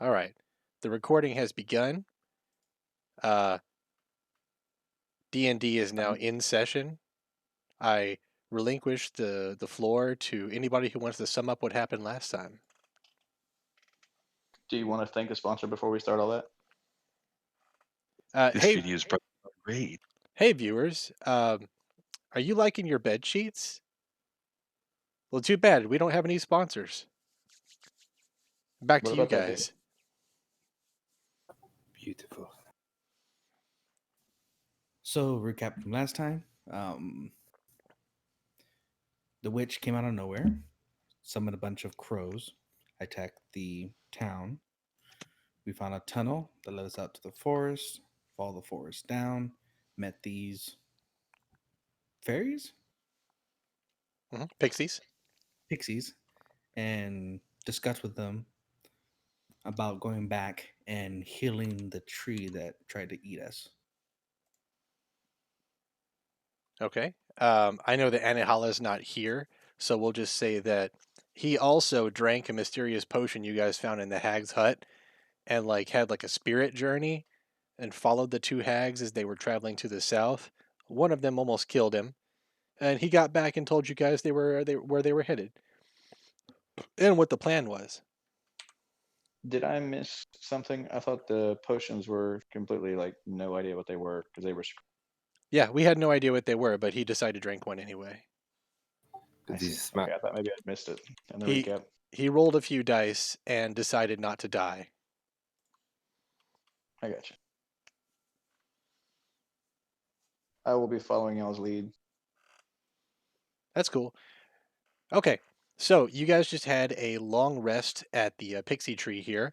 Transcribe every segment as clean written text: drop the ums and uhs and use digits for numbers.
All right. The recording has begun. Uh, D&D is now in session. I relinquish the floor to anybody who wants to sum up what happened last time. Do you want to thank the sponsor before we start all that? This Hey, video is probably great. hey, viewers. Are you liking your bed sheets? Well, too bad. We don't have any sponsors. Back What to you about that, Gabe? guys. Beautiful. So, recap from last time. The witch came out of nowhere, summoned a bunch of crows, attacked the town. We found a tunnel that led us out to the forest, followed the forest down, met these fairies, Pixies. pixies, and discussed with them about going back and healing the tree that tried to eat us. Okay. I know that Anihala's not here, so we'll just say that he also drank a mysterious potion you guys found in the hag's hut and had a spirit journey and followed the two hags as they were traveling to the south. One of them almost killed him, and he got back and told you guys where they were headed and what the plan was. Did I miss something? I thought the potions were completely no idea what they were because they were. Yeah, we had no idea what they were, but he decided to drink one anyway. I see. This is my Okay, I thought maybe I missed it in the He recap. he rolled a few dice and decided not to die. I got you. I will be following y'all's lead. That's cool. Okay, so you guys just had a long rest at the pixie tree here.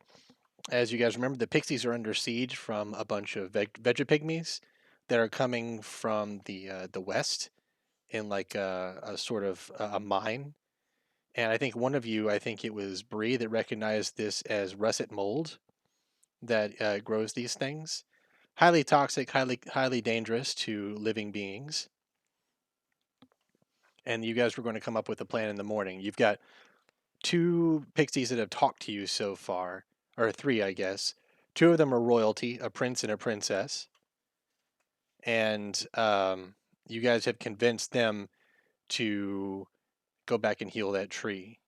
As you guys remember, the pixies are under siege from a bunch of vegapygmies that are coming from the west in a sort of a mine. And I think one of you, I think it was Bree, that recognized this as russet mold that grows these things. Highly toxic, highly dangerous to living beings. And you guys were going to come up with a plan in the morning. You've got two pixies that have talked to you so far, or three, I guess. Two of them are royalty, a prince and a princess, and you guys have convinced them to go back and heal that tree.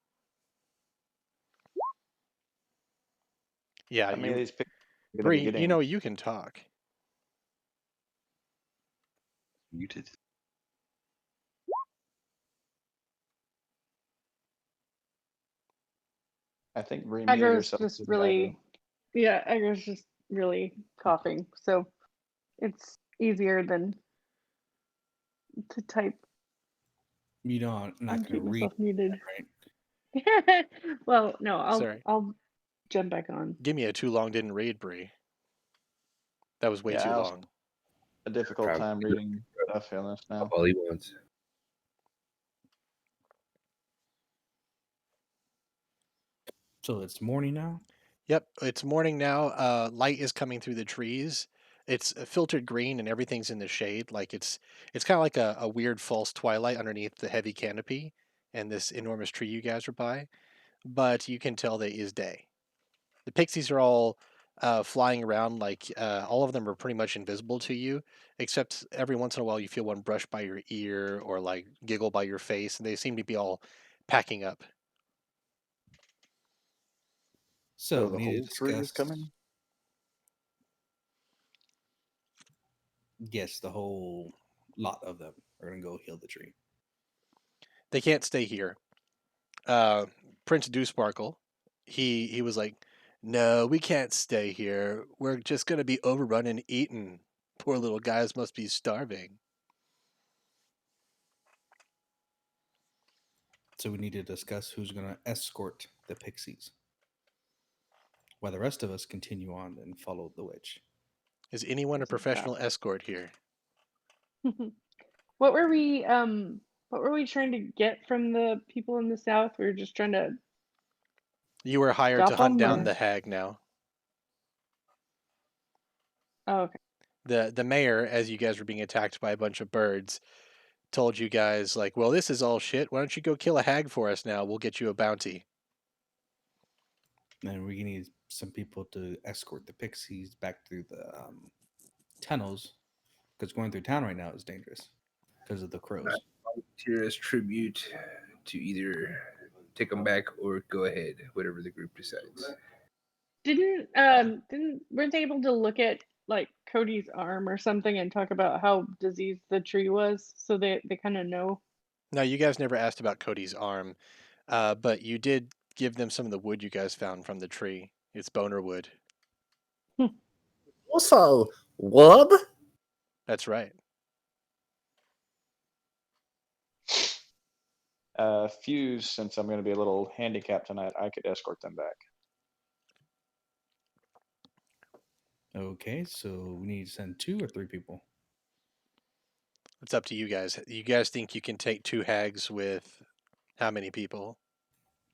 Yeah, How many of these pigs are going to be Bree, getting? you can talk. muted. I think Bree muted Aggro's herself. just Just really, yeah, Aggro's just really coughing, so it's easier than to type You know, I'm not and going to keep read, myself muted. right? Well, no, Sorry. I'll jump back on. Give me a too long didn't read, Bree. That was way yeah, too I also long. have a difficult time reading stuff in this now. All he wants. So it's morning now. Yep, it's morning now. Light is coming through the trees. It's filtered green and everything's in the shade. It's kind of like a weird false twilight underneath the heavy canopy and this enormous tree you guys are by. But you can tell that it is day. The pixies are all flying around all of them are pretty much invisible to you, except every once in a while you feel one brush by your ear or giggle by your face, and they seem to be all packing up. So the we need to whole tree is discuss. coming. Yes, the whole lot of them are going to go heal the tree. They can't stay here. Prince Dewsparkle, he was like, "No, we can't stay here. We're just gonna be overrun and eaten. Poor little guys must be starving." So we need to discuss who's going to escort the pixies, while the rest of us continue on and follow the witch. Is anyone a professional escort here? What were we trying to get from the people in the south? We were just trying to You were hired to stop hunt them, down or the hag now. oh, okay. The mayor, as you guys were being attacked by a bunch of birds, told you guys well, this is all shit. Why don't you go kill a hag for us now? We'll get you a bounty. And we need some people to escort the pixies back through the tunnels because going through town right now is dangerous because of the crows. Volunteer as tribute to either take them back or go ahead, whatever the group decides. Didn't weren't they able to look at like Cody's arm or something and talk about how diseased the tree was, so they kind of know? No, you guys never asked about Cody's arm, but you did give them some of the wood you guys found from the tree. It's boner wood. Also, wood? That's right. Fuse, since I'm going to be a little handicapped tonight, I could escort them back. Okay, so we need to send 2 or 3 people. It's up to you guys. You guys think you can take 2 hags with how many people?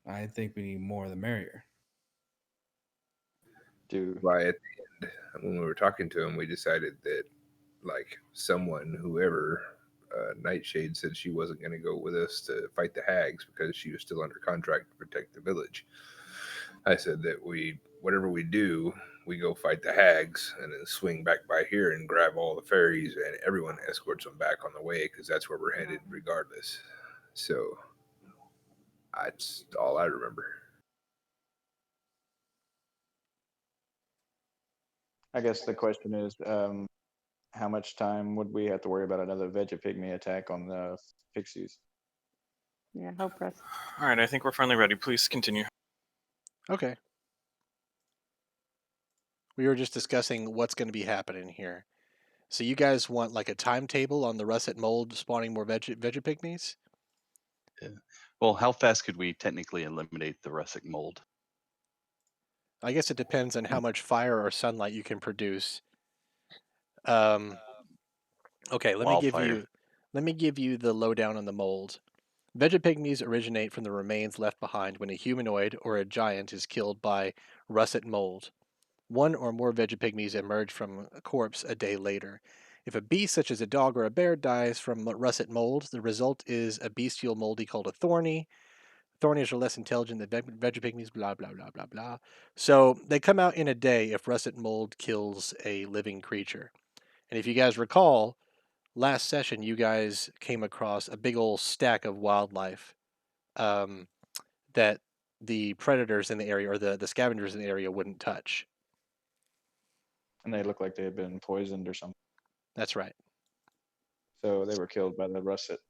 I think we need more the merrier. Why at the end, when we were talking to him, we decided that, like, whoever, Nightshade said she wasn't going to go with us to fight the hags because she was still under contract to protect the village. I said that whatever we do, we go fight the hags and then swing back by here and grab all the fairies and everyone escorts them back on the way because that's where we're headed regardless. So that's all I remember. I guess the question is, how much time would we have to worry about another Vegapygmy attack on the pixies? Yeah, how pressed? All right, I think we're finally ready. Please continue. Okay. We were just discussing what's going to be happening here. So you guys want like a timetable on the russet mold spawning more Vegapygmies? Well, how fast could we technically eliminate the russet mold? I guess it depends on how much fire or sunlight you can produce. Okay, Wildfire. let me give you the lowdown on the mold. Vegapygmies originate from the remains left behind when a humanoid or a giant is killed by russet mold. 1 or more Vegapygmies emerge from a corpse a day later. If a beast such as a dog or a bear dies from russet mold, the result is a bestial moldy called a thorny. Thornies are less intelligent than Vegapygmies, blah, blah, blah, blah, blah. So they come out in a day if russet mold kills a living creature. And if you guys recall, last session you guys came across a big old stack of wildlife that the predators in the area or the scavengers in the area wouldn't touch. And they look like they had been poisoned or something. That's right. So they were killed by the russet,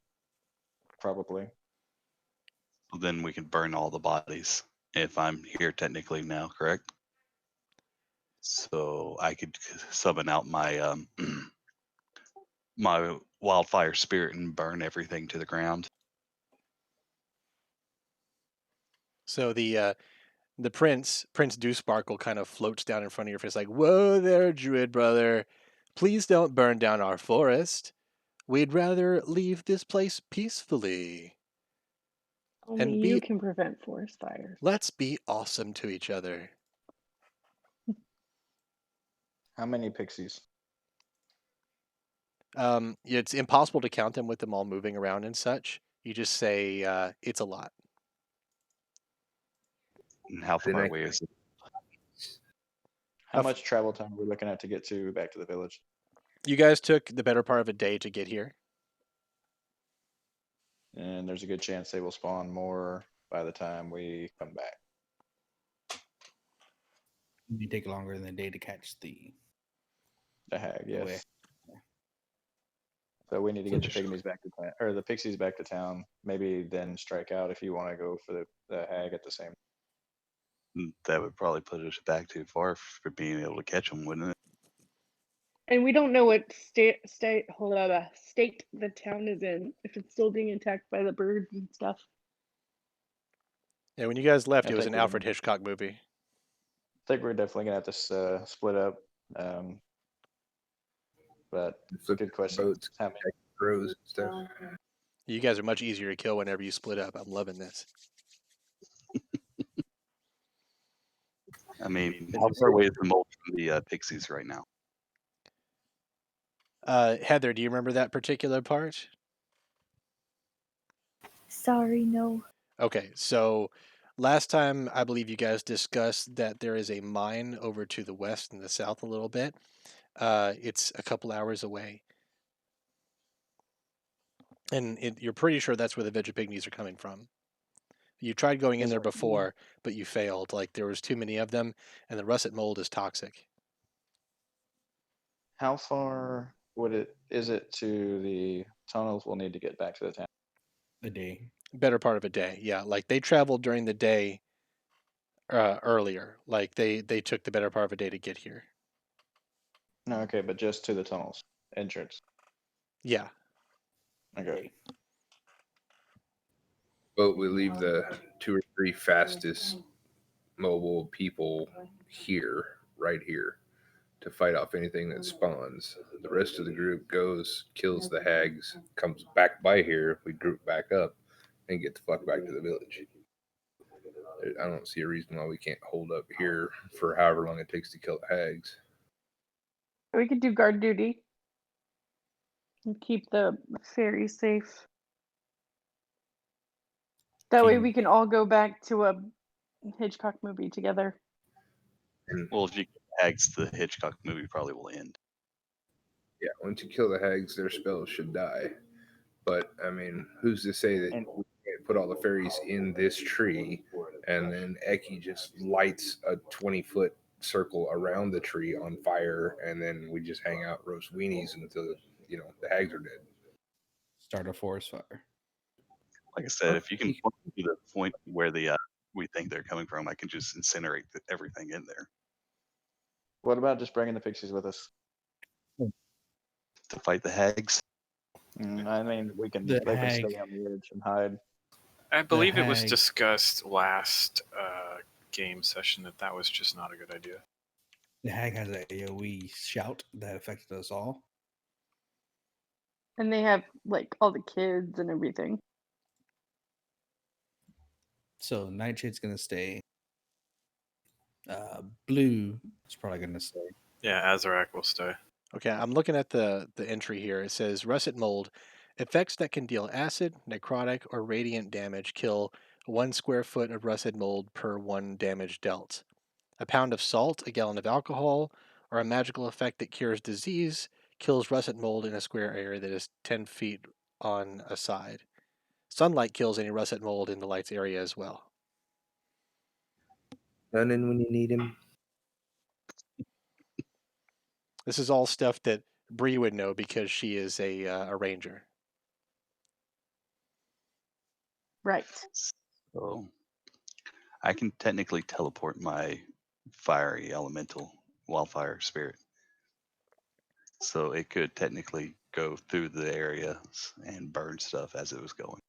probably. Then we can burn all the bodies if I'm here technically now, correct? So I could summon out my my wildfire spirit and burn everything to the ground. So the Prince Dewsparkle kind of floats down in front of your face like, "Whoa there, Druid brother. Please don't burn down our forest. We'd rather leave this place peacefully. Only And you can prevent forest fires. let's be awesome to each other." How many pixies? It's impossible to count them with them all moving around and such. You just say it's a lot. And how Then far I away is it? How much travel time are we looking at to get back to the village? You guys took the better part of a day to get here. And there's a good chance they will spawn more by the time we come back. It may take longer than a day to catch the hag, the way. yes. So we need to get the pygmies back to town, or the pixies back to town. Maybe then strike out if you want to go for the hag at the same. That would probably put us back too far for being able to catch them, wouldn't it? And we don't know what state the town is in, if it's still being attacked by the birds and stuff. Yeah, when you guys left, I it was think an we're Alfred Hitchcock movie. I think we're definitely gonna have to split up. But good question. Boats, How many? crows and stuff. You guys are much easier to kill whenever you split up. I'm loving this. I mean, how far away is the mold from the pixies right now? Heather, do you remember that particular part? Sorry, no. Okay, so Last time, I believe you guys discussed that there is a mine over to the west and the south a little bit. It's a couple hours away. And you're pretty sure that's where the Vegapigmies are coming from. You tried going in Is there it- before, but you failed. Like, there was too many of them, and the russet mold is toxic. How far is it to the tunnels we'll need to get back to the town? A day. Better part of a day, yeah. Like, they traveled during the day earlier. Like, they took the better part of a day to get here. No, okay, but just to the tunnels entrance. Yeah. Okay. But we leave the 2 or 3 fastest mobile people here, right here, to fight off anything that spawns. The rest of the group goes, kills the hags, comes back by here. We group back up and get the fuck back to the village. I don't see a reason why we can't hold up here for however long it takes to kill the hags. We could do guard duty and keep the fairies safe. That way Can- we can all go back to a Hitchcock movie together. Well, if you hags, the Hitchcock movie probably will end. Yeah, once you kill the hags, their spells should die. But I mean, who's to say that And- we can't put all the fairies in this tree, and then Eki just lights a 20-foot circle around the tree on fire, and then we just hang out, roast weenies until the hags are dead. Start a forest fire. Like I said, if you can point to the point where we think they're coming from, I can just incinerate everything in there What about just bringing the pixies with us? to fight the hags. I mean, they can The stay hag. on the edge and hide. I believe it was hag- discussed last game session that was just not a good idea. The hag has a AoE shout that affected us all. And they have like all the kids and everything. So Nightshade's gonna stay. Blue is probably gonna stay. Yeah, Azarak will stay. Okay, I'm looking at the entry here. It says russet mold. Effects that can deal acid, necrotic, or radiant damage kill 1 square foot of russet mold per 1 damage dealt. A pound of salt, a gallon of alcohol, or a magical effect that cures disease kills russet mold in a square area that is 10 feet on a side. Sunlight kills any russet mold in the light's area as well. Running when you need him. This is all stuff that Bree would know because she is a ranger. Right. So I can technically teleport my fiery elemental wildfire spirit. So it could technically go through the areas and burn stuff as it was going.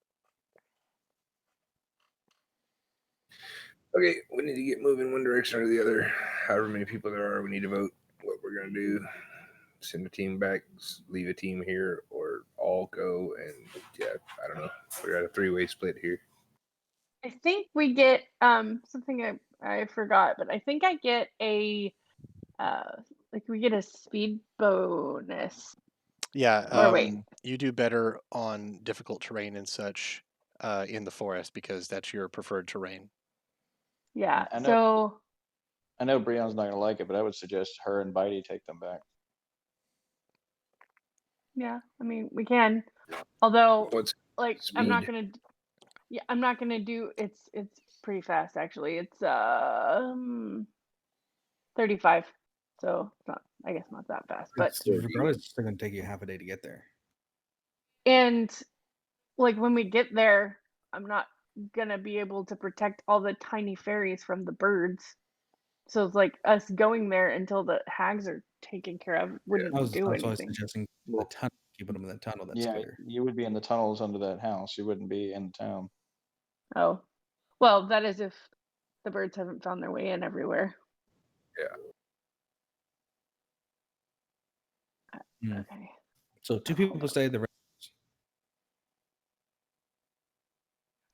Okay, we need to get moving one direction or the other. However many people there are, we need to vote what we're gonna do. Send a team back, leave a team here, or all go. And yeah, I don't know. We're at a 3-way split here. I think we get something I forgot, but I think I get a like we get a speed bonus. Yeah, Or wait. you do better on difficult terrain and such in the forest because that's your preferred terrain. Yeah. I know- So I know Breon's not gonna like it, but I would suggest her and Bitey take them back. yeah, I mean we can. Although What's like I'm not speed? gonna do it's pretty fast actually. It's 35. So it's not, I guess not that fast. But Regardless, it's still gonna take you half a day to get there. and like when we get there, I'm not gonna be able to protect all the tiny fairies from the birds. So it's like us going there until the hags are taken care of wouldn't I was do always anything. suggesting the tunnel, keeping them in the tunnel. That's Yeah, better. you would be in the tunnels under that house. You wouldn't be in town. Oh, well, that is if the birds haven't found their way in everywhere. Hmm. Okay. So 2 people stay. The rest.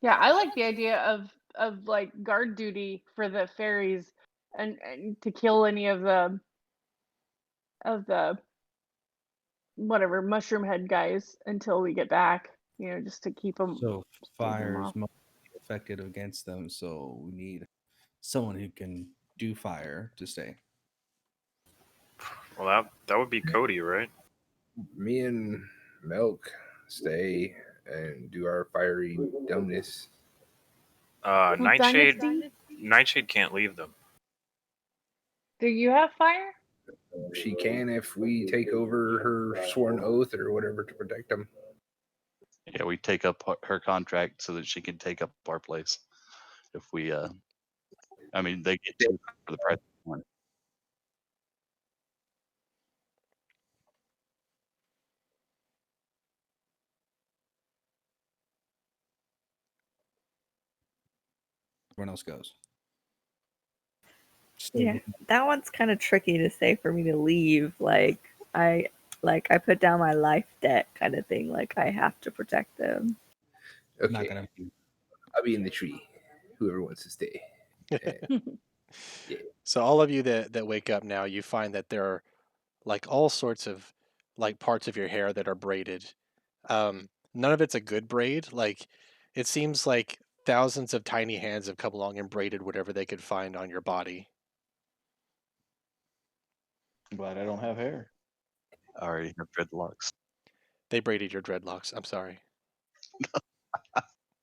Yeah, I like the idea of like guard duty for the fairies and to kill any of the whatever mushroom head guys until we get back. You know, just to keep them So fires, off. effective against them, so we need someone who can do fire to stay. Well, that would be Cody, right? Me and Milk stay and do our fiery dumbness. Well, Nightshade. Dynasty, Nightshade can't leave them. do you have fire? She can if we take over her sworn oath or whatever to protect them. Yeah, we take up her contract so that she can take up our place. If we, I mean, they get two for the price of one. Everyone else goes. Yeah, that one's kind of tricky to say for me to leave. I put down my life debt kind of thing. Like I have to protect them. I'm not Okay, gonna. I'll be in the tree. Whoever wants to stay. And, yeah. So all of you that wake up now, you find that there are like all sorts of like parts of your hair that are braided. None of it's a good braid. Like it seems like thousands of tiny hands have come along and braided whatever they could find on your body. I'm glad I don't have hair. I already have dreadlocks. They braided your dreadlocks. I'm sorry.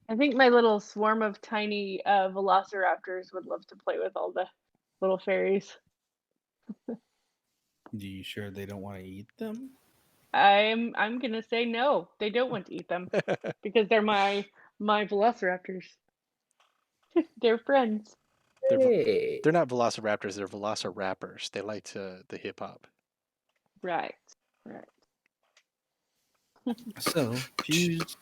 I think my little swarm of tiny velociraptors would love to play with all the little fairies. Do you sure they don't want to eat them? I'm gonna say no. They don't want to eat them because they're my velociraptors. They're friends. Hey. They're not velociraptors. They're velocirappers. They like the hip hop. Right. Right. So Fuse,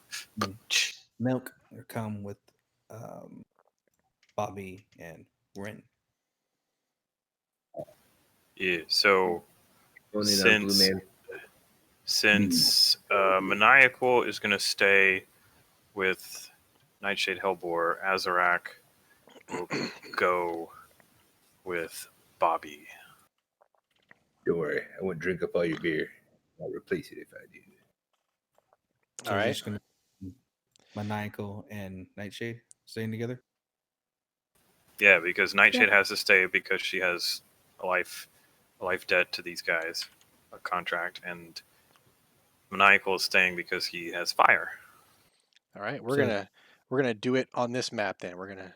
Milk, or come with Bobby and Ren. Yeah. So Going in our blue since man. since Maniacal is going to stay with Nightshade Hellbore, Azarak will go with Bobby. Don't worry, I won't drink up all your beer. I'll replace it if I do. So All we're right. just gonna Maniacal and Nightshade staying together. Yeah, because Nightshade has to stay because she has a life debt to these guys, a contract, and Maniacal is staying because he has fire. All right. So- We're gonna do it on this map then. We're gonna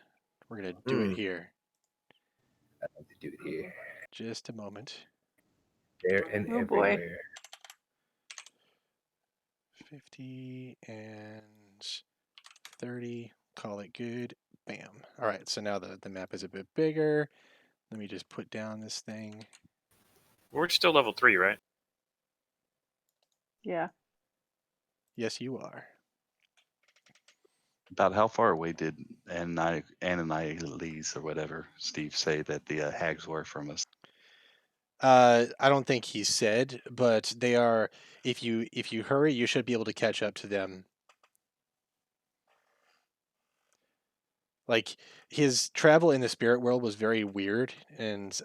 do it Mm. here. I like to do it here, Just a moment. there, and Oh boy. everywhere. 50 and 30. Call it good. Bam. All right. So now the map is a bit bigger. Let me just put down this thing. We're still level 3, right? Yeah. Yes, you are. About how far away did Ananiles or whatever Steve say that the hags were from us? I don't think he said, but they are. If you hurry, you should be able to catch up to them. Like his travel in the spirit world was very weird, and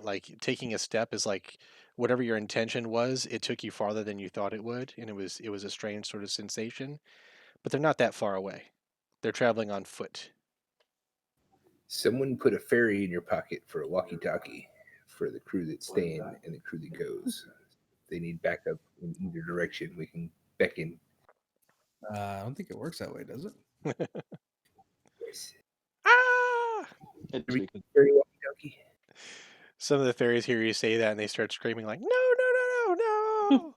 like taking a step is like whatever your intention was, it took you farther than you thought it would, and it was a strange sort of sensation. But they're not that far away. They're traveling on foot. Someone put a fairy in your pocket for a walkie-talkie for the crew that's staying and the crew that goes. If they need backup in either direction, we can beckon. I don't think it works that way, does it? Yes. Ah! It's Every because fairy walkie-talkie. Some of the fairies hear you say that, and they start screaming like, "No, no, no, no, no!"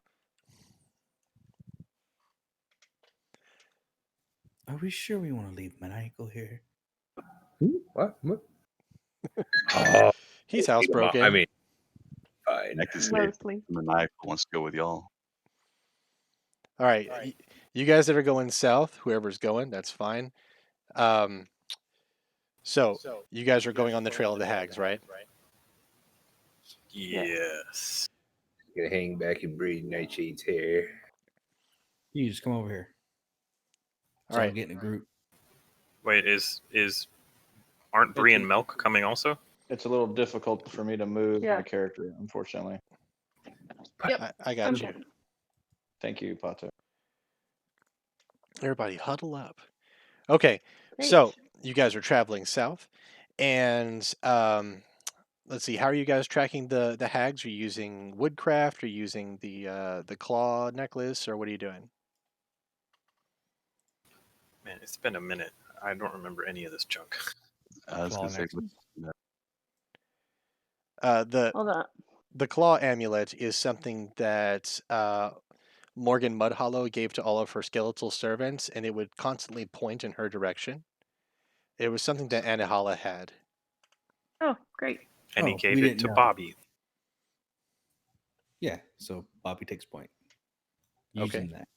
Are we sure we want to leave Maniacal here? What? Oh, He's I housebroken. mean, fine. I can say Mostly. Maniacal wants to go with y'all. All right, you guys that are going south, whoever's going, that's fine. So you guys are going on the trail of the hags, right? Yes. Gonna hang back and braid Nightshade's hair. You just come over here. All So right. we'll get in a group. Wait, aren't Bree and Milk coming also? it's a little difficult for me to move Yeah. my character, unfortunately. Yep. I got I'm you. fine. Thank you, Pato. Everybody huddle up. Okay, Great. so you guys are traveling south, and let's see. How are you guys tracking the hags? Are you using woodcraft? Are you using the claw necklace, or what are you doing? Man, it's been a minute. I don't remember any of this junk. I was Claw going to say, necklace. The Hold on. the claw amulet is something that Morgan Mudhollow gave to all of her skeletal servants, and it would constantly point in her direction. It was something that Anahala had. Oh, great. And he Oh, gave we it didn't to know. Bobby. Yeah, so Bobby takes point. Okay. Using that.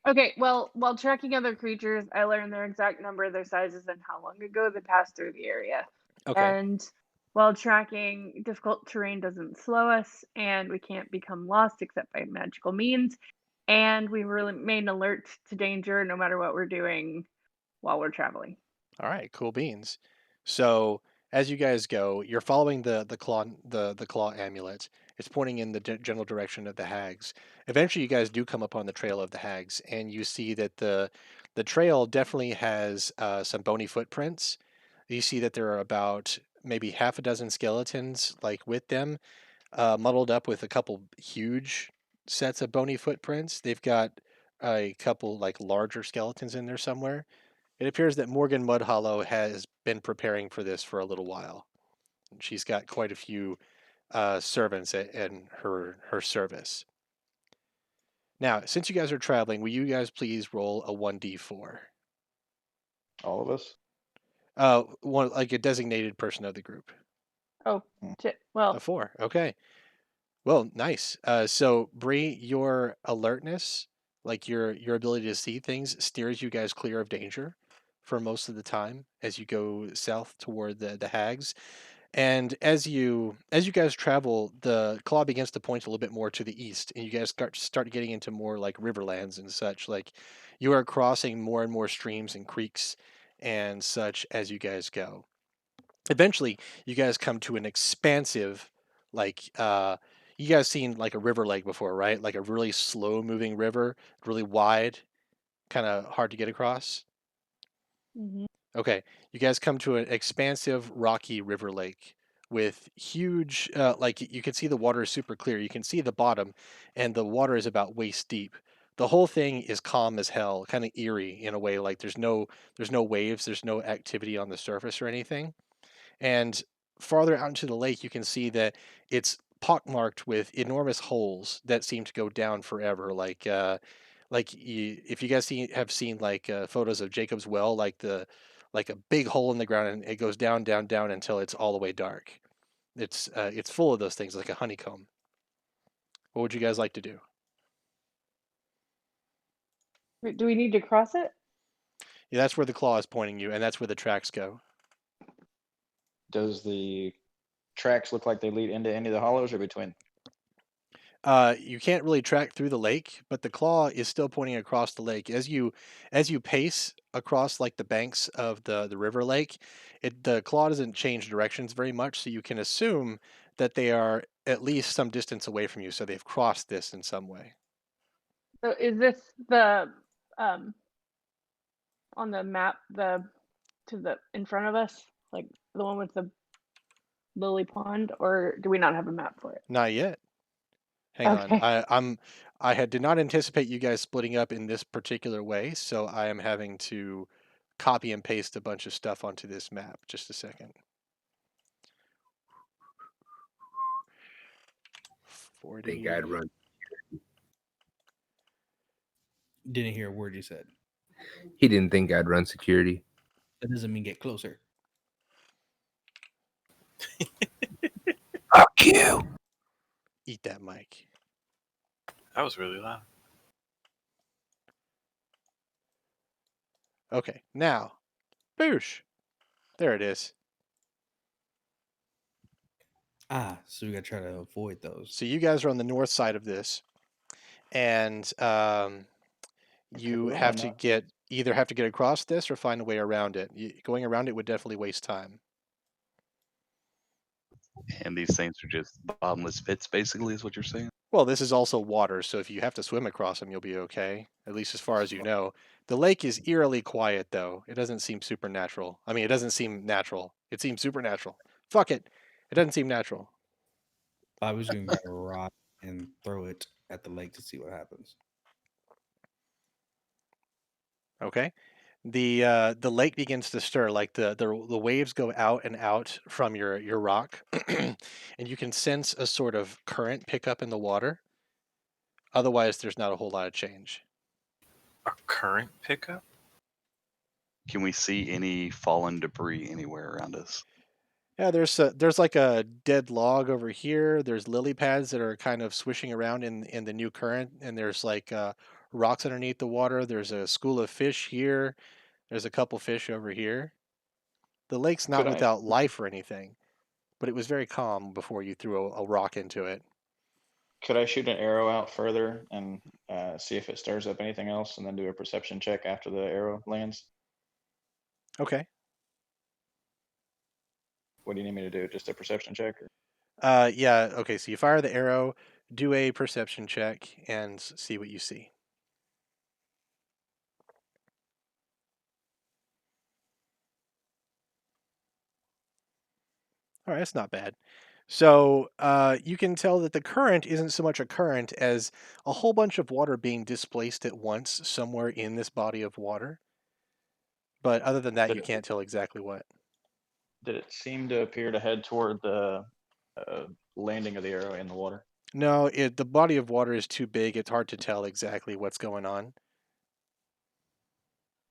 Okay, well, while tracking other creatures, I learned their exact number, their sizes, and how long ago they passed through the area. Okay. And while tracking, difficult terrain doesn't slow us, and we can't become lost except by magical means. And we remain alert to danger no matter what we're doing while we're traveling. All right, cool beans. So as you guys go, you're following the claw amulet. It's pointing in the general direction of the hags. Eventually, you guys do come up on the trail of the hags, and you see that the trail definitely has some bony footprints. You see that there are about maybe half a dozen skeletons, like with them, muddled up with a couple huge sets of bony footprints. They've got a couple like larger skeletons in there somewhere. It appears that Morgan Mudhollow has been preparing for this for a little while. She's got quite a few servants in her service. Now, since you guys are traveling, will you guys please roll a 1d4? All of us. One like a designated person of the group. Oh, Hmm. shit. A Well, 4. Okay. Well, nice. So Bree, your alertness, like your ability to see things, steers you guys clear of danger for most of the time as you go south toward the hags. And as you guys travel, the claw begins to point a little bit more to the east, and you guys start getting into more like riverlands and such. Like you are crossing more and more streams and creeks and such as you guys go. Eventually, you guys come to an expansive, like you guys seen like a river lake before, right? Like a really slow moving river, really wide, kind of hard to get across. mhm. Okay, you guys come to an expansive rocky river lake with huge, like you can see the water is super clear. You can see the bottom, and the water is about waist deep. The whole thing is calm as hell, kind of eerie in a way. Like there's no waves, there's no activity on the surface or anything. And farther out into the lake, you can see that it's pockmarked with enormous holes that seem to go down forever. If you guys have seen like photos of Jacob's well, like a big hole in the ground, and it goes down, down, down until it's all the way dark. It's full of those things, like a honeycomb. What would you guys like to do? Wait, do we need to cross it? Yeah, that's where the claw is pointing you, and that's where the tracks go. Does the tracks look like they lead into any of the hollows or between? You can't really track through the lake, but the claw is still pointing across the lake. As you pace across like the banks of the river lake, the claw doesn't change directions very much, so you can assume that they are at least some distance away from you, so they've crossed this in some way. So is this the um on the map the to the in front of us, like the one with the lily pond, or do we not have a map for it? Not yet. Hang on. Okay. I did not anticipate you guys splitting up in this particular way, so I am having to copy and paste a bunch of stuff onto this map. Just a second. 40. Think I'd run. Didn't hear a word you said. He didn't think I'd run security. That doesn't mean get closer. Fuck you. Eat that mic. That was really loud. Okay, now, boosh. There it is. So we gotta try to avoid those. So you guys are on the north side of this, and you Cool, have I'm to not- either have to get across this or find a way around it. Going around it would definitely waste time. And these things are just bottomless pits, basically, is what you're saying? Well, this is also water, so if you have to swim across them, you'll be okay, at least as far as you know. The lake is eerily quiet, though. It doesn't seem supernatural. I mean, it doesn't seem natural. It seems supernatural. Fuck it. It doesn't seem natural. Bobby's gonna grab a rock and throw it at the lake to see what happens. Okay. The lake begins to stir, like the waves go out and out from your rock, and you can sense a sort of current pick up in the water. Otherwise, there's not a whole lot of change. A current pickup? Can we see any fallen debris anywhere around us? Yeah, there's like a dead log over here. There's lily pads that are kind of swishing around in the new current, and there's like rocks underneath the water. There's a school of fish here. There's a couple fish over here. The lake's not Could I without life or anything, but it was very calm before you threw a rock into it. could I shoot an arrow out further and see if it stirs up anything else, and then do a perception check after the arrow lands? Okay. What do you need me to do? Just a perception check? Or? Yeah. Okay. So you fire the arrow, do a perception check, and see what you see. All right, that's not bad. So you can tell that the current isn't so much a current as a whole bunch of water being displaced at once somewhere in this body of water. But other than that, Did you it, can't tell exactly what. did it seem to appear to head toward the landing of the arrow in the water? No, the body of water is too big. It's hard to tell exactly what's going on.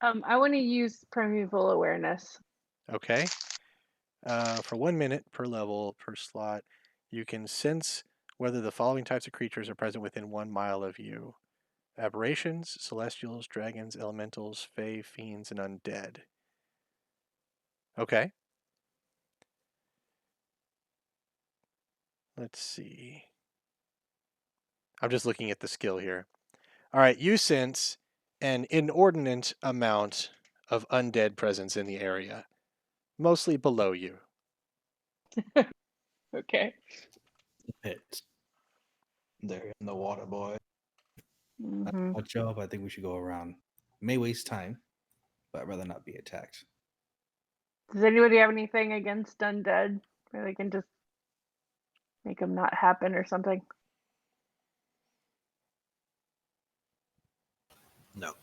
I want to use primeval awareness. Okay. For 1 minute per level per slot, you can sense whether the following types of creatures are present within 1 mile of you: aberrations, celestials, dragons, elementals, fae, fiends, and undead. Okay. Let's see. I'm just looking at the skill here. All right, you sense an inordinate amount of undead presence in the area, mostly below you. Okay. Pit. They're in the water, boy. Hmm. Much job. I think we should go around. May waste time, but I'd rather not be attacked. Does anybody have anything against undead where they can just make them not happen or something? No.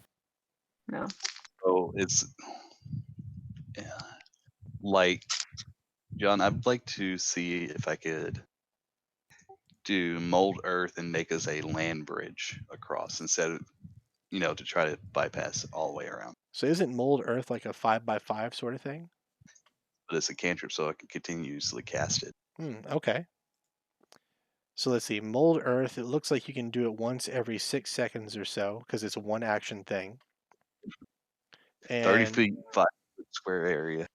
No. So it's like, John, I'd like to see if I could do mold earth and make us a land bridge across instead of, to try to bypass it all the way around. So isn't mold earth like a 5x5 sort of thing? But it's a cantrip, so I can continuously cast it. Okay. So let's see. Mold earth, it looks like you can do it once every 6 seconds or so because it's a one action thing. 30 And feet, 5 foot square area.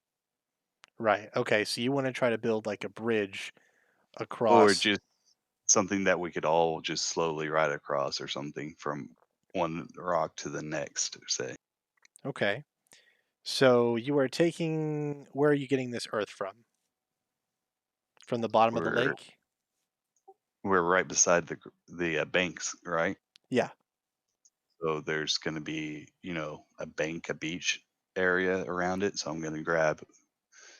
right. Okay, so you want to try to build like a bridge Or across. just something that we could all just slowly ride across or something from one rock to the next, say. Okay. So you are taking, where are you getting this earth from? From the bottom of the We're lake? we're right beside the banks, right? Yeah. So there's going to be, a bank, a beach area around it. So I'm going to grab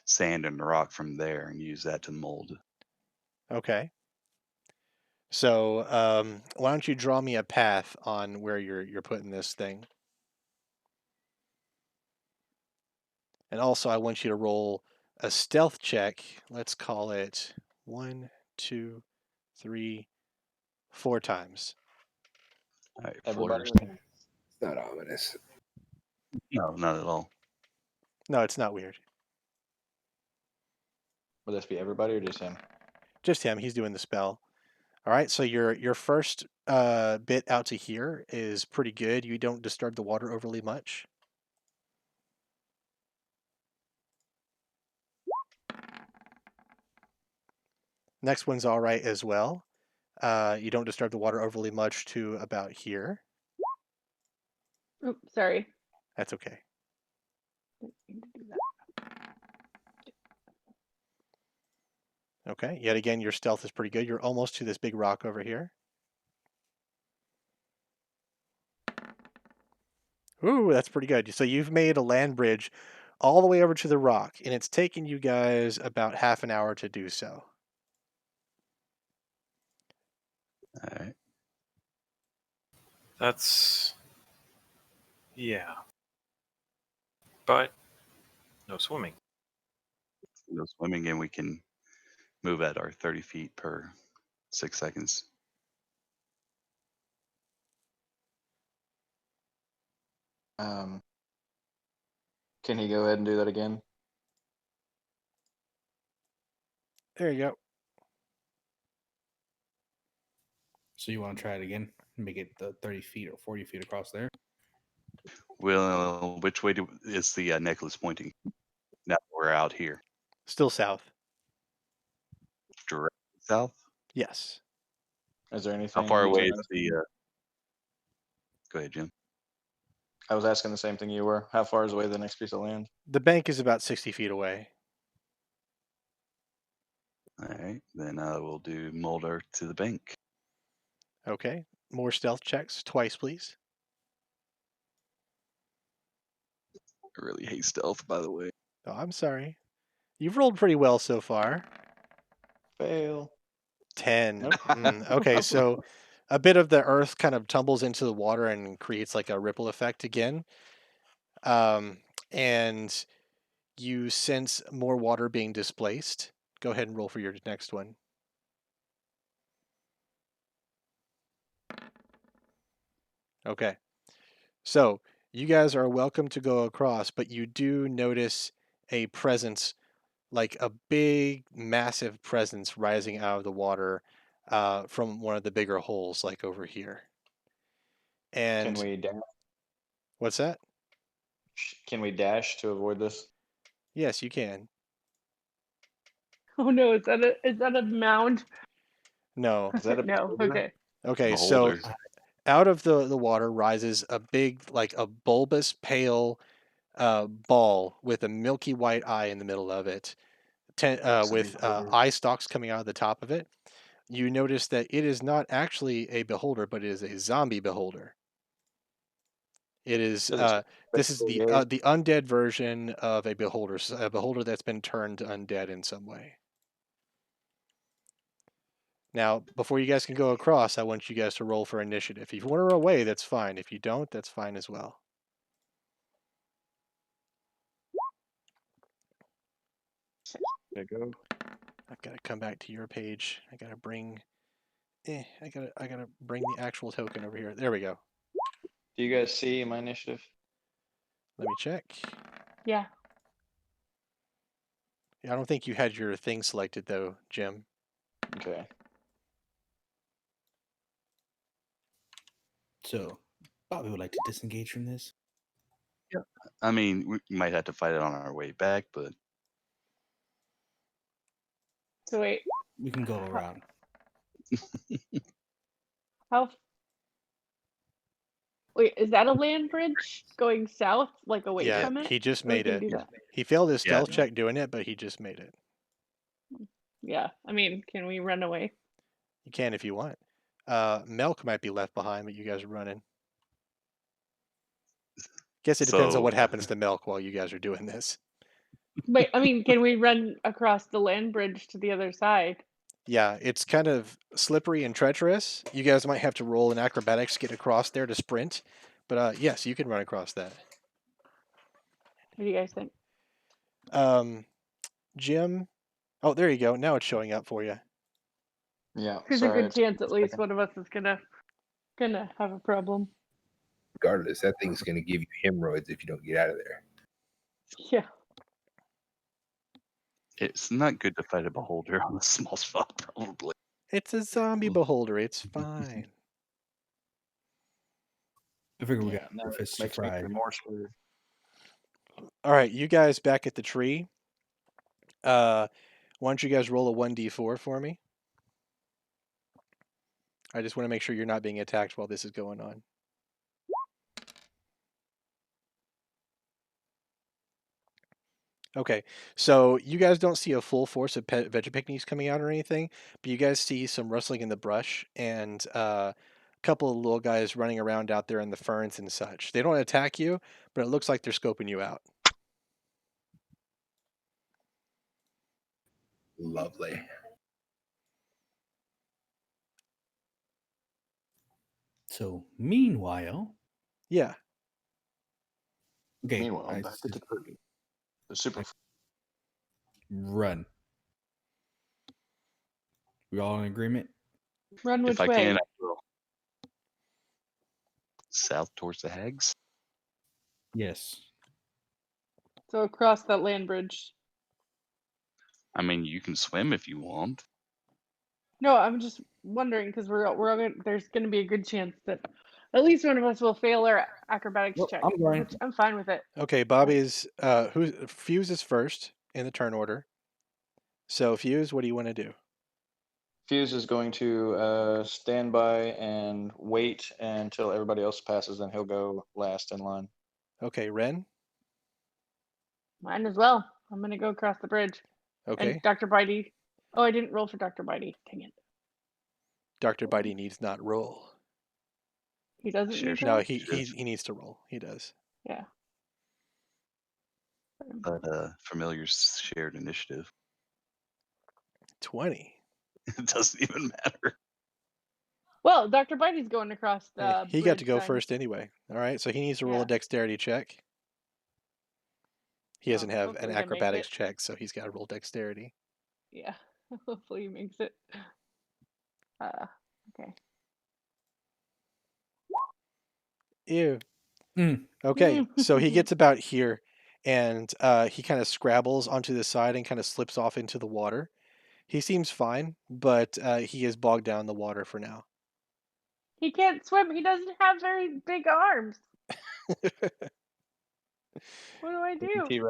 sand and rock from there and use that to mold. Okay. So why don't you draw me a path on where you're putting this thing? And also, I want you to roll a stealth check. Let's call it 1, 2, 3, 4 times. All right, Everybody? floors. It's not ominous. No, not at all. No, it's not weird. Would this be everybody or just him? Just him. He's doing the spell. All right. So your first bit out to here is pretty good. You don't disturb the water overly much. Next one's all right as well. You don't disturb the water overly much to about here. Oops, sorry. That's okay. Didn't mean to do that. Okay, yet again, your stealth is pretty good. You're almost to this big rock over here. Ooh, that's pretty good. So you've made a land bridge all the way over to the rock, and it's taken you guys about half an hour to do so. All right. That's yeah, but no swimming. Go swimming, and we can move at our 30 feet per 6 seconds. Can he go ahead and do that again? There you go. So you want to try it again? Make it the 30 feet or 40 feet across there? Well, which way is the necklace pointing? Now that we're out here. Still south. Direct south? Yes. Is there How anything? far away using is the. Go ahead, Jim. I was asking the same thing you were. How far is away the next piece of land? The bank is about 60 feet away. All right. Then we'll do Mulder to the bank. Okay. More stealth checks. Twice, please. I really hate stealth, by the way. Oh, I'm sorry. You've rolled pretty well so far. Fail. 10. Nope. Okay, so a bit of the earth kind of tumbles into the water and creates like a ripple effect again. And you sense more water being displaced. Go ahead and roll for your next one. Okay. So you guys are welcome to go across, but you do notice a presence, like a big, massive presence rising out of the water from one of the bigger holes, like over here. Can And we dash? what's that? Can we dash to avoid this? Yes, you can. Oh no, is that a mound? No. Is that a No, beholder? okay. Okay, so Beholder. out of the water rises a big, like a bulbous, pale ball with a milky white eye in the middle of it, It's a with beholder. eye stalks coming out of the top of it. You notice that it is not actually a beholder, but it is a zombie beholder. It is Does it this is spectacle gaze? the undead version of a beholder, a beholder that's been turned undead in some way. Now, before you guys can go across, I want you guys to roll for initiative. If you want to run away, that's fine. If you don't, that's fine as well. There you go. I've got to come back to your page. I gotta bring I gotta bring the actual token over here. There we go. Do you guys see my initiative? Let me check. Yeah. I don't think you had your thing selected though, Jim. Okay. So Bobby would like to disengage from this. I mean, we might have to fight it on our way back, but So wait, We can go around. how? Wait, is that a land bridge going south, like away Yeah, from it? he just Or we made can it. do that? He failed his Yeah. stealth check doing it, but he just made it. Yeah. I mean, can we run away? You can if you want. Milk might be left behind, but you guys are running. Guess it depends on So- what happens to Milk while you guys are doing this. Wait, I mean, can we run across the land bridge to the other side? Yeah, it's kind of slippery and treacherous. You guys might have to roll in acrobatics to get across there to sprint. But yes, you can run across that. What do you guys think? Jim. Oh, there you go. Now it's showing up for you. Yeah. There's sorry, a good it took chance me at a least second. one of us is gonna have a problem. Regardless, that thing's going to give you hemorrhoids if you don't get out of there. Yeah. it's not good to fight a beholder on a small spot, probably. It's a zombie beholder. It's fine. I figure we Yeah, got now our it fists to makes me fry. even more screwed. All right, you guys back at the tree. Why don't you guys roll a 1d4 for me? I just want to make sure you're not being attacked while this is going on. Okay, so you guys don't see a full force of Vegapicnics coming out or anything, but you guys see some rustling in the brush and a couple of little guys running around out there in the ferns and such. They don't attack you, but it looks like they're scoping you out. Lovely. So meanwhile, Yeah. okay, Meanwhile, back at the tree. The super. run. We all in agreement? Run which If I way? can, I will. South towards the hags. Yes. So across that land bridge. I mean, you can swim if you want. No, I'm just wondering because we're all gonna, there's going to be a good chance that at least one of us will fail our acrobatics Well, check. I'm going. Which I'm fine with it. Okay, Bobby's Fuse is first in the turn order. So Fuse, what do you want to do? Fuse is going to stand by and wait until everybody else passes, and he'll go last in line. Okay, Ren. Mine as well. I'm going to go across the bridge. Okay, And Dr. Bitey. Oh, I didn't roll for Dr. Bitey. Dang it. Dr. Bitey needs not roll. He doesn't Sure. need to No, roll? he needs to roll. He does. Yeah. But familiar shared initiative. 20. It doesn't even matter. Well, Dr. Bitey's going across the He bridge. got to go then. first anyway. All right, so he needs to roll Yeah. a dexterity check. He doesn't have an Hopefully they make acrobatics it. check, so he's got to roll dexterity. Yeah. Hopefully he makes it. Okay. Ew. Mm. Okay, so he gets about here, and he kind of scrabbles onto the side and kind of slips off into the water. He seems fine, but he is bogged down in the water for now. He can't swim. He doesn't have very big arms. What do I do?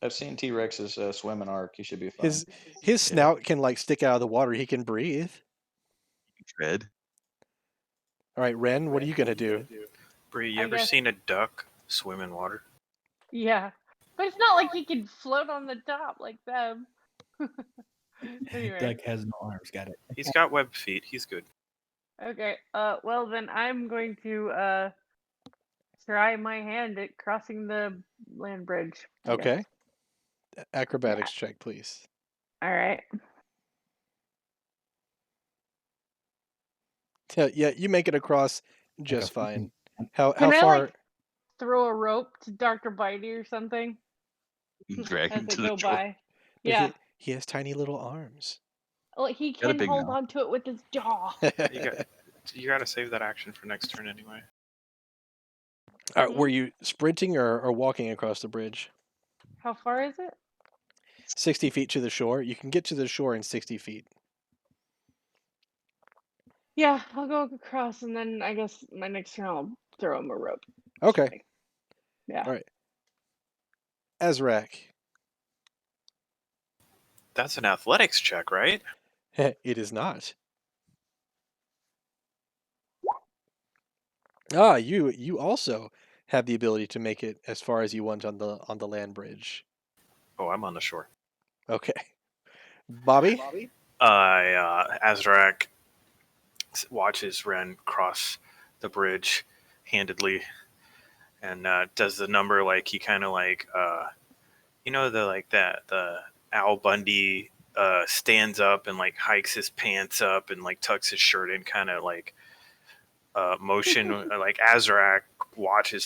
I've seen T-Rexes swim in arc. He should be fine. His Yeah. snout can like stick out of the water. He can breathe. Tread. All right, Ren, what are you gonna do? Bree, you I ever guess- seen a duck swim in water? Yeah. But it's not like he can float on the top like them. Anyway. Doug has no arms. Got it. He's got webbed feet. He's good. Okay. Well then I'm going to try my hand at crossing the land bridge. I guess. Okay. Acrobatics check, please. All right. Yeah, you make it across just a fine. flying- How Can I, far? like, throw a rope to Dr. Bitey or something Drag as him they to the go shore. by? But Yeah. he has tiny little arms. Well, he Got a can big hold mouth. on to it with his jaw. You got to save that action for next turn anyway. Were you sprinting or walking across the bridge? How far is it? 60 feet to the shore. You can get to the shore in 60 feet. Yeah, I'll go across, and then I guess my next turn I'll throw him a rope. Okay. Yeah. All right. Azrak. That's an athletics check, right? It is not. Ah, you also have the ability to make it as far as you want on the land bridge. Oh, I'm on the shore. Okay. Bobby? Azrak watches Ren cross the bridge handedly and does the number like he kind of like the Al Bundy stands up and like hikes his pants up and like tucks his shirt in, kind of like motion. Like Azrak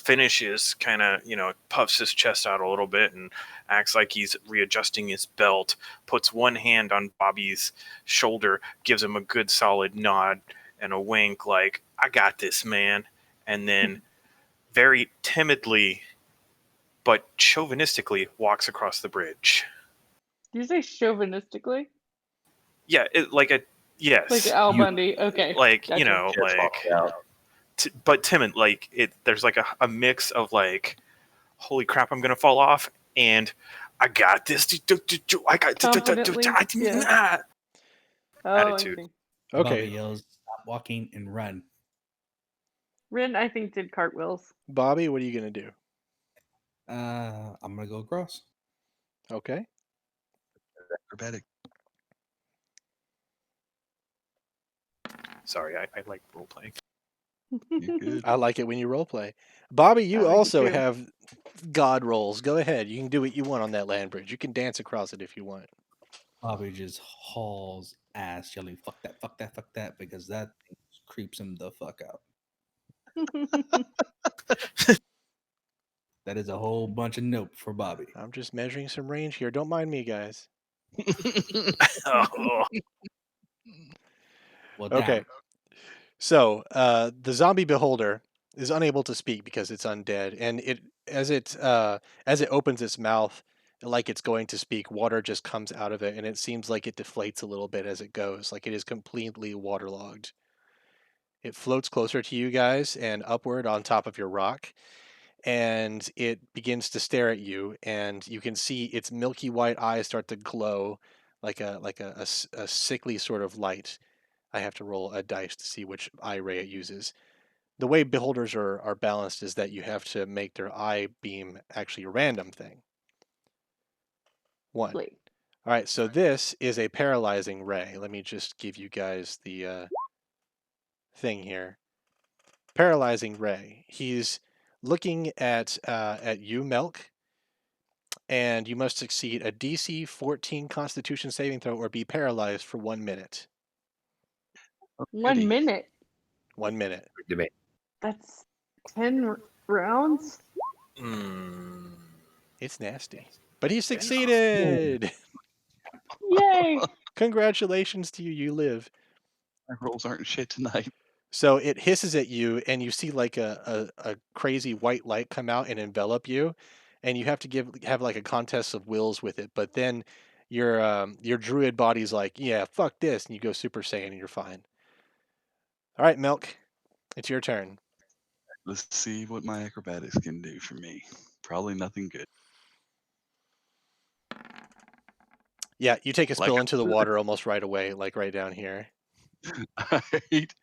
finishes, kind of puffs his chest out a little bit and acts like he's readjusting his belt, puts one hand on Bobby's shoulder, gives him a good solid nod and a wink like, I got this, man. And then very timidly but chauvinistically walks across the bridge. Did you say chauvinistically? Yeah, yes. Like Al Bundy. Okay. Like, Gotcha. but timid, like there's like a mix of like, holy crap, I'm gonna fall off, and I got this. I got Confidently, yeah. Oh, attitude. I see. Bobby Okay. yells, "Stop walking and run!" Rin, I think, did cartwheels. Bobby, what are you going to do? I'm gonna go across. Okay. Acrobatic. Sorry, I like role playing. You're good. I like it when you role play. Bobby, I you like it also too. have god rolls. Go ahead. You can do what you want on that land bridge. You can dance across it if you want. Bobby just hauls ass, yelling "fuck that, fuck that, fuck that," because that thing creeps him the fuck out. That is a whole bunch of nope for Bobby. I'm just measuring some range here. Don't mind me, guys. Oh, Well, Okay. down. So the zombie beholder is unable to speak because it's undead, and as it opens its mouth like it's going to speak, water just comes out of it, and it seems like it deflates a little bit as it goes, like it is completely waterlogged. It floats closer to you guys and upward on top of your rock, and it begins to stare at you, and you can see its milky white eyes start to glow like a sickly sort of light. I have to roll a dice to see which eye ray it uses. The way beholders are balanced is that you have to make their eye beam actually a random thing. One. Like, All right, so this is a paralyzing ray. Let me just give you guys the thing here. Paralyzing ray. He's looking at you, Melk, and you must succeed a DC 14 Constitution saving throw or be paralyzed for 1 minute. 1 Alrighty. minute. 1 minute. Demand. That's 10 rounds. Hmm. It's nasty. But he succeeded! Yay! Congratulations to you, you live. My rolls aren't shit tonight. So it hisses at you, and you see like a crazy white light come out and envelop you, and you have to have like a contest of wills with it. But then your druid body's like, yeah, fuck this, and you go Super Saiyan, and you're fine. All right, Milk, it's your turn. Let's see what my acrobatics can do for me. Probably nothing good. Yeah, you take a Like spill into the water almost right away, like right down here. Alright.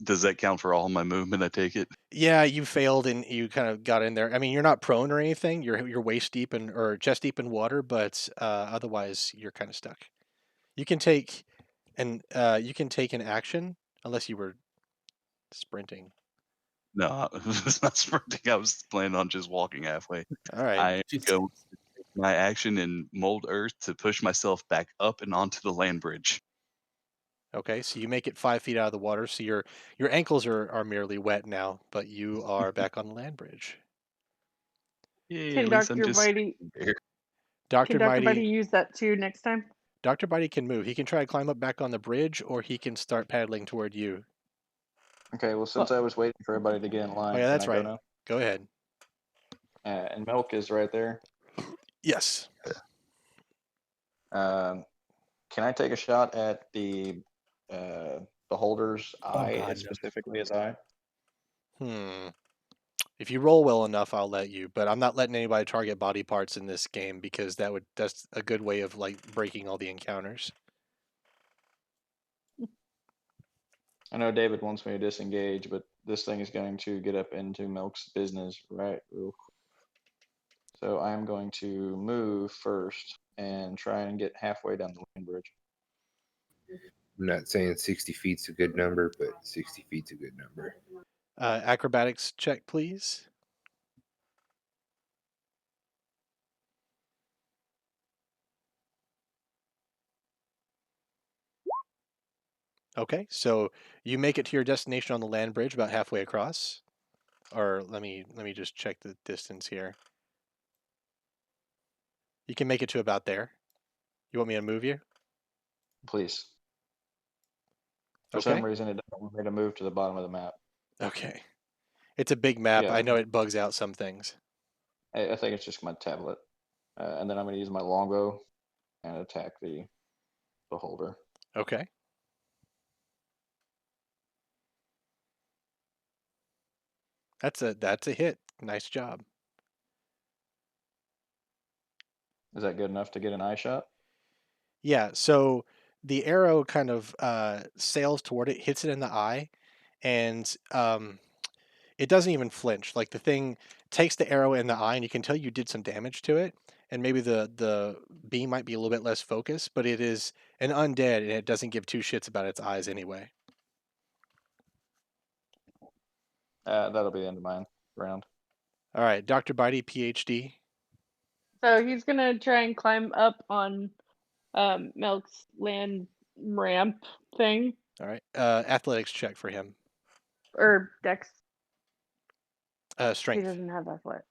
Does that count for all my movement? I take it. Yeah, you failed and you kind of got in there. I mean, you're not prone or anything. You're waist deep in or chest deep in water, but otherwise you're kind of stuck. You can take an action unless you were sprinting. No, I was not sprinting. I was planning on just walking halfway. All right. I go to take my action and mold earth to push myself back up and onto the land bridge. Okay, so you make it 5 feet out of the water. So your ankles are merely wet now, but you are back on the land bridge. Yay, Can at least I'm Dr. just Bitey there. Dr. Mighty use that too next time? Dr. Mighty can move. He can try to climb up back on the bridge, or he can start paddling toward you. Okay, well, since I was waiting for everybody to get in Oh line, yeah, can that's I go right. now? Go ahead. And Milk is right there. Yes. Um, can I take a shot at the beholder's eye, God, no. specifically his eye? If you roll well enough, I'll let you, but I'm not letting anybody target body parts in this game because that's a good way of like breaking all the encounters. I know David wants me to disengage, but this thing is going to get up into Milk's business real quick. So I am going to move first and try and get halfway down the land bridge. I'm not saying 60 feet's a good number, but 60 feet's a good number. Acrobatics check, please. Okay, so you make it to your destination on the land bridge about halfway across. Or let me just check the distance here. You can make it to about there. You want me to move you? Please. For Okay. some reason, it doesn't want me to move to the bottom of the map. Okay. It's a big map. Yeah. I know it bugs out some things. I think it's just my tablet. And then I'm going to use my longbow and attack the beholder. Okay. That's a hit. Nice job. Is that good enough to get an eye shot? Yeah, so the arrow kind of sails toward it, hits it in the eye, and it doesn't even flinch. Like the thing takes the arrow in the eye, and you can tell you did some damage to it, and maybe the beam might be a little bit less focused, but it is an undead, and it doesn't give two shits about its eyes anyway. That'll be the end of my round. All right, Dr. Bitey, PhD. So he's gonna try and climb up on Milk's land ramp thing All right, athletics check for him. or Dex. He Strength. doesn't have athletic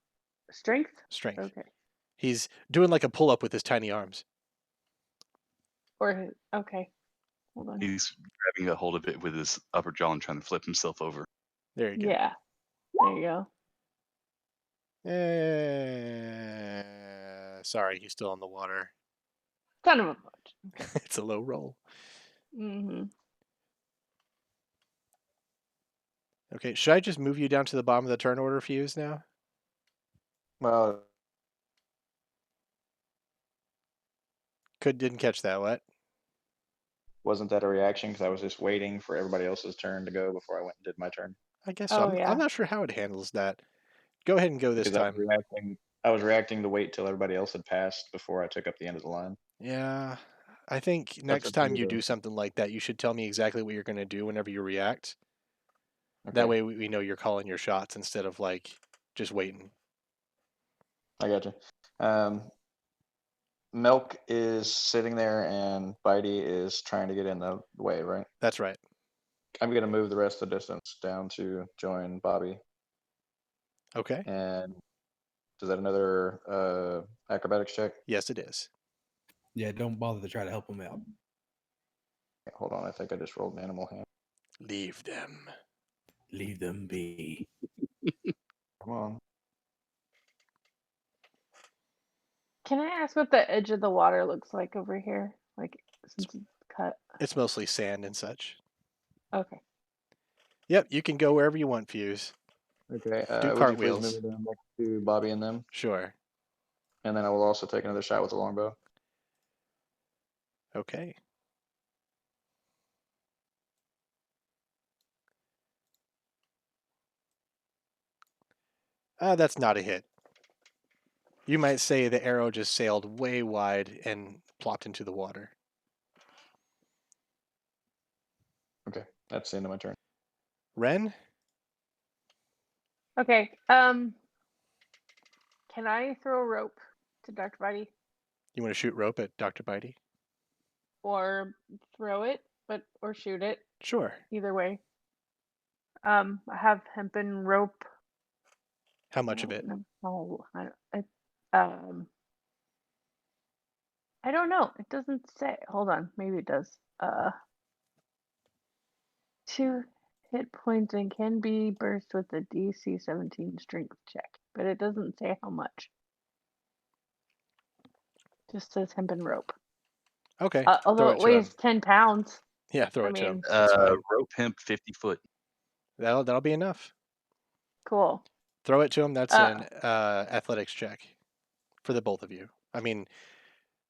strength. Strength. Okay. He's doing like a pull up with his tiny arms. Or okay. Hold on. He's grabbing a hold of it with his upper jaw and trying to flip himself over. There you go. Yeah. There you go. Sorry, he's still in the water. Son of a bitch. It's a low roll. Mm-hmm. Okay, should I just move you down to the bottom of the turn order, Fuse, now? Well, Didn't catch that. What? wasn't that a reaction? Because I was just waiting for everybody else's turn to go before I went and did my turn. I guess so. Oh, yeah. I'm not sure how it handles that. Go ahead and go this Because time. I was reacting to wait till everybody else had passed before I took up the end of the line. Yeah, I think That's next up to time you, you though. do something like that, you should tell me exactly what you're going to do whenever you react. Okay, That way we know you're calling your shots instead of like just waiting. I got you. Milk is sitting there and Bitey is trying to get in the way, right? That's right. I'm going to move the rest of the distance down to join Bobby. Okay. And is that another acrobatics check? Yes, it is. Yeah, don't bother to try to help him out. Hold on, I think I just rolled an animal hand. Leave them. Leave them be. Come on. Can I ask what the edge of the water looks like over here? Like since it's cut. It's mostly sand and such. Okay. Yep, you can go wherever you want, Fuse. Okay, Do would you please cartwheels. move me down next to Bobby and them? Sure. And then I will also take another shot with the longbow. Okay. That's not a hit. You might say the arrow just sailed way wide and plopped into the water. Okay, that's the end of my turn. Ren? Okay. Can I throw a rope to Dr. Bitey? You want to shoot rope at Dr. Bitey? Or throw it, or shoot it. Sure. Either way. I have hempen rope. How much of it? No, I don't know. It doesn't say. Hold on, maybe it does. 2 hit points and can be burst with a DC 17 strength check, but it doesn't say how much. Just says hempen rope. Okay. Although throw it it to weighs him. 10 pounds. Yeah, throw I it to him. mean, That's fine. Rope hemp 50 foot. That'll be enough. cool. Throw it to him. That's an athletics check for the both of you. I mean,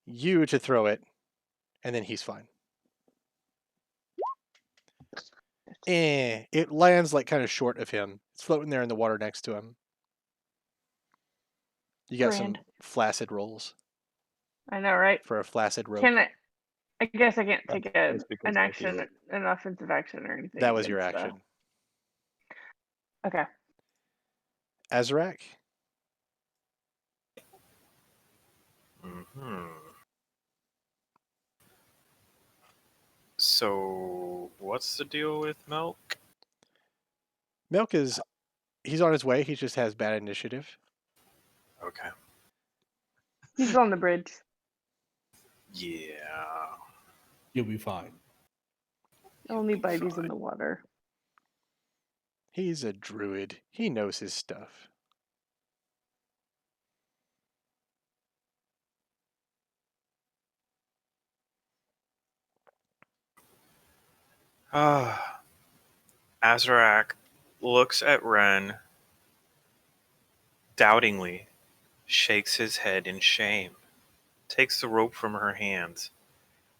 you to throw it, and then he's fine. It lands like kind of short of him. It's floating there in the water next to him. You got some Grand. flaccid rolls I know, right? for a flaccid rope. Can I guess I can't take That's because an I action, feel it. an offensive action or anything. That was your against, action. Okay. Azrak? Hmm. So, what's the deal with Milk? Milk is... He's on his way. He just has bad initiative. Okay. He's on the bridge. Yeah. You'll be fine. Only be Bitey's in fine. the water. He's a druid. He knows his stuff. Azrak looks at Ren doubtingly, shakes his head in shame, takes the rope from her hands,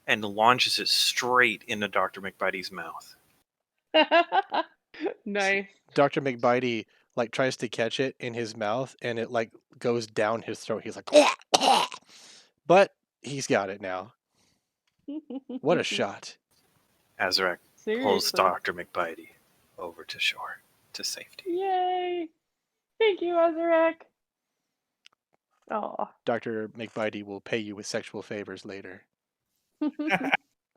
and launches it straight into Dr. McBitey's mouth. Nice. Dr. McBitey like tries to catch it in his mouth, and it like goes down his throat. He's like, but he's got it now. What a shot! Azrak pulls Seriously. Dr. McBitey over to shore to safety. Yay! Thank you, Azarek. Oh. Dr. McBitey will pay you with sexual favors later.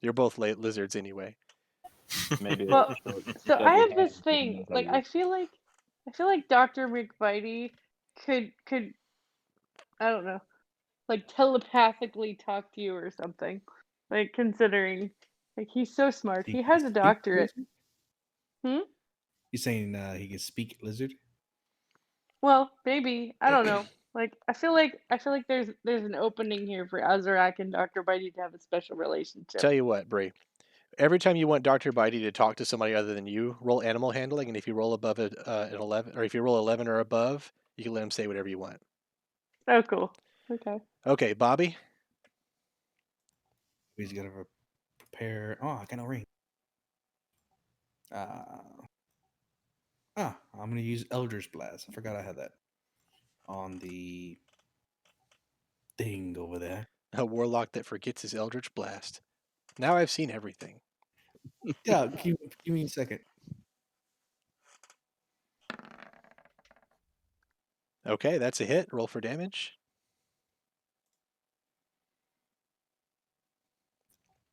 You're both lizards anyway. Maybe Well, a short so I shaggy have this hand thing. can Like tell you. I feel like Dr. McBitey could I don't know, like telepathically talk to you or something. Like considering like he's so smart. He has a speak doctorate. lizard? Hmm? You saying he can speak lizard? Well, maybe. I don't know. Like I feel like there's an opening here for Azrak and Dr. Bitey to have a special relationship. Tell you what, Brie. Every time you want Dr. Bitey to talk to somebody other than you, roll animal handling, and if you roll above an 11, or if you roll 11 or above, you can let him say whatever you want. Oh, cool. Okay. Okay, Bobby. He's got to prepare. Oh, I got no ring. I'm going to use Eldritch Blast. I forgot I had that on the thing over there. A warlock that forgets his Eldritch Blast. Now I've seen everything. Yeah, give me a second. Okay, that's a hit. Roll for damage.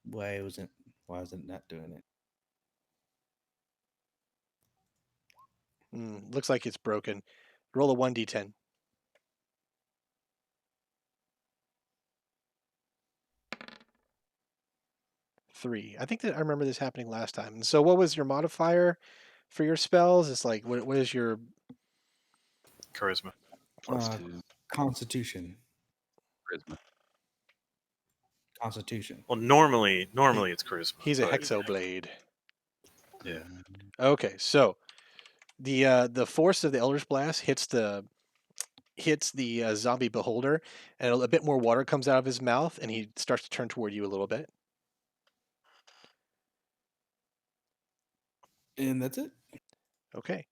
Why wasn't not doing it? Looks like it's broken. Roll a 1d10. Three. I think that I remember this happening last time. And so what was your modifier for your spells? It's like, what is your... Charisma. +2 Constitution. charisma. Constitution. Well, normally it's charisma. He's a but- hexoblade. Yeah. Okay, so the force of the Eldritch Blast hits the zombie beholder, and a bit more water comes out of his mouth, and he starts to turn toward you a little bit. And that's it. Okay.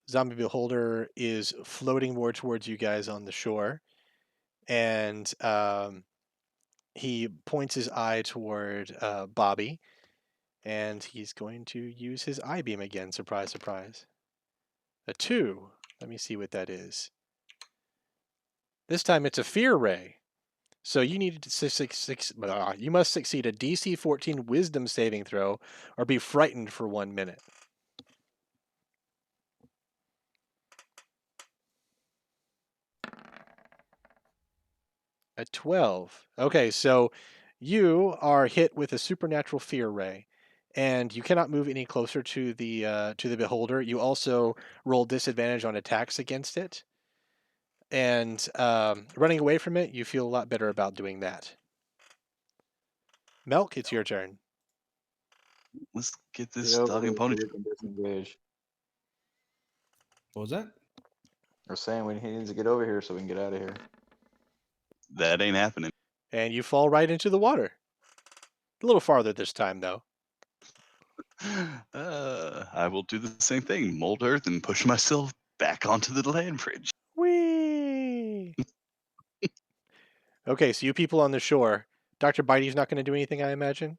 Zombie beholder is floating more towards you guys on the shore, and he points his eye toward Bobby, and he's going to use his eye beam again. Surprise, surprise. A 2. Let me see what that is. This time it's a fear ray. So you need to you must succeed a DC 14 Wisdom saving throw, or be frightened for 1 minute. A 12. Okay, so you are hit with a supernatural fear ray, and you cannot move any closer to the beholder. You also roll disadvantage on attacks against it, and running away from it, you feel a lot better about doing that. Melk, it's your turn. Let's get Get this over dog here and so pony. we can disengage. What was that? We're saying he needs to get over here so we can get out of here. That ain't happening. And you fall right into the water. A little farther this time, though. I will do the same thing, mold earth, and push myself back onto the land bridge. Whee! Okay, so you people on the shore. Dr. Bitey's not going to do anything, I imagine?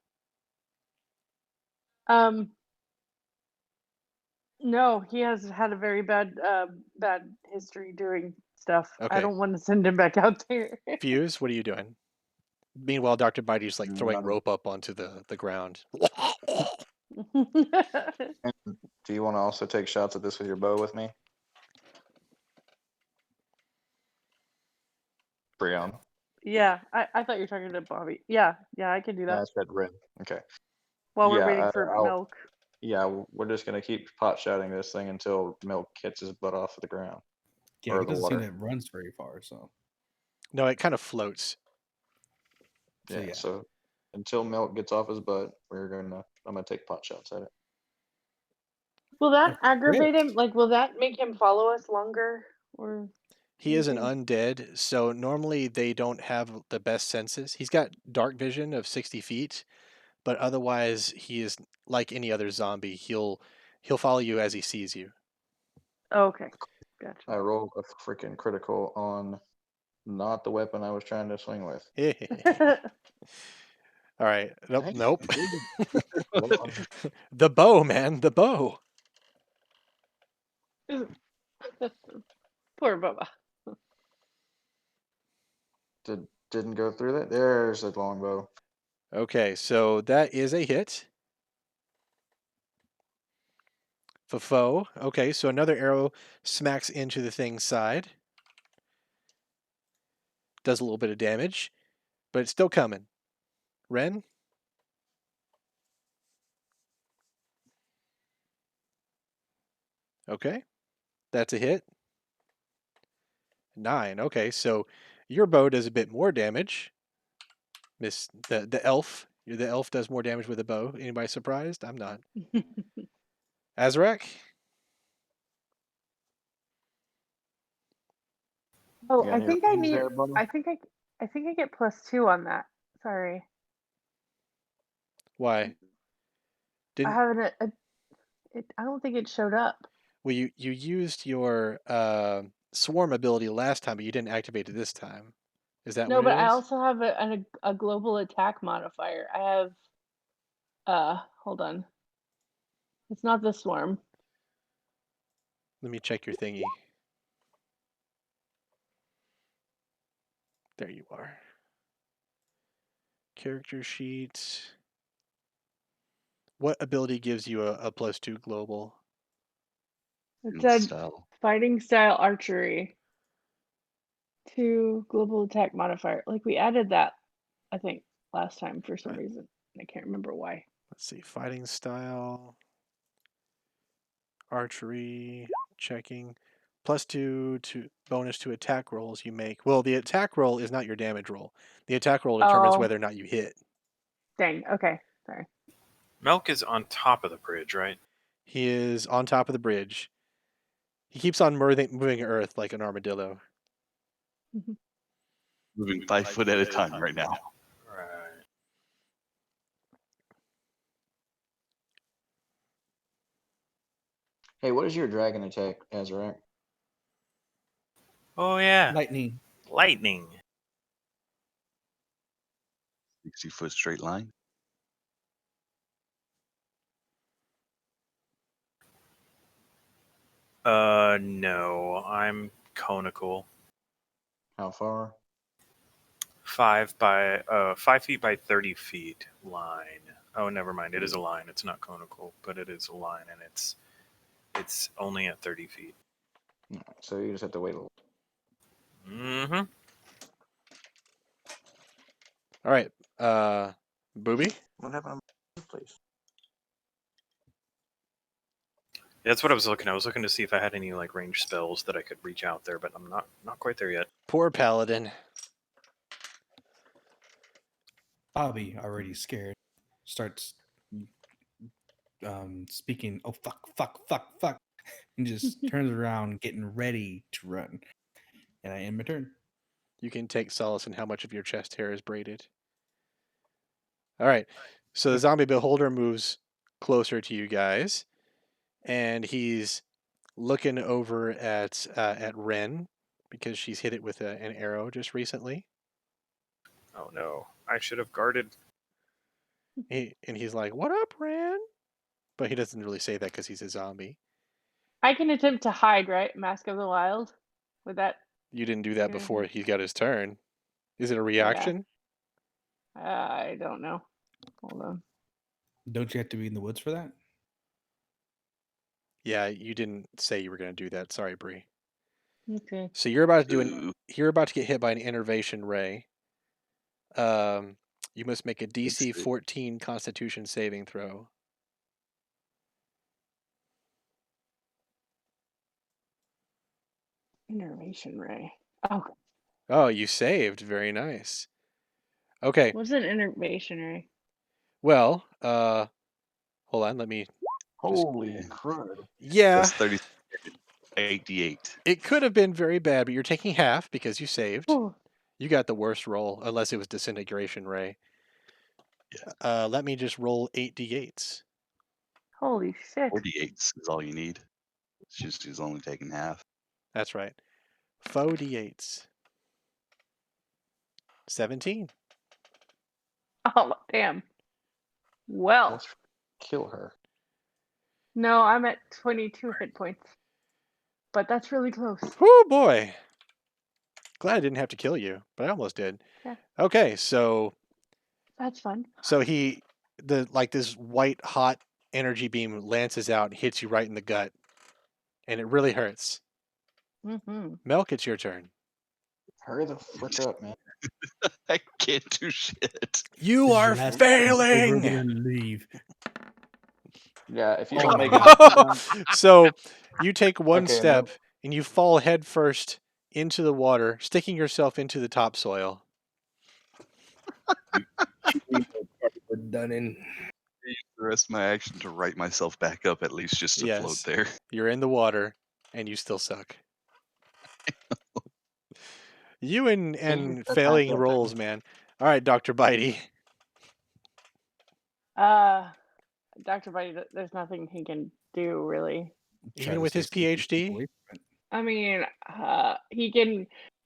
No, he has had a very bad history doing stuff. Okay. I don't want to send him back out there. Fuse, what are you doing? Meanwhile, Dr. Bitey's like throwing Um, rope up onto the ground. Do you want to also take shots at this with your bow with me? Brian. Yeah, I thought you were talking to Bobby. Yeah, I can do No, I that said red. Okay. while we're yeah, waiting for milk. Yeah, we're just gonna keep pot shotting this thing until Milk gets his butt off the ground. Yeah, Or he the doesn't seem water. that it runs very far. So No, it kind of floats. So, Yeah. yeah. So until Milk gets off his butt, I'm gonna take pot shots at it. Will that Oh, aggravate great. him? Like, will that make him follow us longer? Or He is an anything? undead, so normally they don't have the best senses. He's got dark vision of 60 feet, but otherwise he is like any other zombie. He'll follow you as he sees you. Okay, I gotcha. rolled a freaking critical on not the weapon I was trying to swing with. All right. Nope. Dang, Nope. well, The bow, man. The bow. Poor Bubba. didn't go through that. There's a longbow. Okay, so that is a hit. Foe. Okay, so another arrow smacks into the thing's side. Does a little bit of damage, but it's still coming. Ren? Okay, that's a hit. 9. Okay, so your bow does a bit more damage. Miss the elf. The elf does more damage with a bow. Anybody surprised? I'm not. Azrak? Oh, You got I any think I range need. there, buddy? I think I get +2 on that. Sorry, Why? I Didn't haven't. I don't think it showed up. well you used your swarm ability last time, but you didn't activate it this time. Is that No, what it but I is? also have a global attack modifier. I have. Hold on. It's not the swarm. Let me check your thingy. There you are. Character sheet. What ability gives you a +2 global? It in said style. fighting style archery. 2 global attack modifier. Like we added that, I think, last time for some Right. reason. I can't remember why. Let's see. Fighting style, archery, checking. +2 to bonus to attack rolls you make. Well, the attack roll is not your damage roll. The attack roll determines Oh, whether or not you hit. dang. Okay, sorry. Milk is on top of the bridge, right? He is on top of the bridge. He keeps on moving Earth like an armadillo. Moving 5 foot at a time right now. Right. Hey, what is your dragon attack, Azrak? Oh yeah, Lightning. lightning. 60-foot straight line. No, I'm conical. How far? 5 feet by 30 feet line. Oh, never mind. It is a line. It's not conical, but it is a line, and it's only at 30 feet. So you just have to wait a little. Mm-hmm. All right. Booby? What happened? Please. That's what I was looking. I was looking to see if I had any like range spells that I could reach out there, but I'm not quite there yet. Poor paladin. Bobby, already scared, starts speaking, oh, fuck, fuck, fuck, fuck, and just turns around, getting ready to run. And I end my turn. You can take solace in how much of your chest hair is braided. All right. So the zombie beholder moves closer to you guys, and he's looking over at Ren because she's hit it with an arrow just recently. Oh no, I should have guarded. He's like, "What up, Ren?" But he doesn't really say that because he's a zombie. I can attempt to hide, right? Mask of the Wild. Would that? You didn't do that do before anything? he got his turn. Is it a Yeah. reaction? I don't know. Hold on. Don't you have to be in the woods for that? Yeah, you didn't say you were going to do that. Sorry, Bree. Okay. So you're about to do Ooh, you're about to get hit by an innervation ray. You must make a DC It's- 14 Constitution saving throw. Innervation ray. Oh, Oh, you saved. Very nice. Okay. what's an innervation ray? Well, hold on. Let me. Holy crud! Yeah, that's 30, 8d8. it could have been very bad, but you're taking half because you saved. Oh, You got the worst roll, unless it was disintegration ray. Yeah. Let me just roll 8d8s. holy shit. 48s is all you need. She's only taking half. That's right. Foe d8s. 17. Oh, damn. Well, Let's kill her. no, I'm at 22 hit points. But that's really close. Oh boy. Glad I didn't have to kill you, but I almost did. Yeah. Okay, so That's fun. this white hot energy beam lances out and hits you right in the gut, and it really hurts. Mm-hmm. Milk, it's your turn. Hurry the frick up, man. I can't do shit. You This is are your last chance before we're failing. gonna leave. Yeah, if you Oh don't my make God. it. So you take one Okay, step and you fall head first into the water, sticking yourself into the topsoil. We're done in. I use the rest of my action to right myself back up, at least just to float Yes. there. You're in the water and you still suck. You and That's failing not rolls, man. All right, Dr. Bitey. Dr. Buddy, there's nothing he can do, really. Try Even to with stay his some distance PhD? away from it. I mean,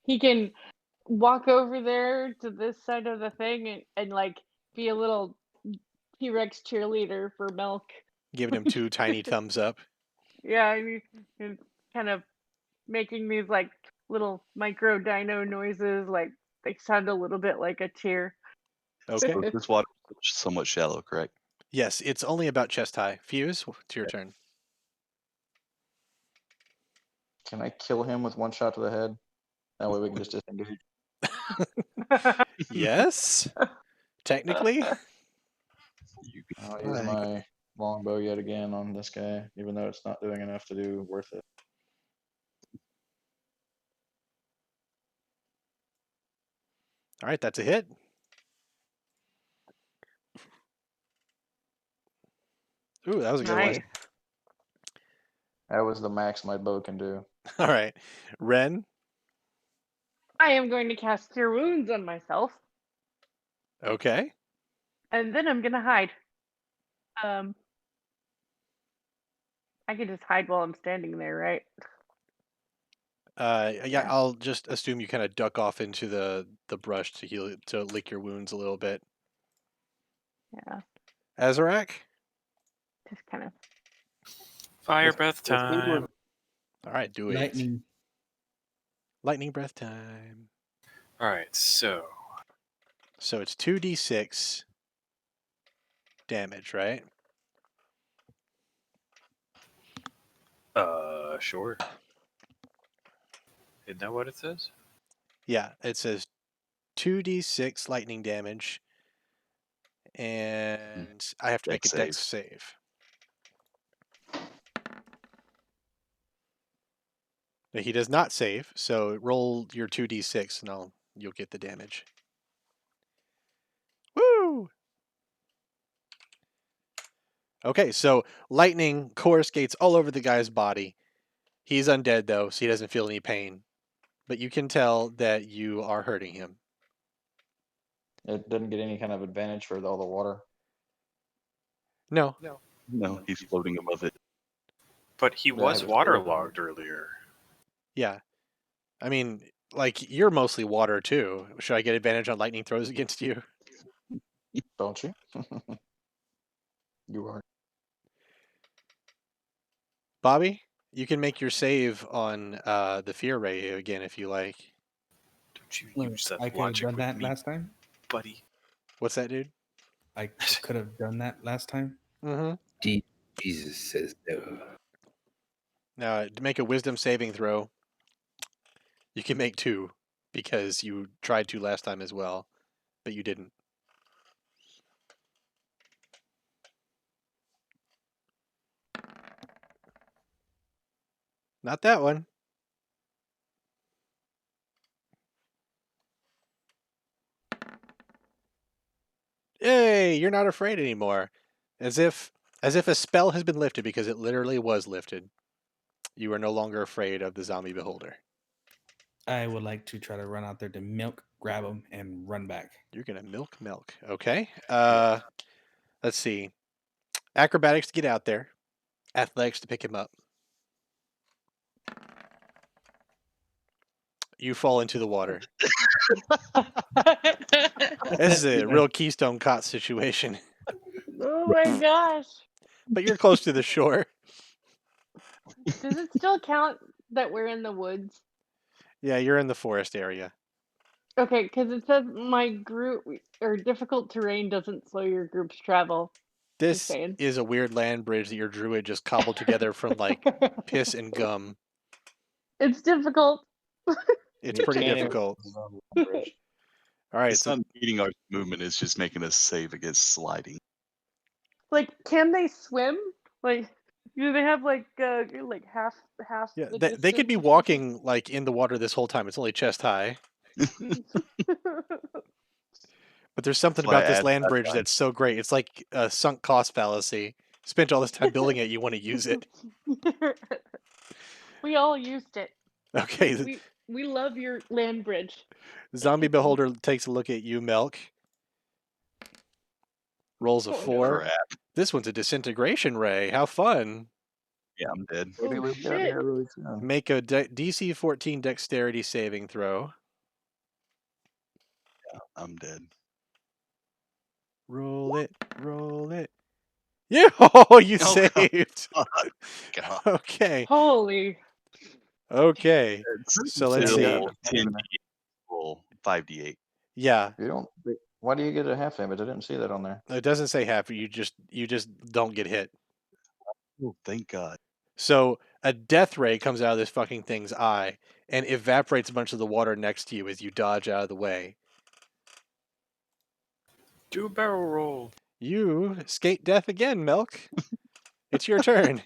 he can walk over there to this side of the thing and like be a little T-Rex cheerleader for Milk. Giving him 2 tiny thumbs up. Yeah, and kind of making these like little micro dino noises, like they sound a little bit like a cheer. Okay. So this water is somewhat shallow, correct? Yes, it's only about chest high. Fuse, it's your turn. Can I kill him with one shot to the head? That way we can just disengage. Yes. Technically. You I'll use my longbow yet again on this guy, even though it's not doing enough to do worth it. All right, that's a hit. Ooh, that was a good Nice. one. That was the max my bow can do. All right. Ren. I am going to cast Cure Wounds on myself, Okay. and then I'm gonna hide. I can just hide while I'm standing there, right? Yeah, I'll just assume you kind of duck off into the brush to to lick your wounds a little bit. Yeah, Azarak. just kind of. Fire If- breath if we were- time. All right, do it. Lightning. Lightning breath time. All right, so So it's 2d6 damage, right? sure. Isn't that what it says? Yeah, it says 2d6 lightning damage, and I have to make Dex a dex save. Now, he does not save, so roll your 2d6 and you'll get the damage. Woo! Okay, so lightning coruscates all over the guy's body. He's undead though, so he doesn't feel any pain. But you can tell that you are hurting him. It doesn't get any kind of advantage for all the water. No. No, he's floating above it. But he Yeah, was it was waterlogged earlier. Yeah. I mean, like, you're mostly water too. Should I get advantage on lightning throws against you? Don't you? You are. Bobby, you can make your save on the fear ray again if you like. Don't you Look, use that I could have logic done with that me, last time. buddy. What's that, dude? I could have done that last time. Mm-hmm. Jesus says no. Now, to make a wisdom saving throw, you can make 2 because you tried to last time as well, but you didn't. Not that one. Yay, you're not afraid anymore. As if a spell has been lifted, because it literally was lifted. You are no longer afraid of the zombie beholder. I would like to try to run out there to milk, grab him, and run back. You're gonna milk. Okay. Let's see. Acrobatics to get out there. Athletics to pick him up. You fall into the water. This is a real Keystone Cot situation. Oh my gosh. But you're close to the shore. Does it still count that we're in the woods? Yeah, you're in the forest area. Okay, because it says my group or difficult terrain doesn't slow your group's travel. Just This saying. is a weird land bridge that your druid just cobbled together from like piss and gum. It's difficult. It's You pretty can't even difficult. cross the land bridge. All right, It's so not impeding our movement. It's just making us save against sliding. Like, can they swim? Like, do they have like half yeah, the they could distance be or something? walking like in the water this whole time. It's only chest high. But there's something That's why I about this added land that bridge line. that's so great. It's like a sunk cost fallacy. Spent all this time building it, you want to use it. We all used it. Okay, We love your land bridge. Zombie Beholder takes a look at you, Milk. Rolls a Oh, 4. Crap. This one's a disintegration ray. How fun. Yeah, I'm dead. Maybe Oh, we'll get out of shit. here really soon. Make a DC 14 dexterity saving throw. I'm dead. Roll it. Roll it. Yeah, oh, you Oh, God. saved. God. Okay. Holy. Okay. It's So let's still see. 10d8 roll 5d8. Yeah. You don't. Why do you get a half damage? I didn't see that on there. It doesn't say half. You just don't get hit. Oh, thank God. So a death ray comes out of this fucking thing's eye and evaporates a bunch of the water next to you as you dodge out of the way. Do a barrel roll. You skate death again, Milk. It's your turn.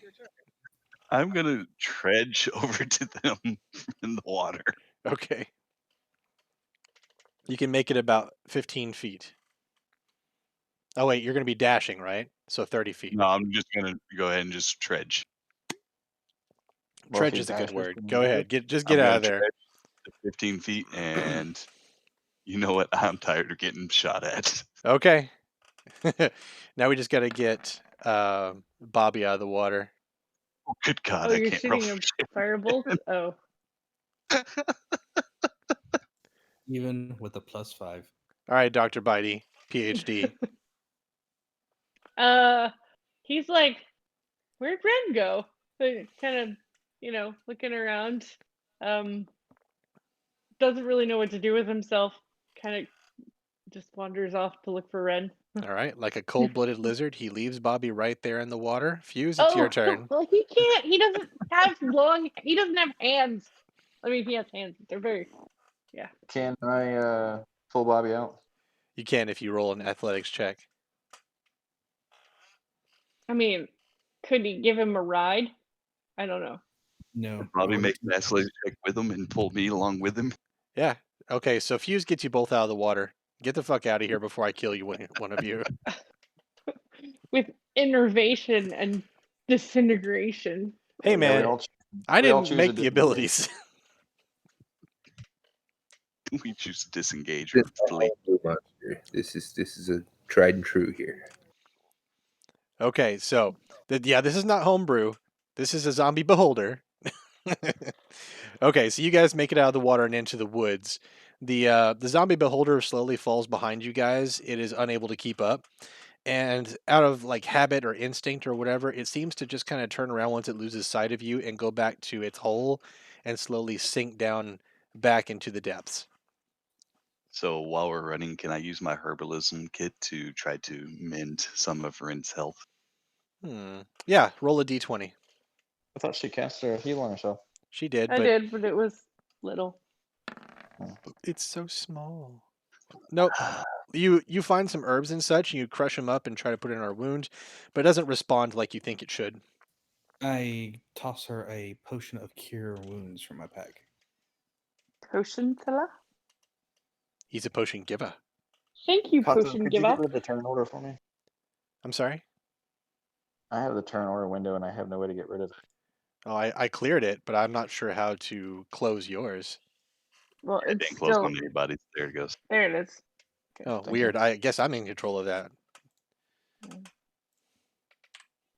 I'm gonna trudge over to them in the water. Okay. You can make it about 15 feet. Oh, wait, you're going to be dashing, right? So 30 feet. No, I'm just gonna go ahead and just trudge. Well, if Trudge he is a good dashes, word. can you Go move? ahead. Just I'm get out gonna of there. trudge to 15 feet, and you know what? I'm tired of getting shot at. Okay. Now we just got to get Bobby out of the water. Oh, good God, Oh, I you're can't roll shooting a for shit. firebolt? Oh. Even with a +5. All right, Dr. Bitey, PhD. He's like, where'd Ren go? Kind of, looking around. Doesn't really know what to do with himself. Kind of just wanders off to look for Ren. All right, like a cold-blooded lizard, he leaves Bobby right there in the water. Fuse, it's your turn. Well, he can't. He doesn't have he doesn't have hands. I mean, he has hands. But they're very, yeah. Can I pull Bobby out? You can if you roll an athletics check. I mean, could he give him a ride? I don't know. No. Probably roll make a an athletic check with him and pull me along with him. Yeah. Okay, so Fuse gets you both out of the water. Get the fuck out of here before I kill you, one of you. With innervation and disintegration. Hey, Yeah, we man, all, I we all didn't choose a make the different abilities. We choose to disengage or This is a flee. homebrew monster. This is a tried and true here. Okay, so this is not homebrew. This is a zombie beholder. Okay, so you guys make it out of the water and into the woods. The zombie beholder slowly falls behind you guys. It is unable to keep up, and out of like habit or instinct or whatever, it seems to just kind of turn around once it loses sight of you and go back to its hole and slowly sink down back into the depths. So while we're running, can I use my herbalism kit to try to mend some of Ren's health? Yeah, roll a d20. I thought she cast her heal on herself. She did, I but did, but it was little. it's so small. Nope. You find some herbs and such, and you crush them up and try to put it in our wound, but it doesn't respond like you think it should. I toss her a potion of cure wounds from my pack. Potion fella? He's a potion giver. Thank you, Pato, potion could you giver. get rid of the turn order for me? I'm sorry? I have the turn order window and I have no way to get rid of it. Oh, I cleared it, but I'm not sure how to close yours. Well, It it's didn't close still on anybody. There it goes. there. It is. Oh, Thank weird. you. I guess I'm in control of that.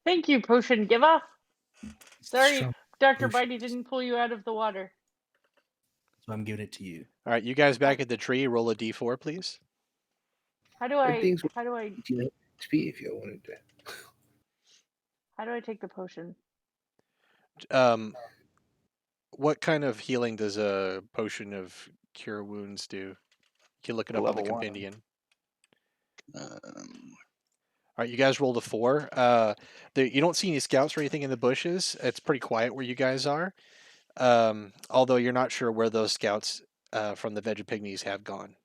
Thank you, potion giver. Sorry, Strong. Dr. Potion. Bitey didn't pull you out of the water. So I'm giving it to you. All right, you guys back at the tree. Roll a d4, please. How do But I things were how do I 18 HP if you wanted to. how do I take the potion? Um, what kind of healing does a potion of cure wounds do? You can look it up on the Level 1. compendium. Um, All right, you guys rolled a 4. You don't see any scouts or anything in the bushes. It's pretty quiet where you guys are. Although you're not sure where those scouts from the Vegapigmies have gone.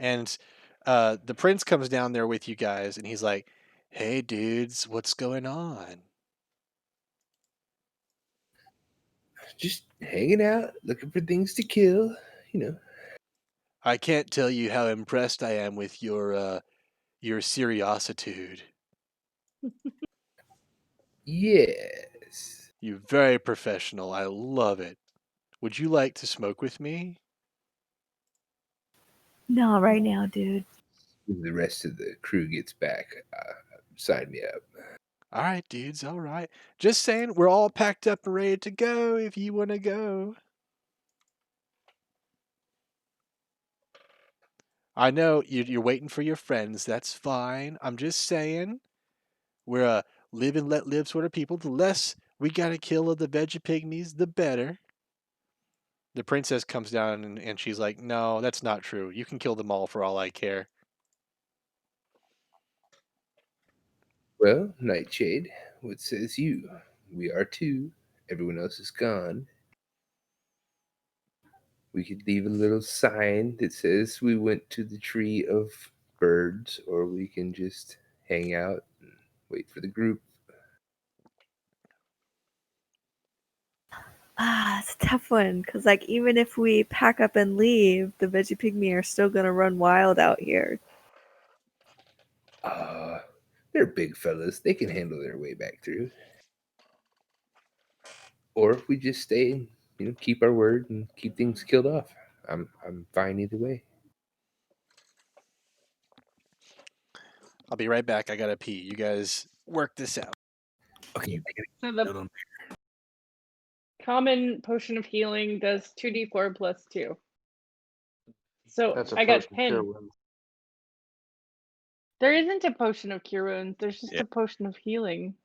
And the prince comes down there with you guys, and he's like, "Hey, dudes, what's going on?" Just hanging out, looking for things to kill. You know, I can't tell you how impressed I am with your seriositude. yes. You're very professional. I love it. Would you like to smoke with me? No, right now, dude. When the rest of the crew gets back, sign me up. All right, dudes. All right. Just saying, we're all packed up and ready to go if you want to go. I know you're waiting for your friends. That's fine. I'm just saying, we're a live and let live sort of people. The less we got to kill of the Vegapigmies, the better. The princess comes down and she's like, "No, that's not true. You can kill them all for all I care." Well, Nightshade, what says you? We are two. Everyone else is gone. We could leave a little sign that says we went to the tree of birds, or we can just hang out and wait for the group. It's a tough one because, like, even if we pack up and leave, the veggie pygmy are still gonna run wild out here. They're big fellas. They can handle their way back through. Or if we just stay and keep our word and keep things killed off. I'm fine either way. I'll be right back. I gotta pee. You guys work this out. Okay. So the common potion of healing does 2d4 plus 2. So That's a I got potion of cure 10. wounds. There isn't a potion of cure wounds. There's just Yeah. a potion of healing.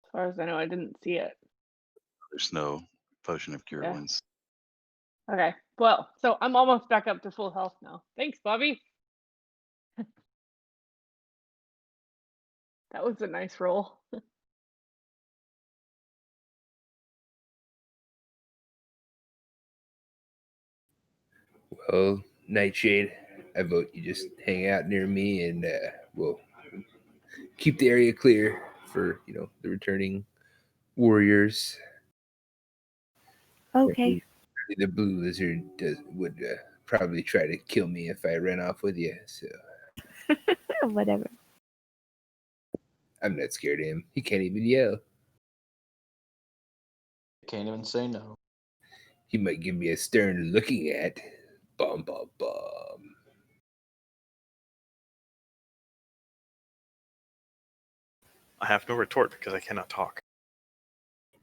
As far as I know, I didn't see it. there's no potion of cure Yeah. wounds. Okay. Well, so I'm almost back up to full health now. Thanks, Bobby. That was a nice roll. Well, Nightshade, I vote you just hang out near me, and we'll keep the area clear for the returning warriors. Okay. The blue lizard would probably try to kill me if I ran off with you. So Whatever. I'm not scared of him. He can't even yell. Can't even say no. He might give me a stern looking at. Bum bum bum. I have no retort because I cannot talk.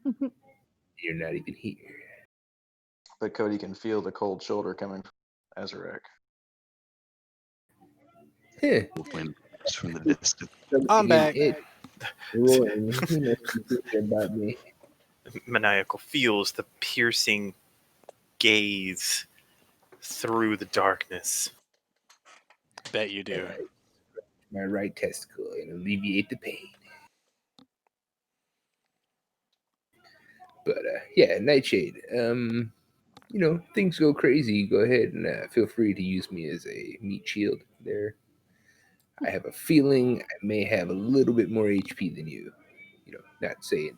You're not even here. But Cody can feel the cold shoulder coming from Azarek. Heh. Wolfman just from the distance. I'm back. Roaring. He must be thinking about me. Maniacal feels the piercing gaze through the darkness. Bet you do. My right testicle and alleviate the pain. But yeah, Nightshade. Things go crazy. Go ahead and feel free to use me as a meat shield there. I have a feeling I may have a little bit more HP than you. Not saying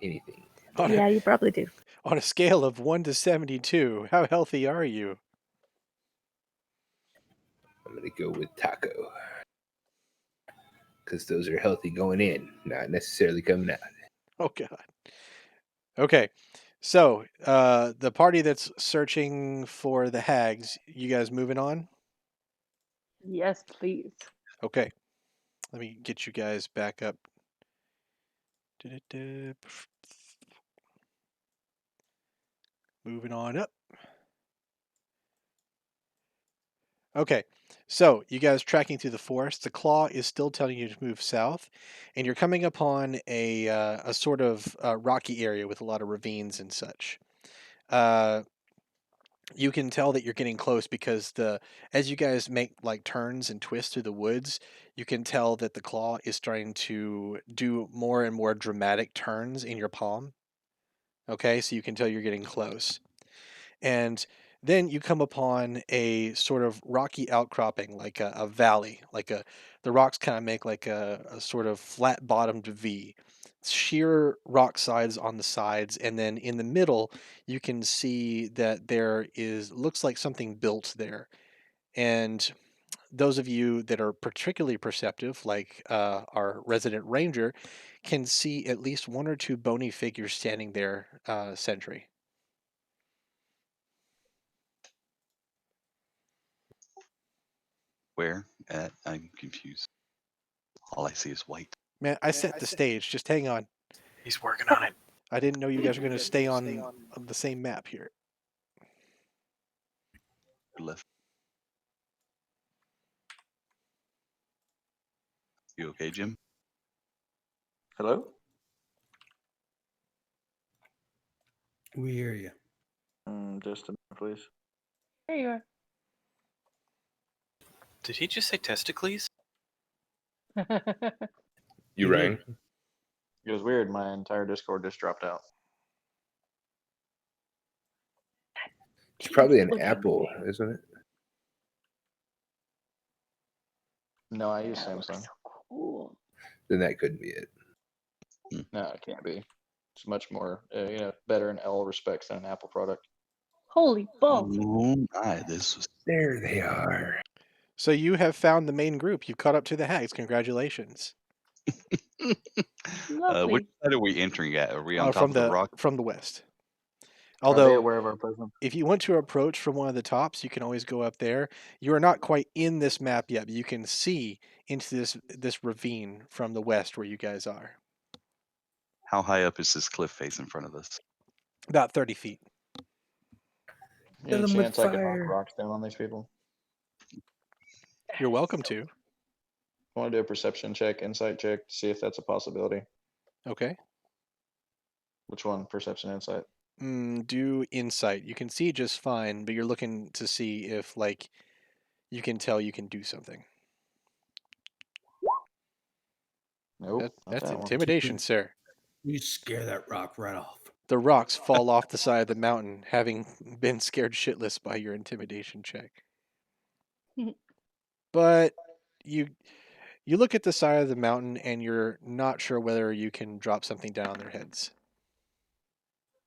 anything. Yeah, you probably do. On a scale of 1 to 72, how healthy are you? I'm gonna go with taco because those are healthy going in, not necessarily coming out. Oh God. Okay, So, the party that's searching for the hags, you guys moving on? Yes, please. Okay. Let me get you guys back up. Du-du-du. Moving on up. Okay. So, you guys tracking through the forest. The claw is still telling you to move south, and you're coming upon a sort of rocky area with a lot of ravines and such. Uh, you can tell that you're getting close because as you guys make like turns and twists through the woods, you can tell that the claw is starting to do more and more dramatic turns in your palm. Okay, so you can tell you're getting close. And then you come upon a sort of rocky outcropping, like a valley, the rocks kind of make like a sort of flat bottomed V, sheer rock sides on the sides, and then in the middle you can see that there is looks like something built there. And those of you that are particularly perceptive, like our resident ranger, can see at least one or two bony figures standing there, sentry. Where at? I'm confused. All I see is white. Man, I set the stage. Just hang on. He's working on it. I didn't know you guys were going to stay on the same map here. Left. You okay, Jim? Hello? We hear you. Just a minute, please. There you Did he just say testicles? are. You You rang? did. It was weird. My entire Discord just dropped out. It's probably an Looking Apple, isn't it? No, I use That looks Samsung. so cool. Then that couldn't be it. No, it can't be. It's much more, better in all respects than an Apple product. Holy balls. Oh my! This was. There they are. So you have found the main group. You've caught up to the hags. Congratulations. Lovely. Which side are we entering at? Are we on top From of the rock? from the west. Are they Although, aware of our presence? if you want to approach from one of the tops, you can always go up there. You are not quite in this map yet, but you can see into this ravine from the west where you guys are. How high up is this cliff face in front of us? About 30 feet. Any Fill 'em with chance I could knock fire. rocks down on these people? You're welcome to. I want to do a perception check, insight check, to see if that's a possibility. Okay. Which one? Perception, insight? Do insight. You can see just fine, but you're looking to see if like you can tell you can do something. Nope, not That's that one. intimidation, sir. You scare that rock right off. The rocks fall off the side of the mountain, having been scared shitless by your intimidation check. But you look at the side of the mountain and you're not sure whether you can drop something down on their heads.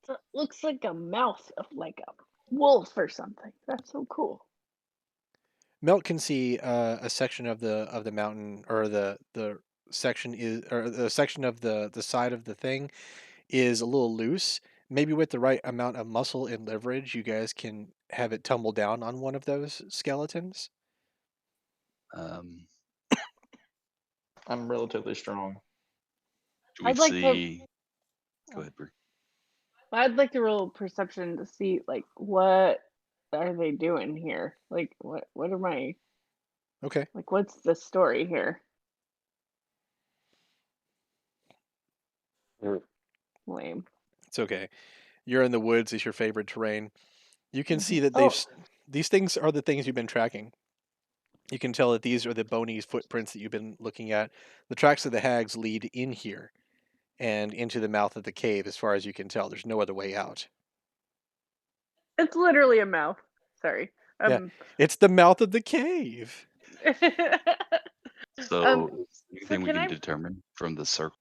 It looks like a mouth of like a wolf or something. That's so cool. Melt can see a section of the mountain, or the section is, or the section of the side of the thing is a little loose. Maybe with the right amount of muscle and leverage, you guys can have it tumble down on one of those skeletons. Um, I'm relatively strong. do we I'd like to- see? Go ahead, Brie. I'd like to roll perception to see like what are they doing here? Like what are my Okay. like what's the story here? Lame. It's okay. You're in the woods is your favorite terrain. You can see that Oh. these things are the things you've been tracking. You can tell that these are the bony footprints that you've been looking at. The tracks of the hags lead in here and into the mouth of the cave, as far as you can tell. There's no other way out. It's literally a mouth. Sorry. It's the mouth of the cave. So, anything we can can I- determine from the circle?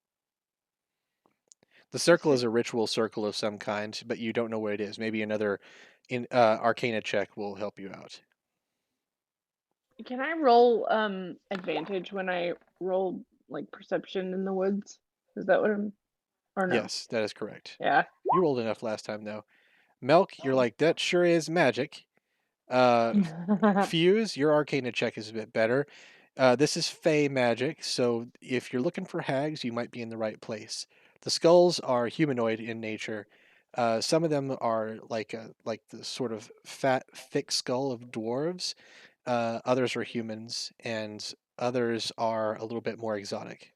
The circle is a ritual circle of some kind, but you don't know what it is. Maybe another Arcana check will help you out. Can I roll advantage when I roll like perception in the woods? Is that what I'm or no? Yes, that is correct. Yeah. You rolled enough last time though. Melk, you're like, that sure is magic. Fuse, your Arcana check is a bit better. This is Fey magic, so if you're looking for hags, you might be in the right place. The skulls are humanoid in nature. Some of them are like the sort of fat, thick skull of dwarves. Others are humans, and others are a little bit more exotic.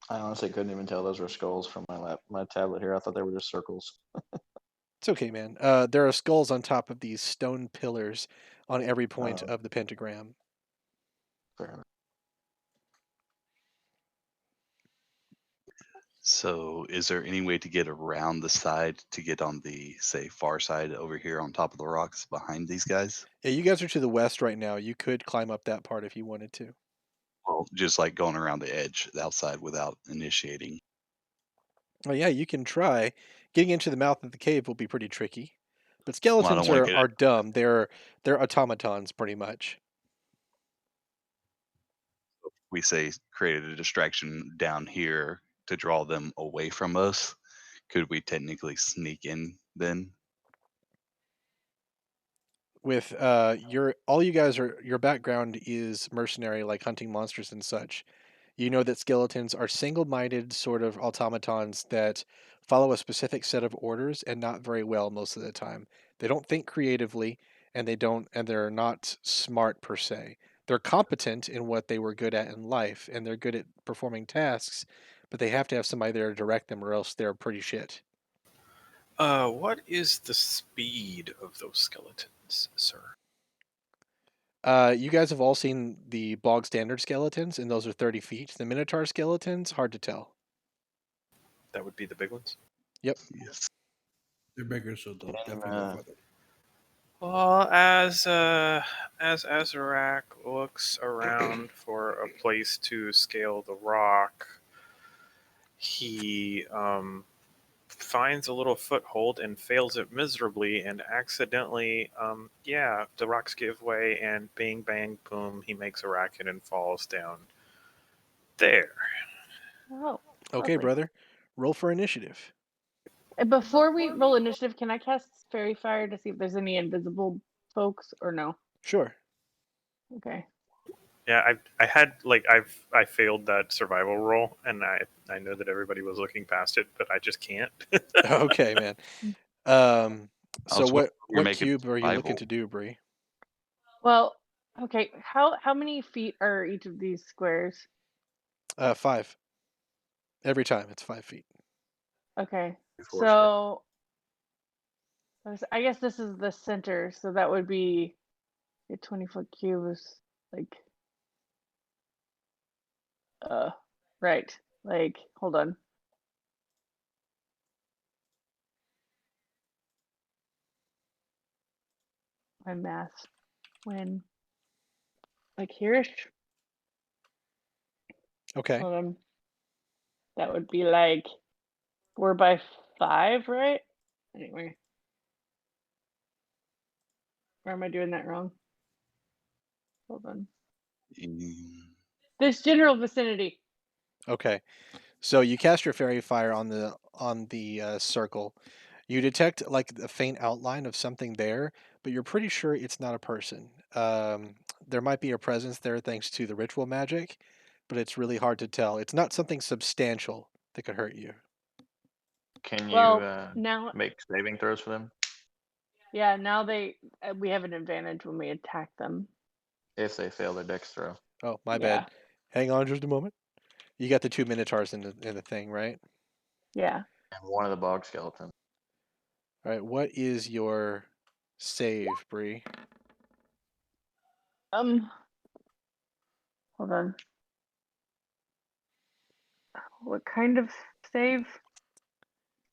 I honestly couldn't even tell those were skulls from my tablet here. I thought they were just circles. It's okay, man. There are skulls on top of these stone pillars on every point of the pentagram. Fair enough. So, is there any way to get around the side to get on the, say, far side over here on top of the rocks behind these guys? Yeah, you guys are to the west right now. You could climb up that part if you wanted to. Well, just like going around the edge, the outside, without initiating. Oh yeah, you can try. Getting into the mouth of the cave will be pretty tricky. But Well, I don't skeletons want are, to get are it. dumb. They're automatons pretty much. We say created a distraction down here to draw them away from us. Could we technically sneak in then? With all you guys are your background is mercenary, like hunting monsters and such. You know that skeletons are single-minded sort of automatons that follow a specific set of orders and not very well most of the time. They don't think creatively and they're not smart per se. They're competent in what they were good at in life and they're good at performing tasks, but they have to have somebody there to direct them or else they're pretty shit. What is the speed of those skeletons, sir? You guys have all seen the bog standard skeletons, and those are 30 feet. The Minotaur skeletons, hard to tell. That would be the big ones. Yep. Yes. They're bigger, so they'll And, definitely go farther. Well, as Azarak looks around for a place to scale the rock, he finds a little foothold and fails it miserably, and accidentally, the rocks give way, and bing, bang, boom, he makes a racket and falls down there. Oh, Okay, lovely. brother. Roll for initiative. Before we roll initiative, can I cast Fairy Fire to see if there's any invisible folks or no? Sure. Okay. Yeah, I failed that survival roll, and I know that everybody was looking past it, but I just can't. Okay, man. Um, I so was wondering what if you're what making cube are you looking survival. to do, Bree? Well, okay. How many feet are each of these squares? 5. Every time it's 5 feet. Okay. Before square. So I guess this is the center, so that would be a 20-foot cube is like right. Like, hold on. My math. When like here-ish. Okay. Hold on. That would be like 4 by 5, right? Anyway. Or am I doing that wrong? Hold on. Mm, This general vicinity. Okay. So you cast your fairy fire on the circle. You detect like a faint outline of something there, but you're pretty sure it's not a person. There might be a presence there thanks to the ritual magic, but it's really hard to tell. It's not something substantial that could hurt you. Can you Well, now, make saving throws for them yeah, now we have an advantage when we attack them. if they fail their dex throw? Oh, my Yeah. bad. Hang on just a moment. You got the 2 minotaurs in the thing, right? Yeah. And one of the bog skeletons. All right. What is your save, Bree? Hold on. What kind of save?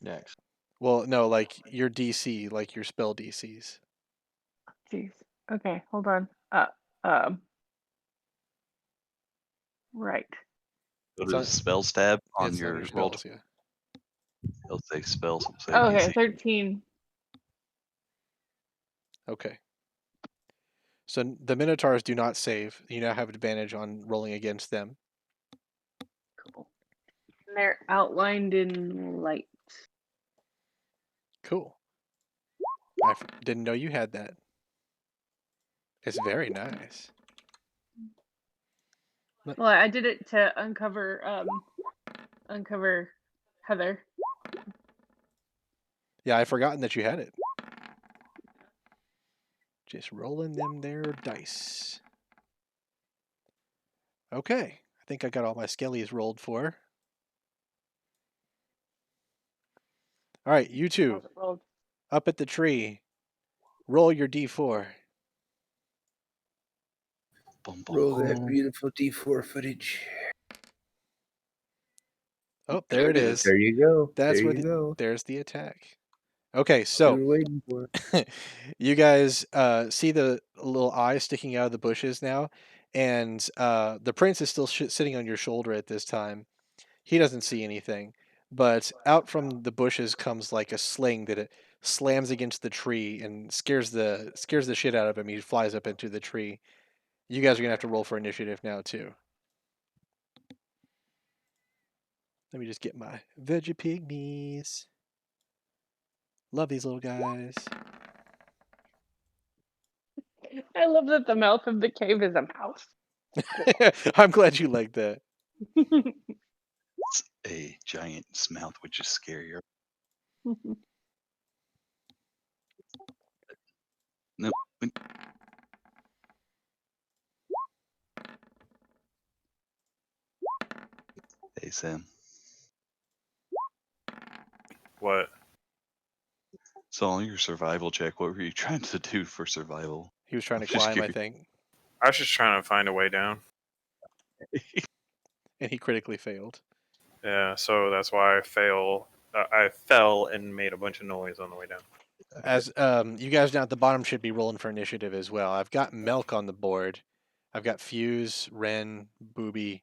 Dex. Well, no, like your DC, like your spell DCs. Jeez. Okay, hold on. Right. Go It's to the on spells tab on it's on your your roll. spells, yeah. It'll say spells. It'll say Okay, DC. 13. Okay. So the minotaurs do not save. You now have advantage on rolling against them. Cool. They're outlined in light. Cool. Didn't know you had that. It's very nice. Well, I did it to uncover Heather. Yeah, I'd forgotten that you had it. Just rolling them there dice. Okay, I think I got all my skellies rolled for. All right, you two, How's it rolled? up at the tree. Roll your d4. Boom, boom, Roll that boom. beautiful D4 footage. Oh, there it is. There you go. That's there where you go. there's the attack. Okay, We so were waiting for it. you guys see the little eye sticking out of the bushes now, and the prince is still sitting on your shoulder at this time. He doesn't see anything, but out from the bushes comes like a sling that it slams against the tree and scares the shit out of him. He flies up into the tree. You guys are gonna have to roll for initiative now too. Let me just get my veggie pygmies. Love these little guys. I love that the mouth of the cave is a mouse. I'm glad you like that. It's a giant's mouth, which is scarier. Nope. Hey, Sam. What? So on your survival check, what were you trying to do for survival? He was trying to I'm just climb, I curious. think, I was just trying to find a way down. and he critically failed. Yeah, so that's why I fell and made a bunch of noise on the way down. As you guys down at the bottom should be rolling for initiative as well. I've got Milk on the board. I've got Fuse, Ren, Booby,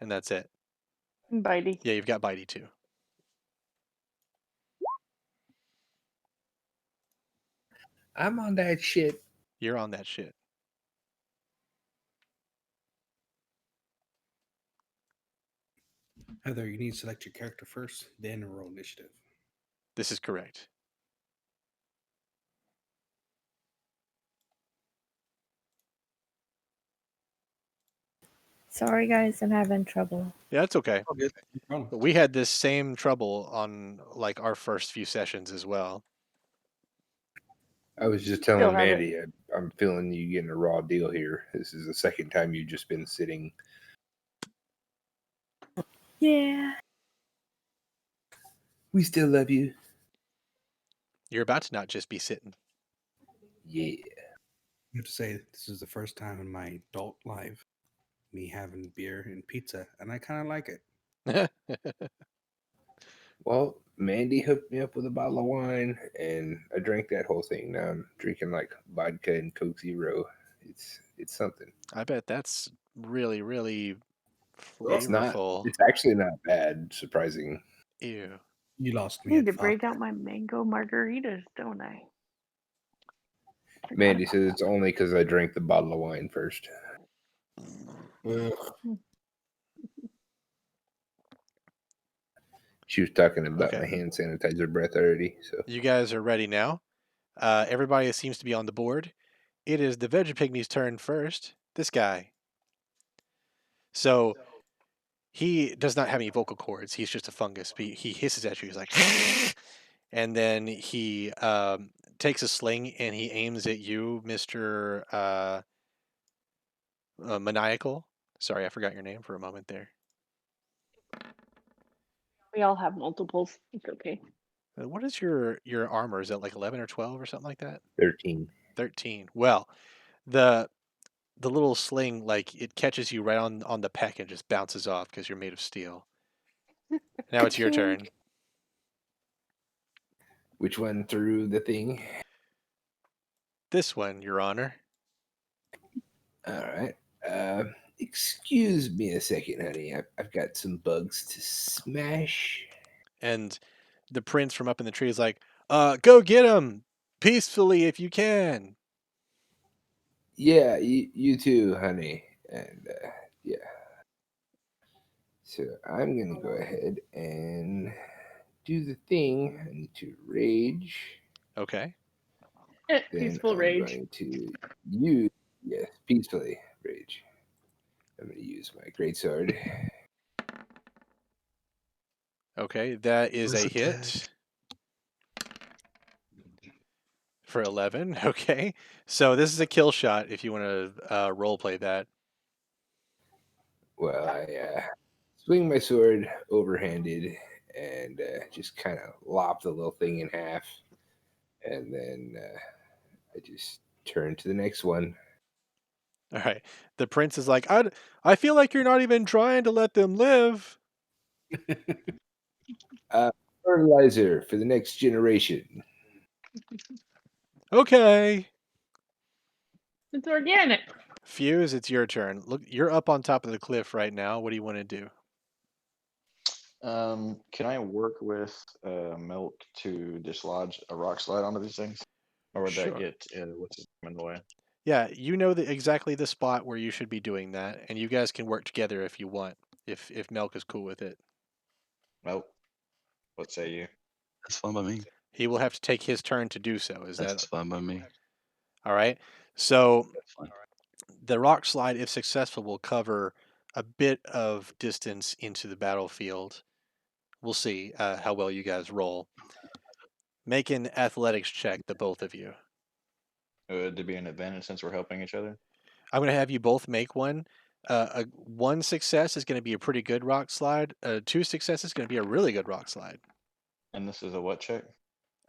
and that's it. Bitey. Yeah, you've got Bitey too. I'm on that shit. You're on that shit. Heather, you need to select your character first, then roll initiative. This is correct. Sorry, guys, I'm having trouble. Yeah, that's okay. Oh, good. But we had this same trouble on like our first few sessions as well. I was just Still telling have it. Mandy, I'm feeling you getting a raw deal here. This is the second time you've just been sitting. Yeah. We still love you. You're about to not just be sitting. Yeah. I have to say, this is the first time in my adult life me having beer and pizza, and I kind of like it. Well, Mandy hooked me up with a bottle of wine, and I drank that whole thing. Now I'm drinking like vodka and Coke Zero. It's something. I bet that's really, really Well, it's not. flavorful. It's actually not bad. Surprising. Ew. You lost I me. need at to break five. out my mango margaritas, don't I? Forgot Mandy about says it's only because I drank the bottle of wine first. She was talking about Okay. my hand sanitizer breath already. So You guys are ready now. Everybody seems to be on the board. It is the Veggie Pygmy's turn first. This guy. So he does not have any vocal cords. He's just a fungus. He hisses at you. He's like, and then he takes a sling and he aims at you, Mister Maniacal. Sorry, I forgot your name for a moment there. We all have multiples. It's okay. What is your armor? Is it like 11 or 12 or something like that? 13. 13. Well, the little sling, like it catches you right on the peck and just bounces off because you're made of steel. Now it's your turn. Which one threw the thing? This one, Your Honor. All right. Excuse me a second, honey. I've got some bugs to smash. And the prince from up in the tree is like, go get him peacefully if you can. Yeah, you too, honey. And yeah. So I'm gonna go ahead and do the thing. I need to rage. Okay. Then Peaceful I'm rage. going to use peacefully rage. I'm gonna use my greatsword. Okay, that is a First hit attack. for 11. Okay. So this is a kill shot if you want to role play that. Well, I swing my sword overhanded and just kind of lop the little thing in half, and then I just turn to the next one. All right. The prince is like, I feel like you're not even trying to let them live. Fertilizer for the next generation. Okay. It's organic. Fuse, it's your turn. Look, you're up on top of the cliff right now. What do you want to do? Can I work with Milk to dislodge a rock slide onto these things, or would that Sure. get what's his name in the way? Yeah, you know exactly the spot where you should be doing that, and you guys can work together if you want. If Melk is cool with it, Milk, what say you? That's fine by me. he will have to take his turn to do so. Is that That's fine by me. all right? So That's fine. the rock slide, if successful, will cover a bit of distance into the battlefield. We'll see how well you guys roll. Make an athletics check, the both of you. Would it be an advantage since we're helping each other? I'm going to have you both make one. One success is going to be a pretty good rock slide. Two successes is going to be a really good rock slide. And this is a what check?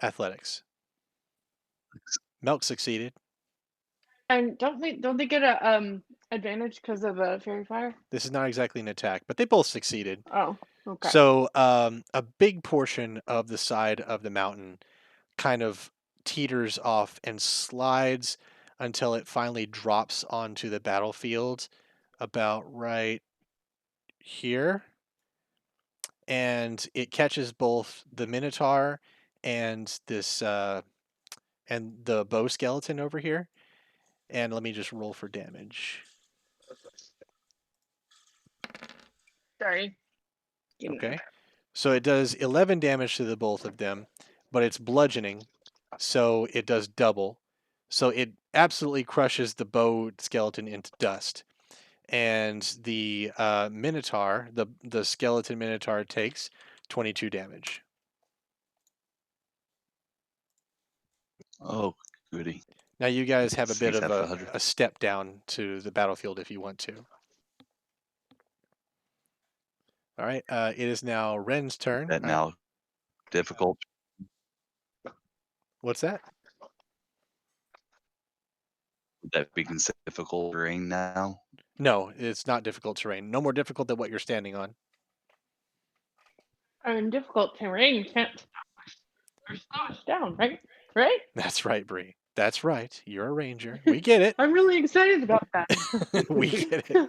Athletics. Melk succeeded. And don't they get a advantage because of a fairy fire? This is not exactly an attack, but they both succeeded. Oh, okay. So a big portion of the side of the mountain kind of teeters off and slides until it finally drops onto the battlefield about right here. And it catches both the Minotaur and this and the bow skeleton over here. And let me just roll for damage. Sorry. Okay. So it does 11 damage to the both of them, but it's bludgeoning, so it does double. So it absolutely crushes the bow skeleton into dust. And the Minotaur, the skeleton Minotaur, takes 22 damage. Oh, goody. Now you guys have a bit He's of half 100. a step down to the battlefield if you want to. All right. It is now Ren's turn. That now difficult. What's that? Would that be considered difficult terrain now? No, it's not difficult terrain. No more difficult than what you're standing on. And difficult terrain can't slow us down, right? Right? That's right, Bree. That's right. You're a ranger. We get it. I'm really excited about that. We get it.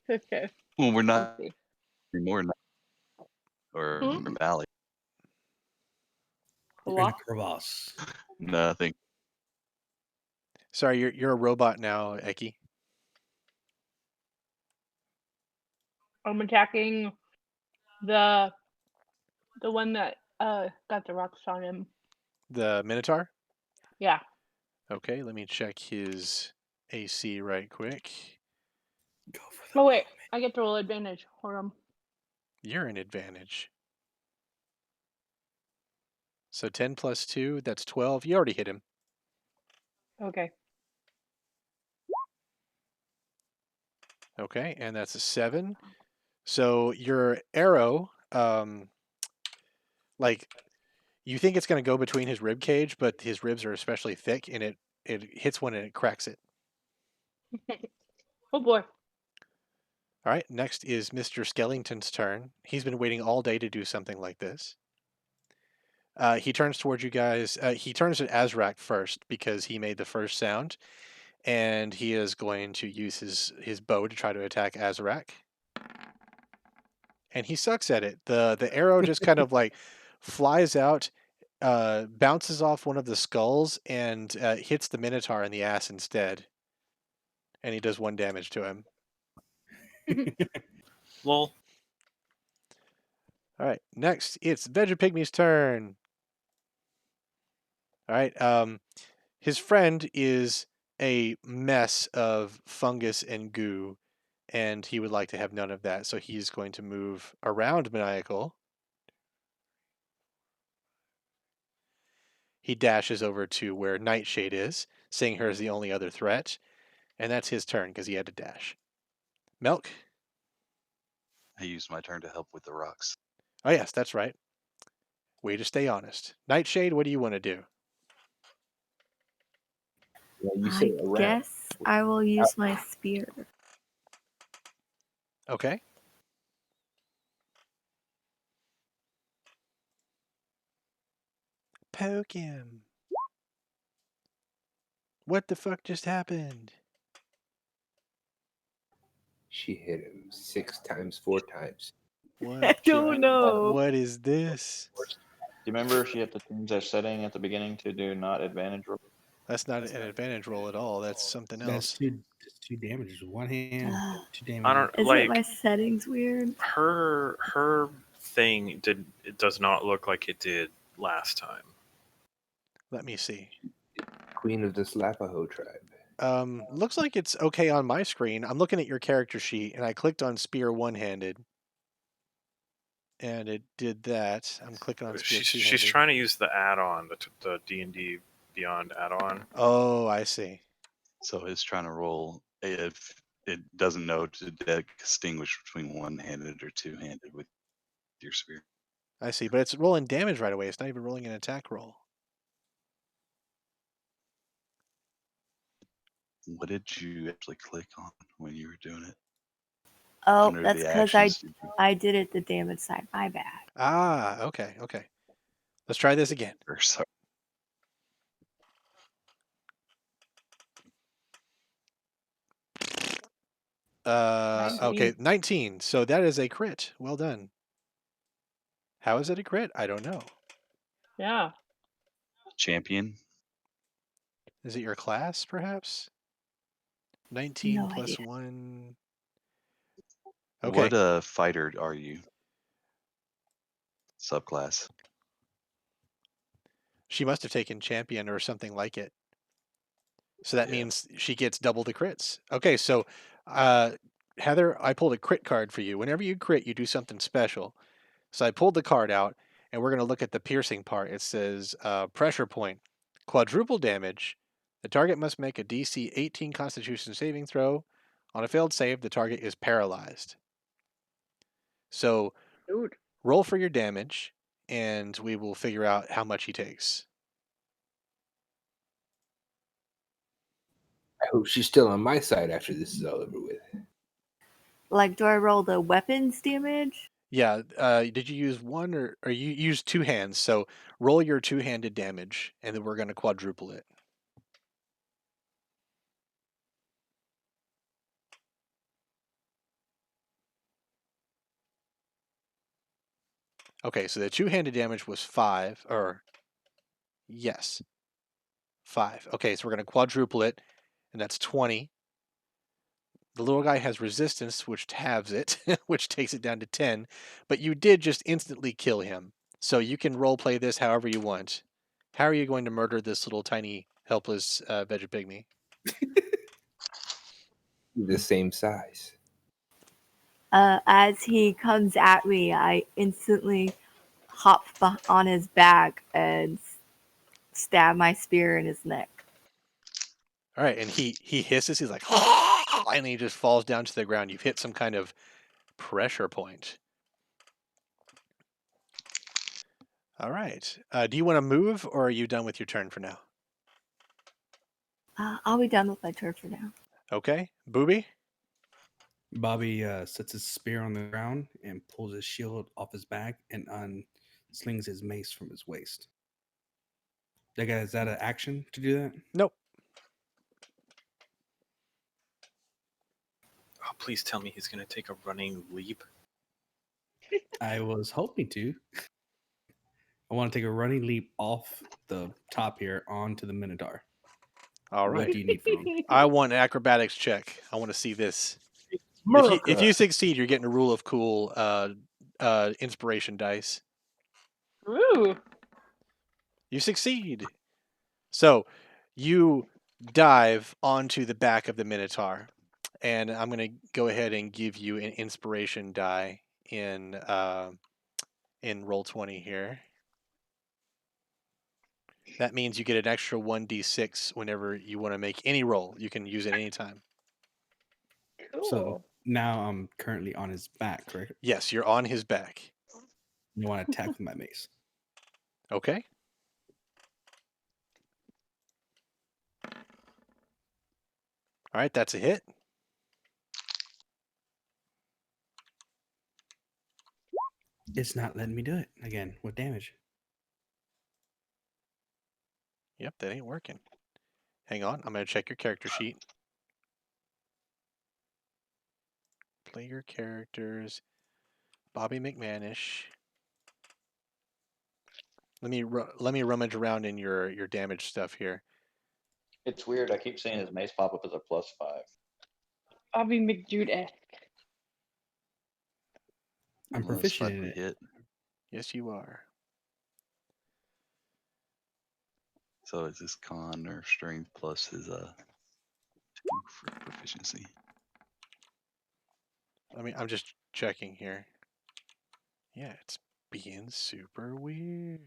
Okay. Well, we're Let's not see. anymore. Or Hmm? Valley. We're in a What? crevasse. Nothing. Sorry, you're a robot now, Eki. I'm attacking the one that got the rocks on him. The Minotaur? Yeah. Okay, let me check his AC right quick. Go for the Oh wait, I get to roll advantage. Hold on. You're an advantage. So 10 plus 2, that's 12. You already hit him. Okay. Okay, and that's a 7. So your arrow, like, you think it's going to go between his rib cage, but his ribs are especially thick, and it hits one and it cracks it. Oh boy. All right, next is Mr. Skellington's turn. He's been waiting all day to do something like this. He turns towards you guys. He turns at Azrak first because he made the first sound, and he is going to use his bow to try to attack Azrak. And he sucks at it. The arrow just kind of like flies out, bounces off one of the skulls, and hits the Minotaur in the ass instead. And he does 1 damage to him. Lol. All right, next it's Vegapygmy's turn. All right, his friend is a mess of fungus and goo, and he would like to have none of that, so he's going to move around Maniacal. He dashes over to where Nightshade is, seeing her as the only other threat, and that's his turn because he had to dash. Milk? I used my turn to help with the rocks. Oh, yes, that's right. Way to stay honest. Nightshade, what do you want to do? Yeah, you I say around. guess I will use my spear. Okay. Poke him. What the fuck just happened? She hit him 6 times, 4 times. What? I don't know. What is this? Do you remember she had to change that setting at the beginning to do not advantage roll? That's not an advantage roll at all. That's something That's else. two damages. One hand, two damages. I don't Is like it my settings weird? her thing. It does not look like it did last time. Let me see. Queen of the Slapaho tribe. Looks like it's okay on my screen. I'm looking at your character sheet, and I clicked on spear one-handed, and it did that. I'm clicking on spear She's two-handed. trying to use the add-on, the D&D Beyond add-on. Oh, I see. So it's trying to roll if it doesn't know to distinguish between one-handed or two-handed with your spear. I see. But it's rolling damage right away. It's not even rolling an attack roll. What did you actually click on when you were doing it? Oh, Under that's the because actions, I did it the damage side. My bad. Ah, okay. Let's try this again. or sorry. Okay, 19. So that is a crit. Well done. How is it a crit? I don't know. Yeah. Champion. Is it your class, perhaps? 19 No plus idea. 1. Okay. What fighter are you? Subclass. She must have taken champion or something like it. So that Yeah. means she gets double the crits. Okay, so Heather, I pulled a crit card for you. Whenever you crit, you do something special. So I pulled the card out, and we're going to look at the piercing part. It says pressure point, quadruple damage. The target must make a DC 18 Constitution saving throw. On a failed save, the target is paralyzed. So Dude. roll for your damage, and we will figure out how much he takes. I hope she's still on my side after this is all over with. Like, do I roll the weapons damage? Yeah. Did you use one or you used two hands? So roll your two-handed damage, and then we're going to quadruple it. Okay, so the two-handed damage was 5, or yes, 5. Okay, so we're going to quadruple it, and that's 20. The little guy has resistance, which halves it, which takes it down to 10. But you did just instantly kill him, so you can role play this however you want. How are you going to murder this little tiny helpless Vegapygmy? The same size. As he comes at me, I instantly hop on his back and stab my spear in his neck. All right, and he hisses. He's like, and he just falls down to the ground. You've hit some kind of pressure point. All right. Do you want to move, or are you done with your turn for now? I'll be done with my turn for now. Okay, Booby. Bobby sets his spear on the ground and pulls his shield off his back and unslings his mace from his waist. Is that an action to do that? Nope. Oh, please tell me he's going to take a running leap. I was hoping to. I want to take a running leap off the top here onto the Minotaur. All What right. do you need from me? I want an acrobatics check. I want to see this. If you succeed, you're getting a rule of cool inspiration dice. Ooh. You succeed. So you dive onto the back of the Minotaur, and I'm going to go ahead and give you an inspiration die in Roll20 here. That means you get an extra 1d6 whenever you want to make any roll. You can use it anytime. Cool. So now I'm currently on his back, correct? Yes, you're on his back. You want to attack with my mace. Okay. All right, that's a hit. It's not letting me do it again with damage. Yep, that ain't working. Hang on, I'm going to check your character sheet. Player characters. Bobby McManish. Let me rummage around in your damage stuff here. It's weird. I keep seeing his mace pop up as a +5. Bobby McJude-esque. I'm Most proficient in likely it. hit. Yes, you are. So it's his con or strength plus his 2 for proficiency. I'm just checking here. Yeah, it's being super weird.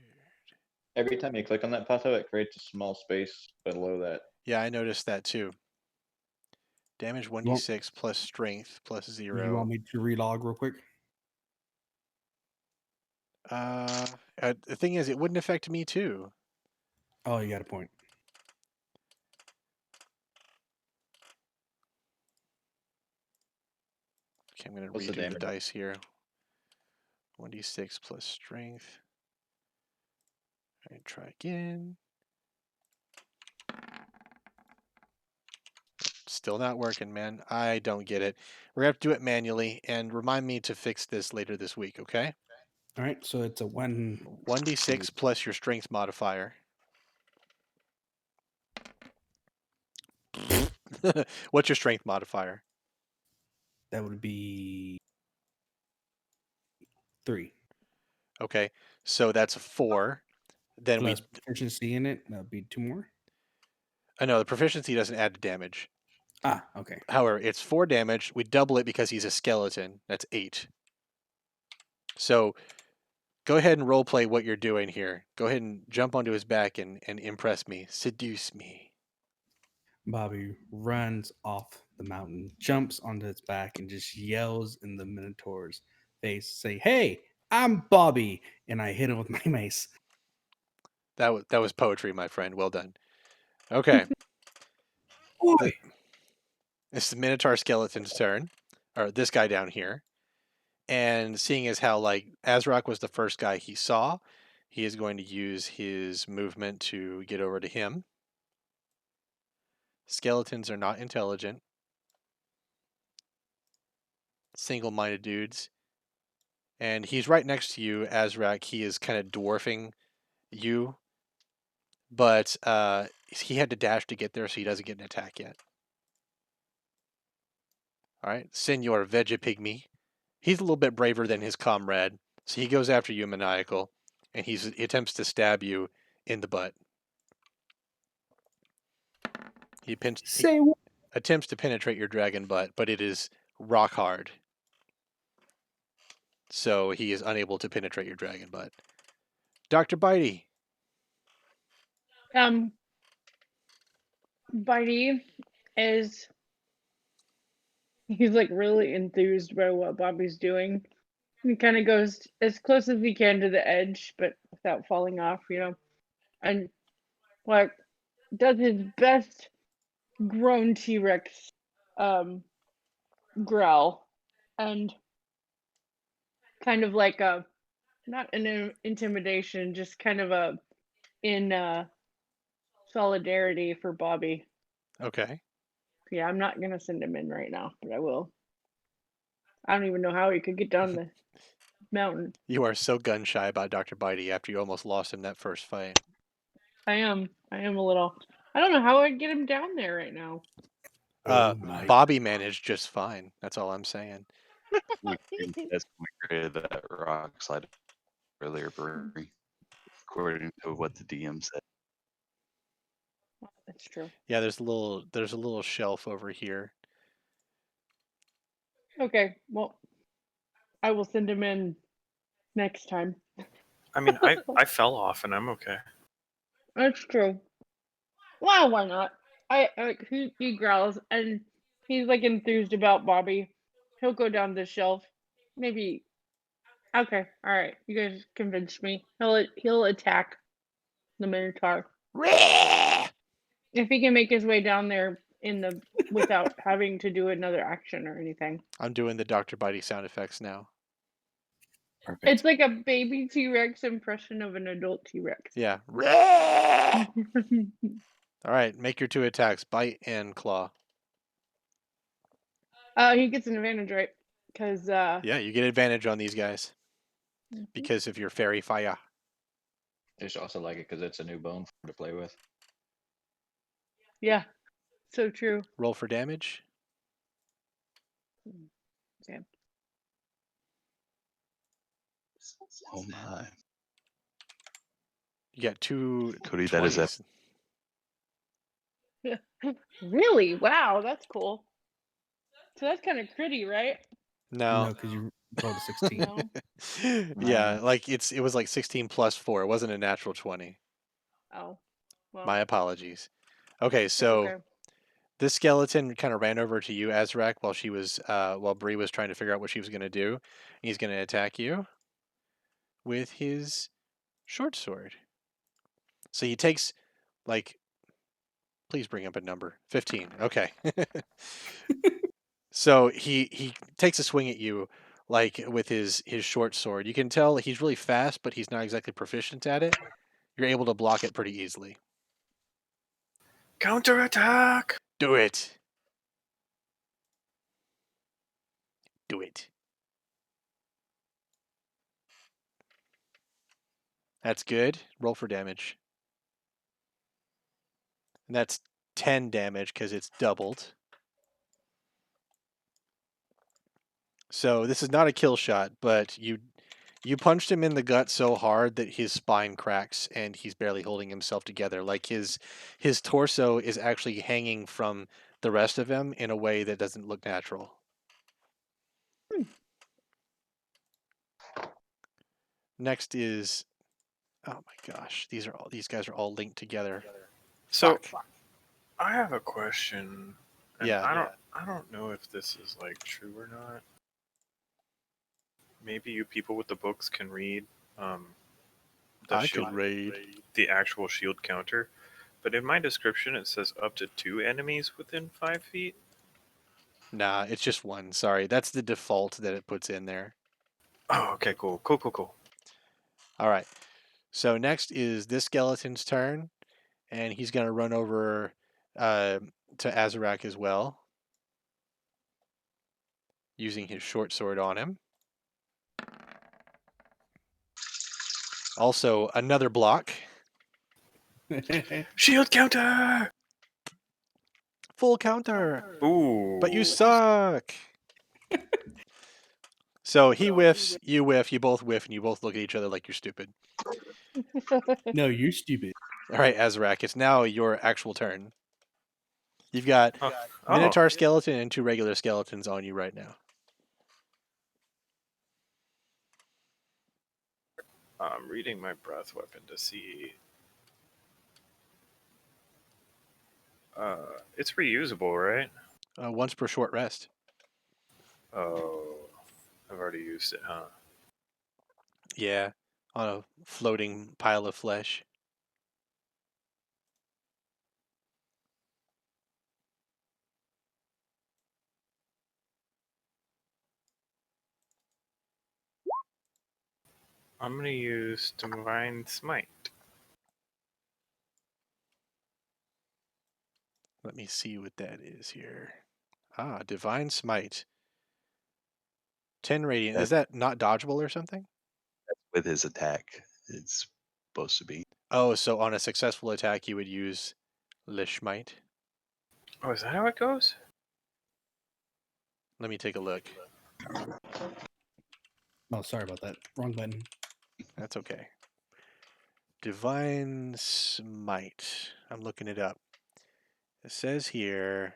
Every time you click on that photo, it creates a small space below that. Yeah, I noticed that too. Damage 1d6 plus strength plus Do you 0. want me to relog real quick? The thing is, it wouldn't affect me too. Oh, you got a point. Okay, I'm going to What's the redo the damage? dice here. 1d6 plus strength. All right, try again. Still not working, man. I don't get it. We're going to have to do it manually, and remind me to fix this later this week, okay? All right, so it's a 1d6 plus your strength modifier. What's your strength modifier? That would be 3. Okay, so that's a 4. Then Plus proficiency in it, that would be 2 more. no, the proficiency doesn't add to damage. Ah, okay. However, it's 4 damage. We double it because he's a skeleton. That's 8. So go ahead and roleplay what you're doing here. Go ahead and jump onto his back and impress me. Seduce me. Bobby runs off the mountain, jumps onto its back, and just yells in the Minotaur's face, say, "Hey, I'm Bobby!" And I hit him with my mace. That was poetry, my friend. Well done. Okay. Boy! This is Minotaur Skeleton's turn. Or this guy down here. And seeing as how like Azrak was the first guy he saw, he is going to use his movement to get over to him. Skeletons are not intelligent. Single-minded dudes. And he's right next to you, Azrak. He is kind of dwarfing you. But he had to dash to get there, so he doesn't get an attack yet. All right, Senor Vegapygmy. He's a little bit braver than his comrade, so he goes after you, Maniacal, and he attempts to stab you in the butt. He attempts to penetrate your dragon butt, but it is rock hard. So he is unable to penetrate your dragon butt. Dr. Bitey. Bitey is he's like really enthused by what Bobby's doing. He kind of goes as close as he can to the edge, but without falling off, and like does his best grown T-Rex growl, and kind of like a not an intimidation, just kind of a in solidarity for Bobby. Okay. Yeah, I'm not gonna send him in right now, but I will. I don't even know how he could get down the mountain. You are so gun shy about Dr. Bitey after you almost lost him that first fight. I am a little. I don't know how I'd get him down there right now. Oh my Bobby managed just fine. That's all I'm saying. We that's when we created that rock slide earlier, Bree, according to what the DM said. That's true. Yeah, there's a little shelf over here. Okay, well, I will send him in next time. I mean, I fell off and I'm okay. That's true. Well, why not? He growls and he's like enthused about Bobby. He'll go down the shelf. Maybe. Okay, all right. You guys convinced me. He'll attack the Minotaur if he can make his way down there without having to do another action or anything. I'm doing the Dr. Bitey sound effects now. Perfect. It's like a baby T-Rex impression of an adult T-Rex. Yeah. All right, make your 2 attacks, bite and claw. He gets an advantage, right? Because Yeah, you get advantage on these guys because of your fairy fire. I just also like it because it's a new bone for to play with. yeah, so true. Roll for damage. Okay. Oh my. You got 2 Cody, that is a 20s. Really? Wow, that's cool. So that's kind of critty, right? No, No. because you rolled a 16. No. Yeah, like it was like 16 plus 4. It wasn't a natural 20. Oh, well, My apologies. Okay, it's so okay. this skeleton kind of ran over to you, Azrak, while Bree was trying to figure out what she was going to do. He's going to attack you with his short sword. So he takes, like, please bring up a number. 15. Okay. So he takes a swing at you, like with his short sword. You can tell he's really fast, but he's not exactly proficient at it. You're able to block it pretty easily. Counterattack! Do it. Do it. That's good. Roll for damage. And that's 10 damage because it's doubled. So this is not a kill shot, but you punched him in the gut so hard that his spine cracks and he's barely holding himself together. Like his torso is actually hanging from the rest of him in a way that doesn't look natural. Next is, oh my gosh, these guys are all linked together. So Fuck. I have a question. And Yeah. I don't know if this is like true or not. Maybe you people with the books can read I could raid. the actual shield counter. But in my description it says up to 2 enemies within 5 feet. Nah, it's just one. Sorry. That's the default that it puts in there. Oh, okay, cool. All right. So next is this skeleton's turn, and he's going to run over to Azarak as well, using his short sword on him. Also, another block. Shield counter! Full counter. Ooh. But you suck. So he whiffs, you whiff, you both whiff, and you both look at each other like you're stupid. No, you're stupid. All right, Azarak, it's now your actual turn. You've got Oh. Minotaur skeleton and 2 regular skeletons on you right now. I'm reading my breath weapon to see. It's reusable, right? Once per short rest. Oh, I've already used it, huh? Yeah, on a floating pile of flesh. I'm gonna use Divine Smite. Let me see what that is here. Ah, Divine Smite. 10 radiant. Is that not dodgeable or something? with his attack. It's supposed to be. Oh, so on a successful attack, you would use Lishmite. Oh, is that how it goes? Let me take a look. Oh, sorry about that. Wrong button. That's okay. Divine Smite. I'm looking it up. It says here.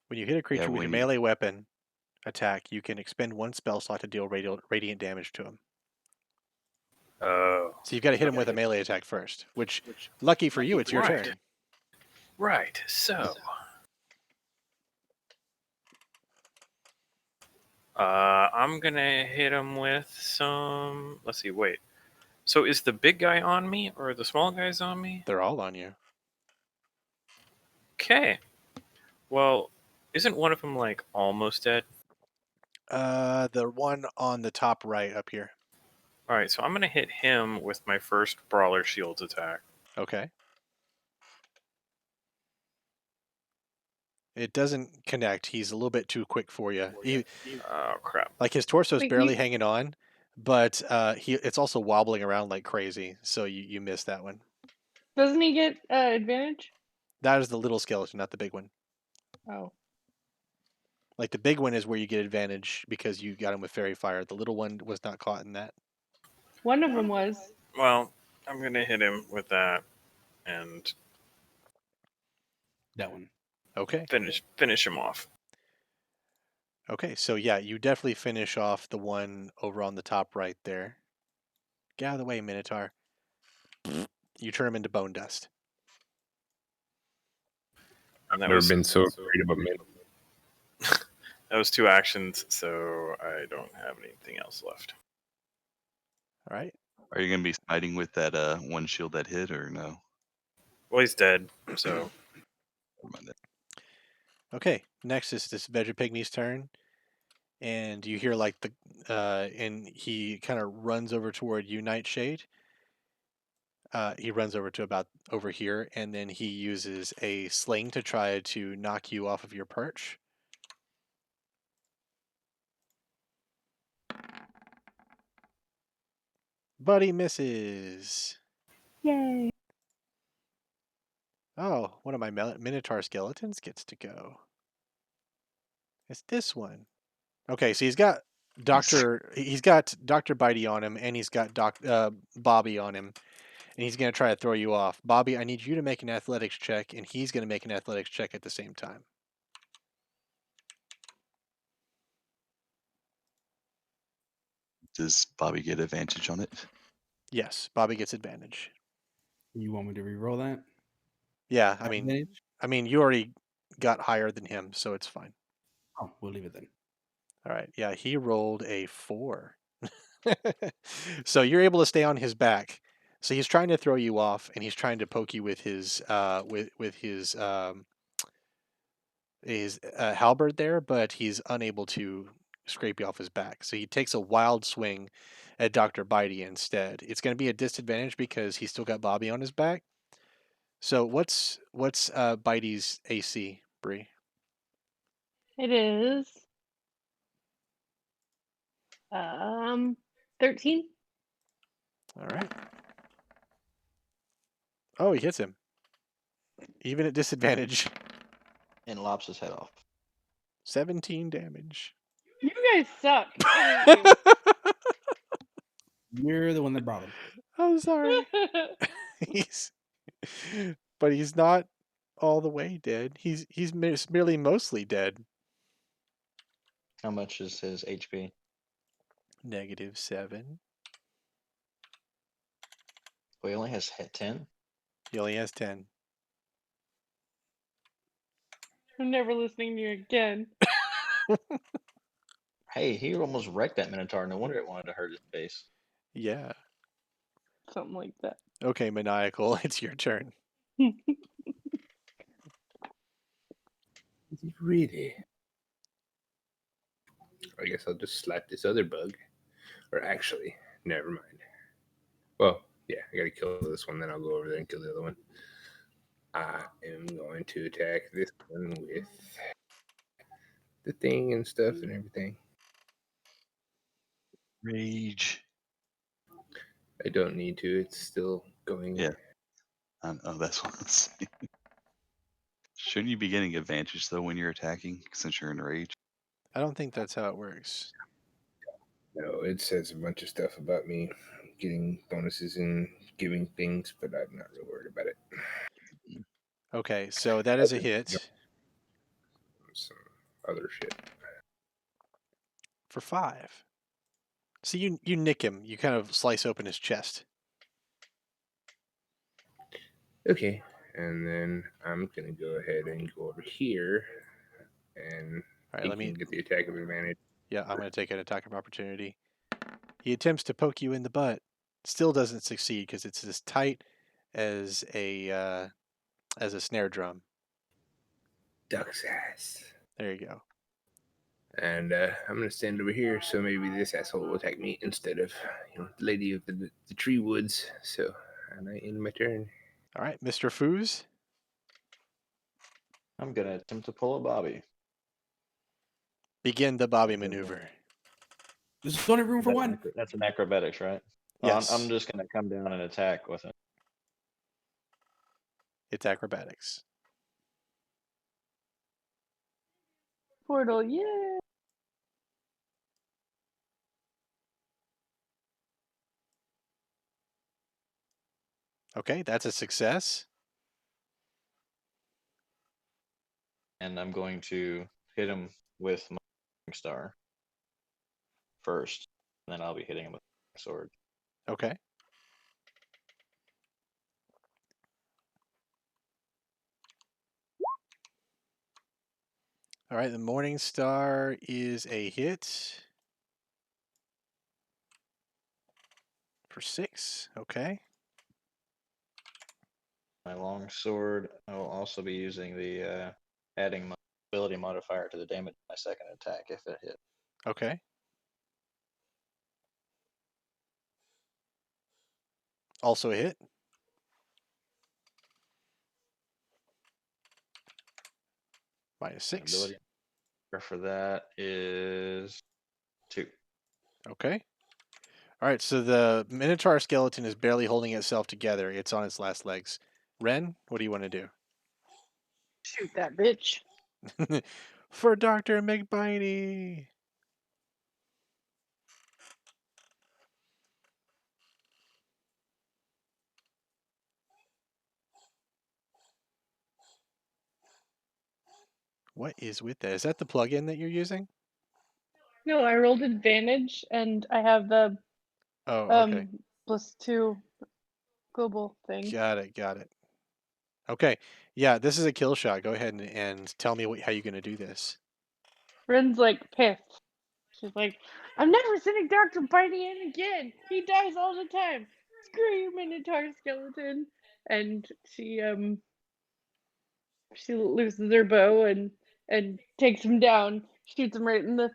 When you hit a creature with your when melee weapon attack, you can expend 1 spell slot to deal radiant damage to him. Oh. So you've got to hit him with a melee attack first, which, lucky for you, it's your Right. turn. Right. So. I'm gonna hit him with some. Let's see. Wait. So is the big guy on me or the small guys on me? They're all on you. Okay. Well, isn't one of them like almost dead? The one on the top right up here. All right. So I'm gonna hit him with my first Brawler Shields attack. Okay. It doesn't connect. He's a little bit too quick for you. Oh crap. Like his torso's Wait, barely you- hanging on, but it's also wobbling around like crazy. So you missed that one. Doesn't he get advantage? That is the little skeleton, not the big one. Oh. Like the big one is where you get advantage because you got him with fairy fire. The little one was not caught in that. One of them was. Well, I'm gonna hit him with that and That one. Okay. finish him off. Okay. So yeah, you definitely finish off the one over on the top right there. Get out of the way, Minotaur. You turn him into bone dust. And that Never was been so afraid of a minute. that was 2 actions, so I don't have anything else left. All right. Are you going to be smiting with that one shield that hit, or no? Well, he's dead, so Never mind that. Okay. Next is this Vegapigny's turn, and you hear like and he kind of runs over toward you, Nightshade. He runs over to about over here, and then he uses a sling to try to knock you off of your perch. But he misses. Yay. Oh, one of my Minotaur skeletons gets to go. It's this one. Okay, so he's got Dr. Bitey on him, and he's got Bobby on him, and he's going to try to throw you off. Bobby, I need you to make an athletics check, and he's going to make an athletics check at the same time. Does Bobby get advantage on it? Yes, Bobby gets advantage. You want me to re-roll that? Yeah, Advantage? I mean, you already got higher than him, so it's fine. Oh, we'll leave it then. All right. Yeah, he rolled a 4. So you're able to stay on his back. So he's trying to throw you off, and he's trying to poke you with his halberd there, but he's unable to scrape you off his back. So he takes a wild swing at Dr. Bitey instead. It's going to be a disadvantage because he's still got Bobby on his back. So what's Bitey's AC, Bree? It is 13. All right. Oh, he hits him. Even at disadvantage. And lops his head off. 17 damage. You guys suck. I You're the one that brought him. I'm hate sorry. you. But he's not all the way dead. He's merely mostly dead. How much is his HP? -7. Well, he only has 10. He only has 10. I'm never listening to you again. Hey, he almost wrecked that Minotaur. No wonder it wanted to hurt his face. Yeah. Something like that. Okay, Maniacal, it's your turn. Really? I guess I'll just slap this other bug. Or actually, never mind. Well, yeah, I gotta kill this one, then I'll go over there and kill the other one. I am going to attack this one with the thing and stuff and everything. Rage. I don't need to. It's still going. Yeah. Oh, that's what I'm saying. Shouldn't you be getting advantage though when you're attacking since you're in rage? I don't think that's how it works. No, it says a bunch of stuff about me getting bonuses and giving things, but I'm not real worried about it. Okay, so that is a hit Some other shit. for 5. So you nick him. You kind of slice open his chest. Okay, and then I'm gonna go ahead and go over here, and All right, he let me. can get the attack of advantage. Yeah, I'm going to take an attack of opportunity. He attempts to poke you in the butt. Still doesn't succeed because it's as tight as a snare drum. Duck's ass. There you go. And I'm gonna stand over here, so maybe this asshole will attack me instead of the lady of the tree woods. So, and I end my turn. All right, Mr. Foos. I'm gonna attempt to pull a Bobby. Begin the Bobby Because, maneuver. There's only room for one. That's an acrobatics, right? Yes, I'm just gonna come down and attack with it. it's acrobatics. Portal, yeah. Okay, that's a success. And I'm going to hit him with my star first, and then I'll be hitting him with my sword. Okay. All right, the Morning Star is a hit for 6. Okay. My long sword. I will also be using the adding my ability modifier to the damage of my second attack if it hit. Okay. Also a hit. Minus My 6. ability for that is 2. Okay. All right, so the Minotaur skeleton is barely holding itself together. It's on its last legs. Ren, what do you want to do? Shoot that bitch. For Dr. McBitey. What is with that? Is that the plugin that you're using? No, I rolled advantage and I have the Oh, okay. +2 global thing. Got it. Got it. Okay. Yeah, this is a kill shot. Go ahead and tell me how you're going to do this. Ren's like pissed. She's like, I'm never sending Dr. Bitey in again. He dies all the time. Screw you, Minotaur skeleton. And she loses her bow and takes him down, shoots him right in the,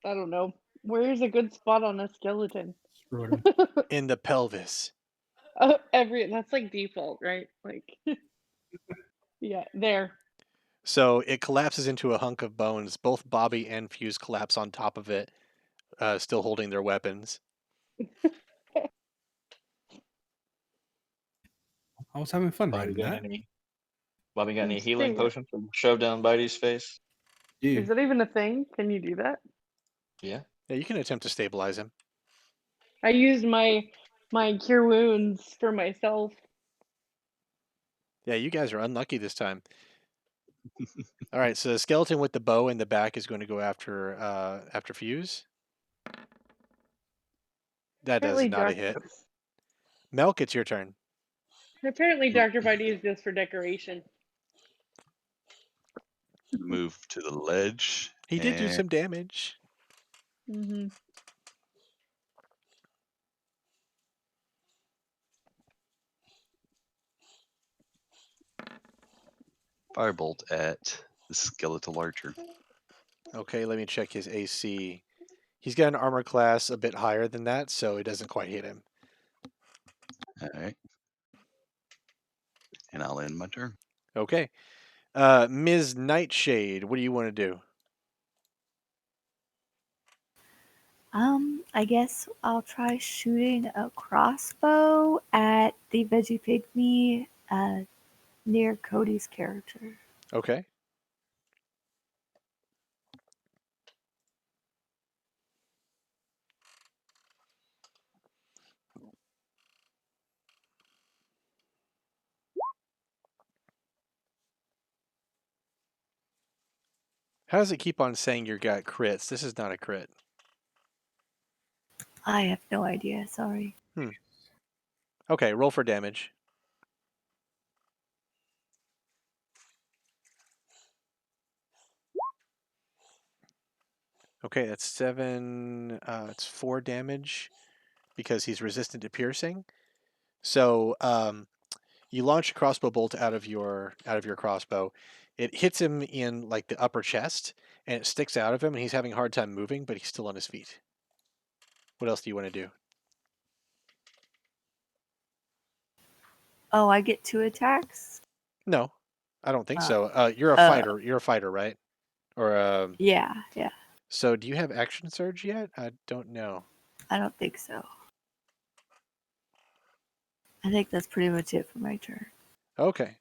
I don't know, where's a good spot on a skeleton? Scrotum. In the pelvis. Oh, that's like default, right? Like, yeah, there. So it collapses into a hunk of bones. Both Bobby and Fuse collapse on top of it, still holding their weapons. I was having fun Bobby writing got that. any? Bobby got any healing Interesting. potions to shove down Bitey's face? Is Dude, that even a thing? Can you do that? Yeah. Yeah, you can attempt to stabilize him. I used my cure wounds for myself. Yeah, you guys are unlucky this time. All right, so the skeleton with the bow in the back is going to go after Fuse. That does Apparently, not a hit. Melk, it's your turn. Dr. Bitey is just for decoration. Move to the ledge He did do and some damage. Mm-hmm. firebolt at the skeletal archer. Okay, let me check his AC. He's got an armor class a bit higher than that, so it doesn't quite hit him. All right. And I'll end my turn. Okay. Ms. Nightshade, what do you want to do? I guess I'll try shooting a crossbow at the veggie pygmy Near Cody's character. Okay. How does it keep on saying you got crits? This is not a crit. I have no idea. Sorry. Okay, roll for damage. Okay, that's 7. It's 4 damage because he's resistant to piercing. So you launch a crossbow bolt out of your crossbow. It hits him in like the upper chest, and it sticks out of him, and he's having a hard time moving, but he's still on his feet. What else do you want to do? Oh, I get 2 attacks? No, I don't think Uh, so. You're a fighter. You're a fighter, right? Or Yeah. so do you have action surge yet? I don't know. I don't think so. I think that's pretty much it for my turn. Okay.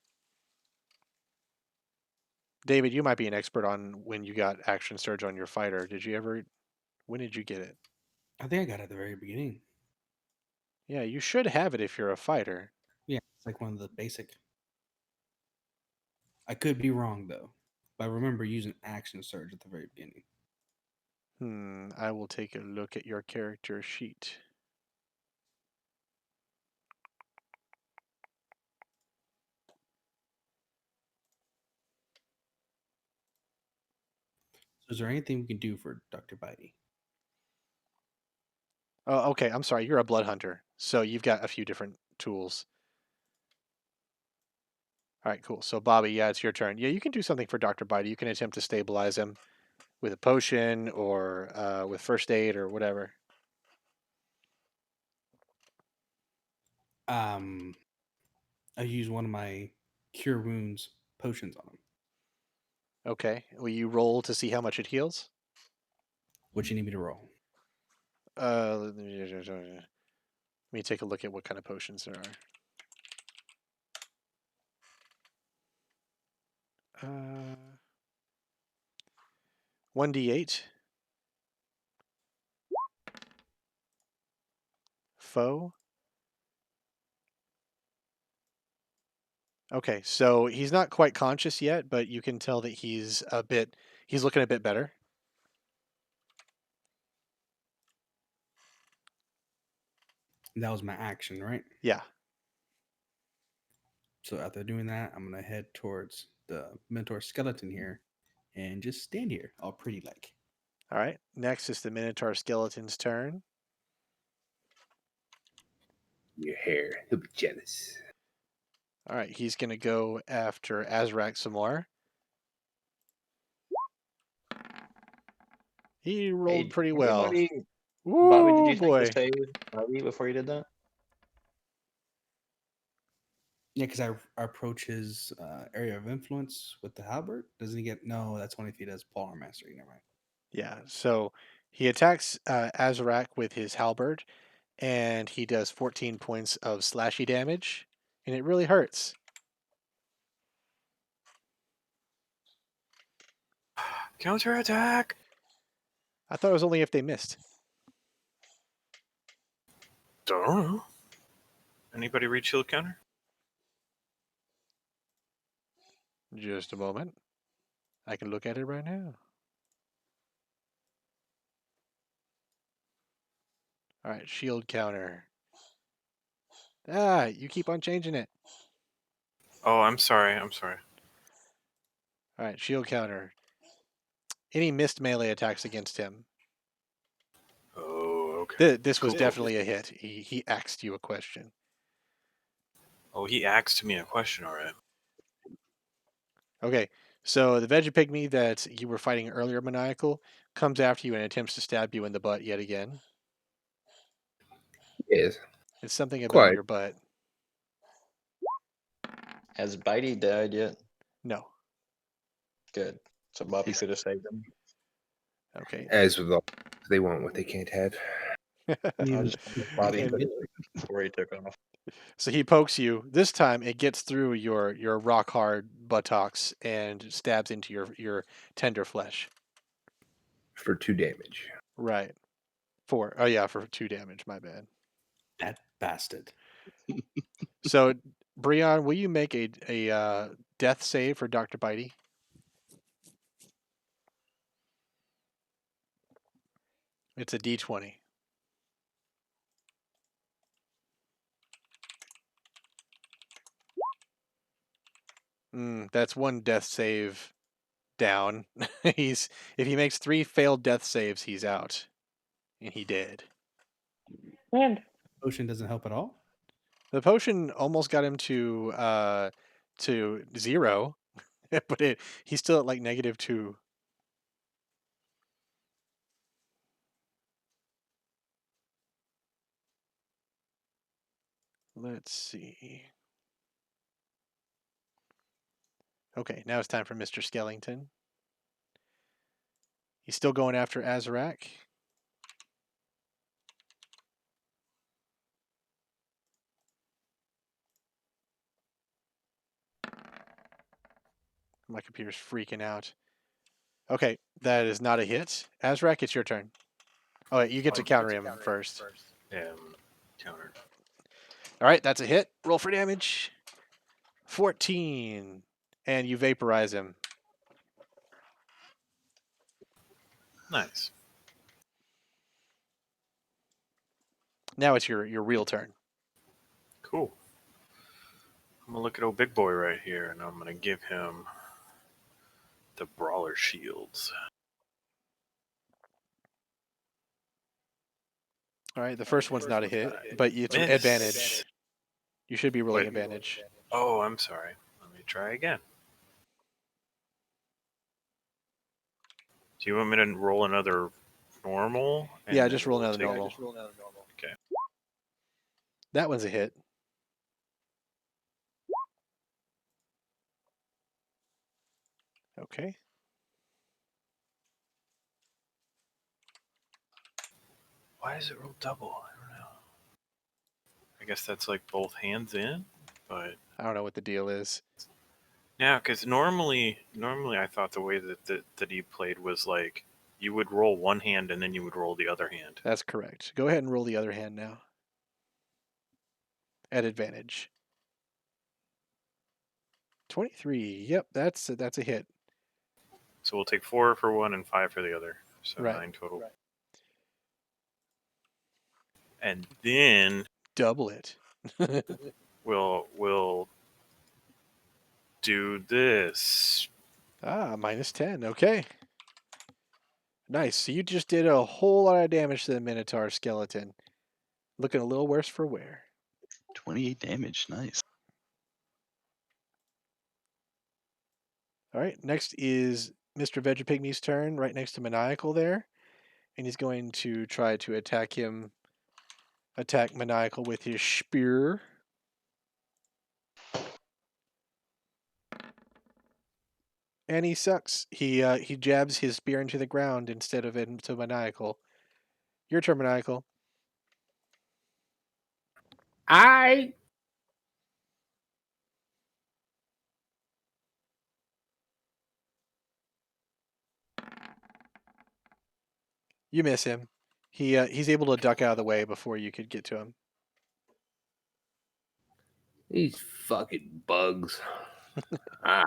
David, you might be an expert on when you got action surge on your fighter. When did you get it? I think I got it at the very beginning. Yeah, you should have it if you're a fighter. Yeah, it's like one of the basic. I could be wrong though, but I remember using action surge at the very beginning. I will take a look at your character sheet. So is there anything we can do for Dr. Bitey? Oh, okay. I'm sorry. You're a blood hunter, so you've got a few different tools. All right, cool. So Bobby, yeah, it's your turn. Yeah, you can do something for Dr. Bitey. You can attempt to stabilize him with a potion or with first aid or whatever. I use one of my cure wounds potions on him. Okay. Will you roll to see how much it heals? What you need me to roll? Let me take a look at what kind of potions there are. 1d8. Foe. Okay, so he's not quite conscious yet, but you can tell that he's looking a bit better. That was my action, right? Yeah. So after doing that, I'm gonna head towards the Mentor skeleton here and just stand here, all pretty like. All right. Next is the Minotaur skeleton's turn. Your hair. He'll be jealous. All right, he's going to go after Azrak some more. He rolled Hey, pretty well. Bobby, did Woo you think to boy. save Bobby before you did that? Yeah, because I approach his area of influence with the halberd. Doesn't he get? No, that's only if he does polearm mastery. Never mind. Yeah, so he attacks Azrak with his halberd, and he does 14 points of slashy damage, and it really hurts. Counterattack! I thought it was only if they missed. Don't know. Anybody reach shield counter? Just a moment. I can look at it right now. All right, shield counter. Ah, you keep on changing it. Oh, I'm sorry. I'm sorry. All right, shield counter. Any missed melee attacks against him. Oh, okay. This was Cool. definitely a hit. He asked you a question. Oh, he asked me a question, all right. Okay, so the Vegapygmy that you were fighting earlier, Maniacal, comes after you and attempts to stab you in the butt yet again. Yes. It's something about Quite. your butt. Has Bitey died yet? No. Good. So Bobby could have saved him. Okay. As with all, they want what they can't have. I'll just put his body And- before he took off. So he pokes you. This time it gets through your rock hard buttocks and stabs into your tender flesh. For 2 damage. Right. 4. Oh yeah, for 2 damage. My bad. That bastard. So, Breon, will you make a death save for Dr. Bitey? It's a D20. That's 1 death save down. If he makes 3 failed death saves, he's out, and he did. And Potion doesn't help at all. The potion almost got him to 0, but he's still at like -2. Let's see. Okay, now it's time for Mr. Skellington. He's still going after Azarak. My computer's freaking out. Okay, that is not a hit. Azarak, it's your turn. Oh, wait, you get to counter him first. Counter. All right, that's a hit. Roll for damage. 14. And you vaporize him. Nice. Now it's your real turn. Cool. I'm gonna look at old big boy right here, and I'm gonna give him the brawler shields. All right, the first one's not a hit, but it's Miss. advantage. You should be rolling Wait. advantage. Oh, I'm sorry. Let me try again. Do you want me to roll another normal? and Yeah, then just roll we'll another take- normal. Okay. That one's a hit. Okay. Why is it roll double? I don't know. I guess that's like both hands in, but I don't know what the deal is. yeah, because normally I thought the way that he played was like you would roll one hand and then you would roll the other hand. That's correct. Go ahead and roll the other hand now. At advantage. 23. Yep, that's a hit. So we'll take 4 for one and 5 for the other. So Right. 9 total. Right. And then Double it. we'll do this. -10. Okay. Nice. So you just did a whole lot of damage to the Minotaur skeleton. Looking a little worse for wear. 28 damage. Nice. All right. Next is Mr. Vegapygmy's turn, right next to Maniacal there. And he's going to try to attack Maniacal with his spear. And he sucks. He jabs his spear into the ground instead of into Maniacal. Your turn, Maniacal. You miss him. He's able to duck out of the way before you could get to him. These fucking bugs. Can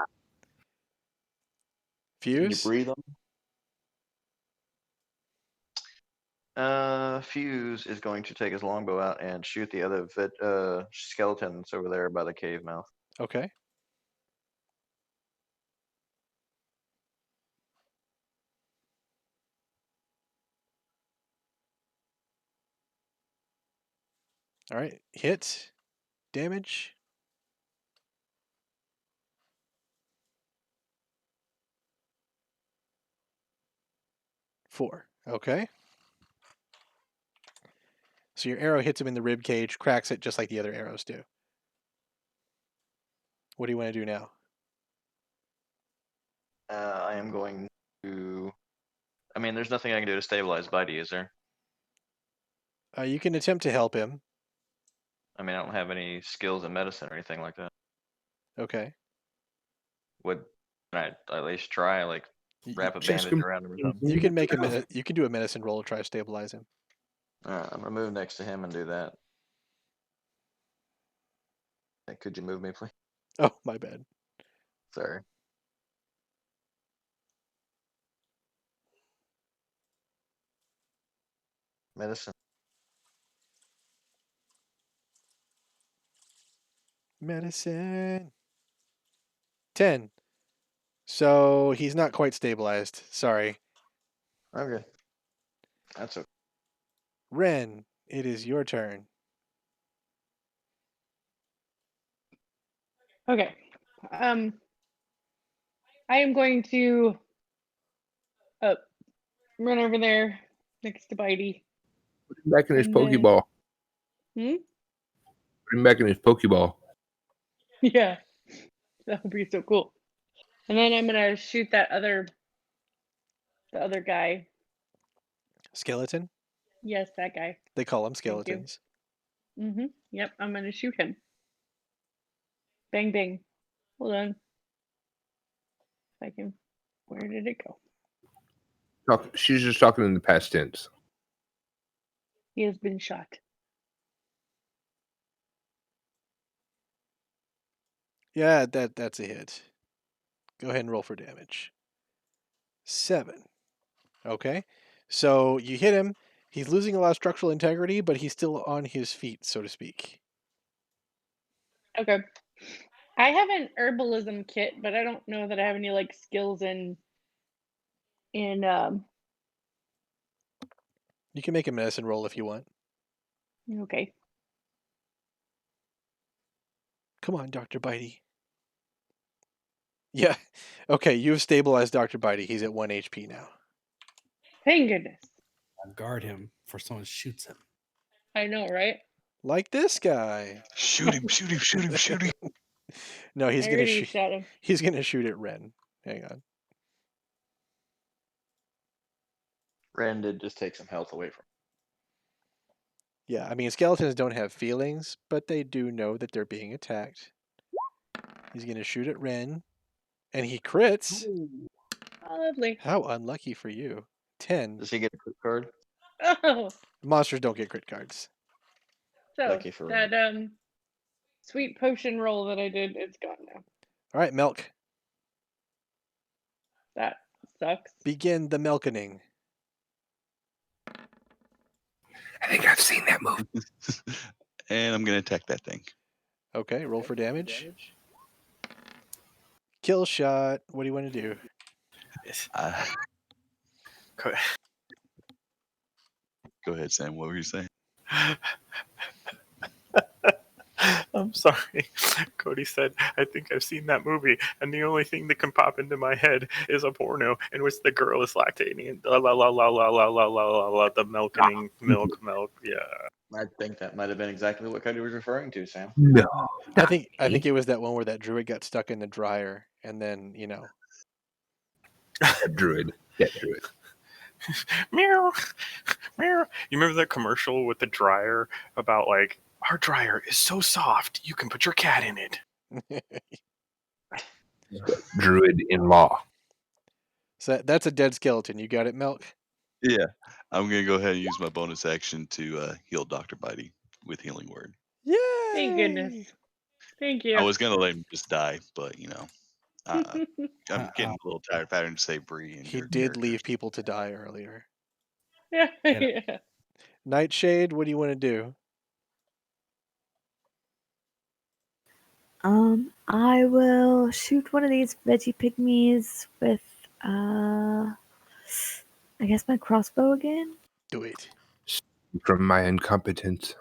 you Fuse? breathe them? Fuse is going to take his longbow out and shoot the other skeletons over there by the cave mouth. Okay. All right. Hit. Damage. Four. Okay. So your arrow hits him in the rib cage, cracks it just like the other arrows do. What do you want to do now? I am going to. I mean, there's nothing I can do to stabilize Bitey, is there? You can attempt to help him. I mean, I don't have any skills in medicine or anything like that. Okay. Would can I at least try, like, wrap a Just bandage around him or something? You can make a you can do a medicine roll to try to stabilize him. Alright, I'm gonna move next to him and do that. Hey, could you move me, please? Oh, my bad. Sorry. Medicine. Medicine. 10. So he's not quite stabilized. Sorry. Okay. That's okay. Ren, it is your turn. Okay. I am going to run over there next to Bitey. Put him back in his And, Pokeball. Hmm? Put him back in his Pokeball. Yeah. That would be so cool. And then I'm gonna shoot the other guy. Skeleton? Yes, that guy. They call them Thank you. skeletons. Yep, I'm gonna shoot him. Bang bang. Hold on. If I can. Where did it go? She's just talking in the past tense. He has been shot. Yeah, that's a hit. Go ahead and roll for damage. 7. Okay. So you hit him. He's losing a lot of structural integrity, but he's still on his feet, so to speak. Okay. I have an herbalism kit, but I don't know that I have any like skills in You can make a medicine roll if you want. okay. Come on, Dr. Bitey. Yeah. Okay, you've stabilized Dr. Bitey. He's at 1 HP now. Thank goodness. Guard him before someone shoots him. I know, right? Like this guy. Shoot him, shoot him, shoot him, shoot him. No, he's I gonna already shoot. shot him. He's gonna shoot at Ren. Hang on. Ren did just take some health away from Yeah, I mean skeletons don't have feelings, but they do know that they're being attacked. He's gonna shoot at Ren, and he crits. Oh, lovely. How unlucky for you. 10. Does he get a crit card? Oh, Monsters don't get crit cards. so Lucky for Ren. that sweet potion roll that I did, it's gone now. All right, Milk. That sucks. Begin the milkening. I think I've seen that movie. And I'm going to attack that thing. Okay, roll for damage. Kill shot. What do you want to do? Co- Go ahead, Sam. What were you saying? I'm sorry. Cody said, I think I've seen that movie, and the only thing that can pop into my head is a porno in which the girl is lactating and la la la la la la la la la the milking milk. Yeah. I think that might have been exactly what Cody was referring to, Sam. No. I think it was that one where that druid got stuck in the dryer, and then That druid. Meow, meow. You remember that commercial with the dryer about like our dryer is so soft you can put your cat in it. Druid in law. So that's a dead skeleton. You got it, Milk? Yeah. I'm going to go ahead and use my bonus action to heal Dr. Bitey with Healing Word. Yay! Thank goodness. Thank you. I was going to let him just die, but, I'm getting a little tired of having to say Bree. He did leave people to die earlier. yeah. Yeah. Nightshade, what do you want to do? I will shoot one of these veggie pygmies with, I guess my crossbow again. Do it. From my incompetence.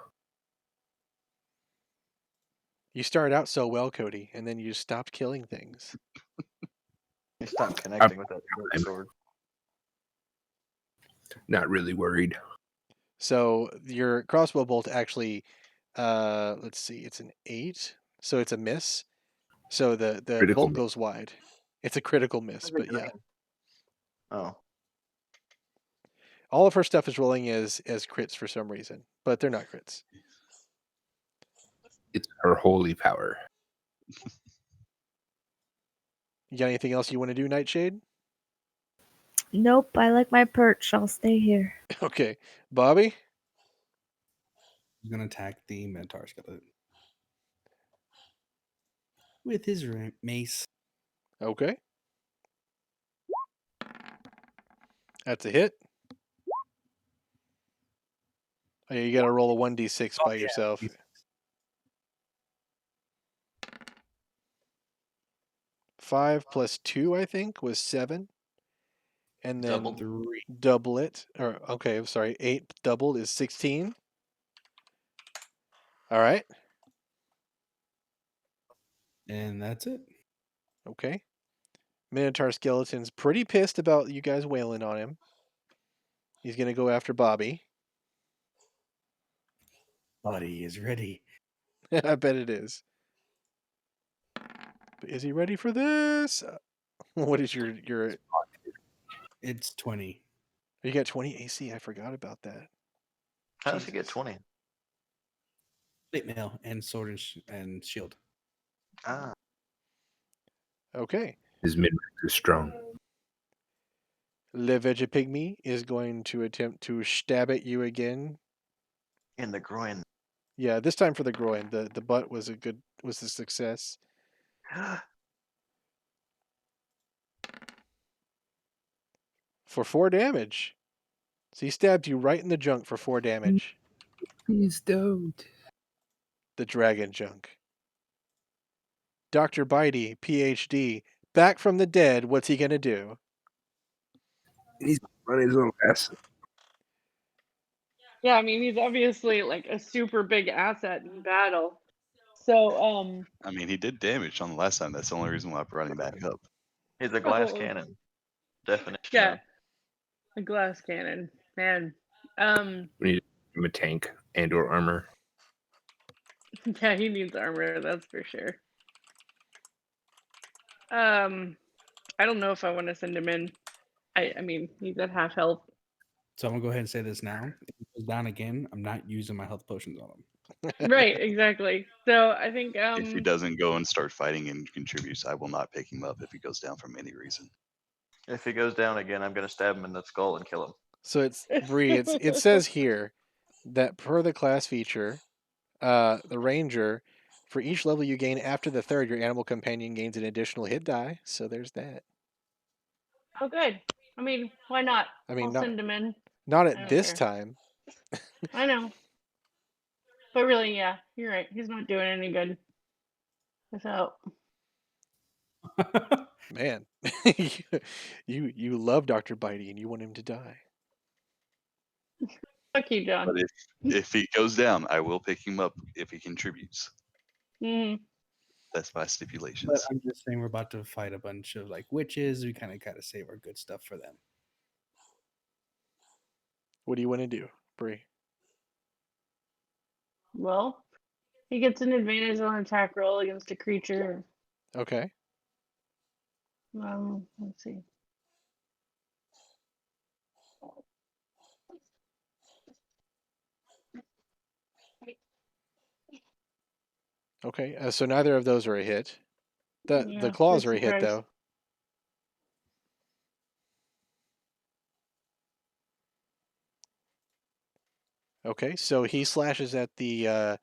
You started out so well, Cody, and then you just stopped killing things. He stopped connecting with that sword. Not really worried. So your crossbow bolt actually, let's see, it's an 8, so it's a miss. So the Critical bolt miss. goes wide. It's a critical miss, but yeah. Oh. All of her stuff is rolling as crits for some reason. but they're not crits. It's her holy power. You got anything else you want to do, Nightshade? Nope, I like my perch. I'll stay here. Okay, Bobby. He's gonna attack the Minotaur skeleton with his mace. Okay, that's a hit. Oh, yeah, you got to roll a 1d6 by yourself. 5 plus 2, I think, was 7. And then Double. double it. Or, okay, I'm sorry. 8 doubled is 16. All right. And that's it. Okay. Minotaur Skeleton's pretty pissed about you guys wailing on him. He's going to go after Bobby. Body is ready. I bet it is. But is he ready for this? What is your It's 20. you got 20 AC? I forgot about that. How does he get Jesus. 20? Plate mail and sword and shield. Ah, Okay. His mid is strong. Le Vegapygmy is going to attempt to stab at you again. in the groin. Yeah, this time for the groin. The butt was a success. For 4 damage. So he stabbed you right in the junk for 4 damage. Please don't. The dragon junk. Dr. Bitey, PhD, back from the dead, what's he gonna do? He's running his own ass. Yeah, I mean he's obviously like a super big asset in battle. So I mean, he did damage on the last time. That's the only reason why I brought him back up. He's a glass Oh. cannon. Definition. yeah, of- a glass cannon, man. We need him a tank and or armor. Yeah, he needs armor, that's for sure. I don't know if I want to send him in. I mean, he's at half health. So I'm gonna go ahead and say this now. If he goes down again, I'm not using my health potions on him. Right, exactly. So I think If he doesn't go and start fighting and contributes, I will not pick him up if he goes down from any reason. If he goes down again, I'm gonna stab him in the skull and kill him. So it's Bree, it says here that per the class feature, the ranger, for each level you gain after the 3rd, your animal companion gains an additional hit die. So there's that. Oh, good. I mean, why not? I mean, I'll send him in. not I at don't this care. time. I know. But really, yeah, you're right. He's not doing any good without. Man, you love Dr. Bitey and you want him to die. Fuck you, John. But if he goes down, I will pick him up if he contributes. Mhm. That's my But stipulations. I'm just saying we're about to fight a bunch of like witches. We kind of gotta save our good stuff for them. What do you want to do, Bree? Well, he gets an advantage on attack roll against a creature. Okay. Let's see. Okay. So neither of those are a hit. The Yeah, claws big are a hit surprise. though. Okay, so he slashes at the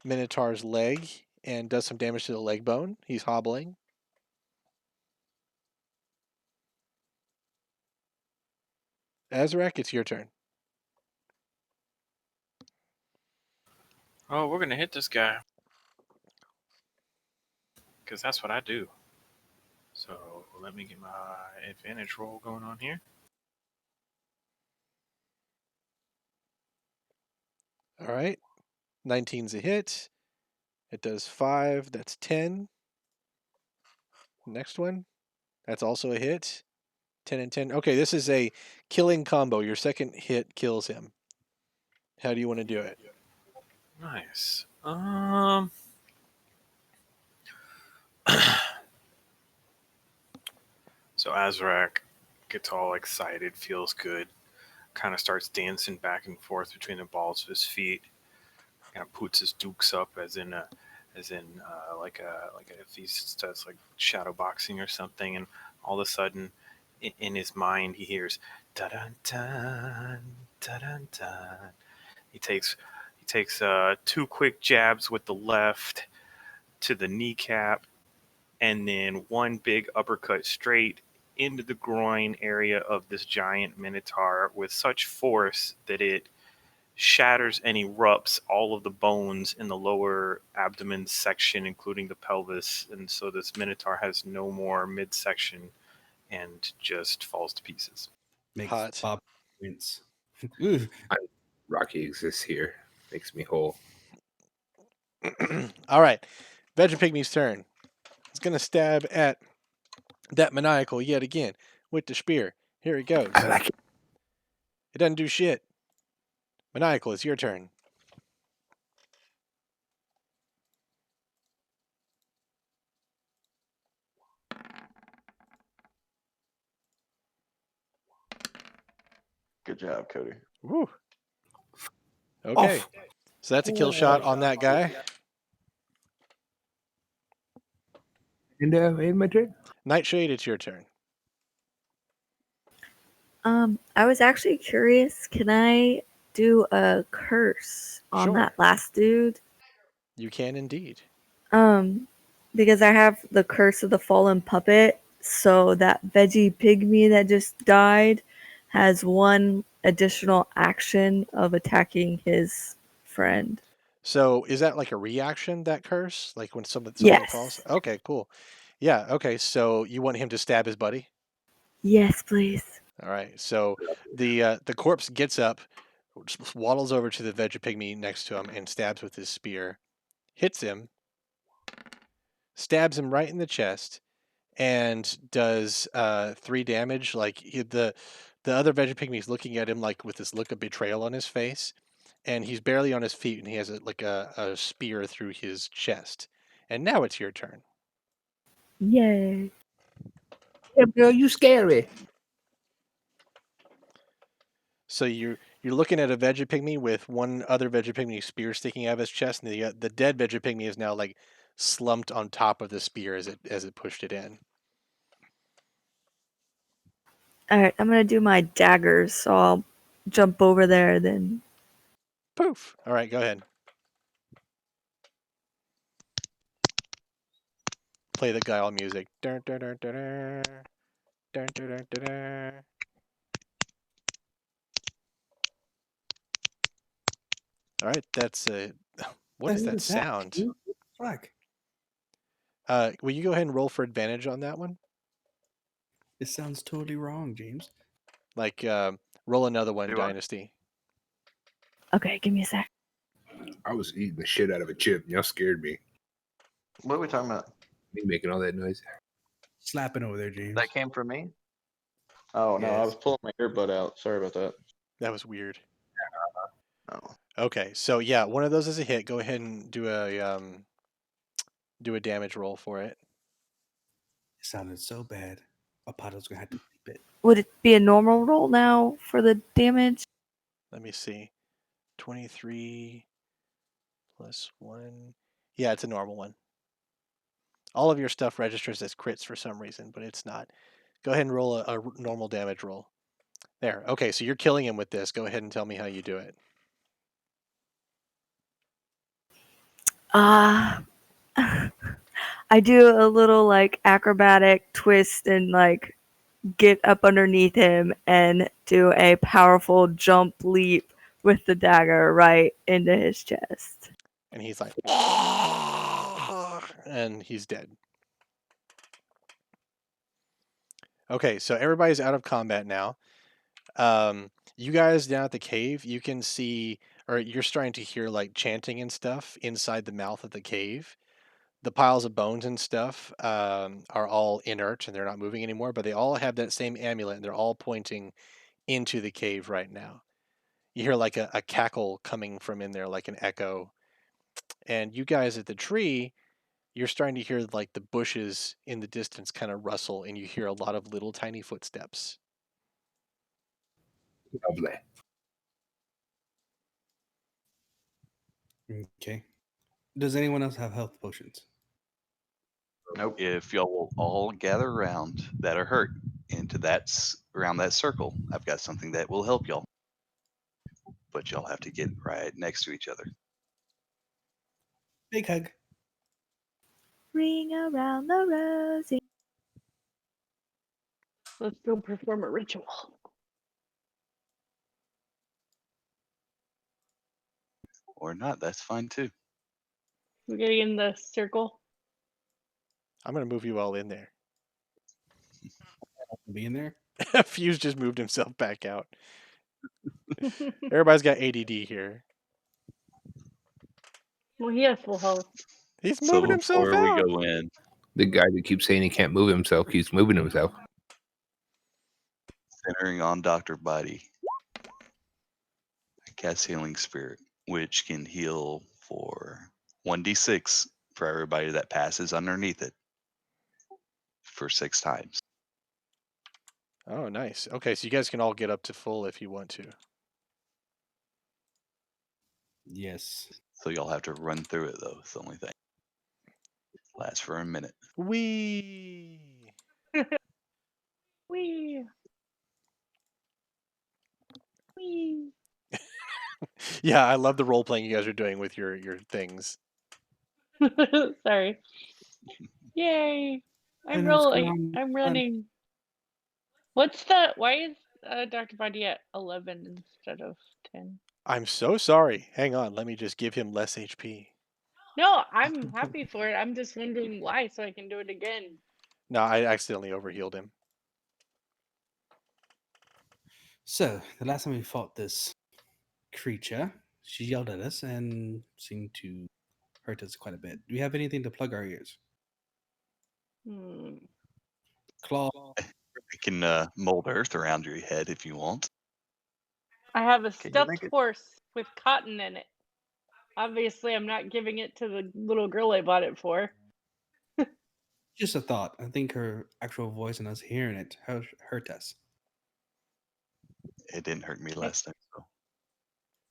Minotaur's leg and does some damage to the leg bone. He's hobbling. Azrak, it's your turn. Oh, we're gonna hit this guy because that's what I do. So let me get my advantage roll going on here. All right. 19's a hit. It does 5. That's 10. Next one. That's also a hit. 10 and 10. Okay, this is a killing combo. Your second hit kills him. How do you want to do it? Nice. So Azrak gets all excited, feels good. kind of starts dancing back and forth between the balls of his feet. Kind of puts his dukes up, like if he does like shadow boxing or something, and all of a sudden, in his mind, he hears da dun dun da dun dun. He takes two quick jabs with the left to the kneecap, and then one big uppercut straight into the groin area of this giant minotaur with such force that it shatters and erupts all of the bones in the lower abdomen section, including the pelvis. And so this minotaur has no more midsection and just falls to pieces. Makes Hot. Bob wince. Ooh, Rocky exists here. Makes me whole. All right. Vegetal Pygmy's turn. It's going to stab at that maniacal yet again with the spear. Here it goes. I like it. It doesn't do shit. Maniacal, it's your turn. Good job, Cody. Woo. Okay. Off. So that's a kill shot on that guy. And my turn. Nightshade, it's your turn. I was actually curious. Can I do a curse on Sure. that last dude? You can indeed. Because I have the curse of the fallen puppet, so that veggie pygmy that just died has one additional action of attacking his friend. So is that like a reaction, that curse? Like when something Yes. falls? Okay, cool. Yeah, okay. So you want him to stab his buddy? Yes, please. All right. So the corpse gets up, waddles over to the Vegapygmy next to him and stabs with his spear. Hits him, stabs him right in the chest, and does 3 damage. Like the other Vegapygmy is looking at him like with this look of betrayal on his face, and he's barely on his feet, and he has a spear through his chest. And now it's your turn. Yay. Yeah, girl, you scary. So you're looking at a Vegapygmy with one other Vegapygmy spear sticking out of his chest, and the dead Vegapygmy is now like slumped on top of the spear as it pushed it in. Alright, I'm gonna do my daggers, so I'll jump over there then. Poof. All right, go ahead. Play the Guile music. Dun, dun, dun, dun, dun. Dun, dun, dun, dun, dun. All right, that's a. What is that sound? Fuck. Will you go ahead and roll for advantage on that one? It sounds totally wrong, James. Like, roll another one, Do I? Dynasty. Okay, give me a sec. I was eating the shit out of a chip. Y'all scared me. What are we talking about? Me making all that noise. Slapping over there, James. That came from me? Oh, no, I Yes. was pulling my earbud out. Sorry about that. That was weird. Oh. Okay, so yeah, one of those is a hit. Go ahead and do a damage roll for it. It sounded so bad. Apato's gonna have to bleep it. Would it be a normal roll now for the damage? Let me see. 23 plus 1. Yeah, it's a normal one. All of your stuff registers as crits for some reason, but it's not. Go ahead and roll a normal damage roll. There. Okay, so you're killing him with this. Go ahead and tell me how you do it. I do a little like acrobatic twist and like get up underneath him and do a powerful jump leap with the dagger right into his chest. And he's like, and he's dead. Okay, so everybody's out of combat now. You guys down at the cave, you can see, or you're starting to hear like chanting and stuff inside the mouth of the cave. The piles of bones and stuff are all inert and they're not moving anymore, but they all have that same amulet and they're all pointing into the cave right now. You hear like a cackle coming from in there, like an echo. And you guys at the tree, you're starting to hear like the bushes in the distance kind of rustle and you hear a lot of little tiny footsteps. Lovely. Okay. Does anyone else have health potions? Nope. If y'all will all gather around that are hurt into around that circle, I've got something that will help y'all. But y'all have to get right next to each other. Big hug. Ring around the rosy. Let's go perform a ritual. Or not, that's fine too. We're getting in the circle. I'm gonna move you all in there. Be in there. Fuse just moved himself back out. Everybody's got ADD here. Well, he has full health. He's So moving himself before we out. go in, The guy that keeps saying he can't move himself keeps moving himself. centering on Dr. Body, I cast Healing Spirit, which can heal for 1d6 for everybody that passes underneath it for 6 times. Oh, nice. Okay, so you guys can all get up to full if you want to. Yes. So y'all have to run through it though. It's the only thing. Lasts for a minute. Wee. Wee. Wee. Yeah, I love the role playing you guys are doing with your things. Sorry. Yay. I'm And what's going rolling. on? I'm running. Why is Dr. Body at 11 instead of 10? I'm so sorry. Hang on, let me just give him less HP. No, I'm happy for it. I'm just wondering why so I can do it again. No, I accidentally overhealed him. So the last time we fought this creature, she yelled at us and seemed to hurt us quite a bit. Do we have anything to plug our ears? Hmm. Claw. You can mold earth around your head if you want. I have a Can you stuffed make it? horse with cotton in it. Obviously, I'm not giving it to the little girl I bought it for. Just a thought. I think her actual voice and us hearing it hurt us. It didn't hurt me last time. So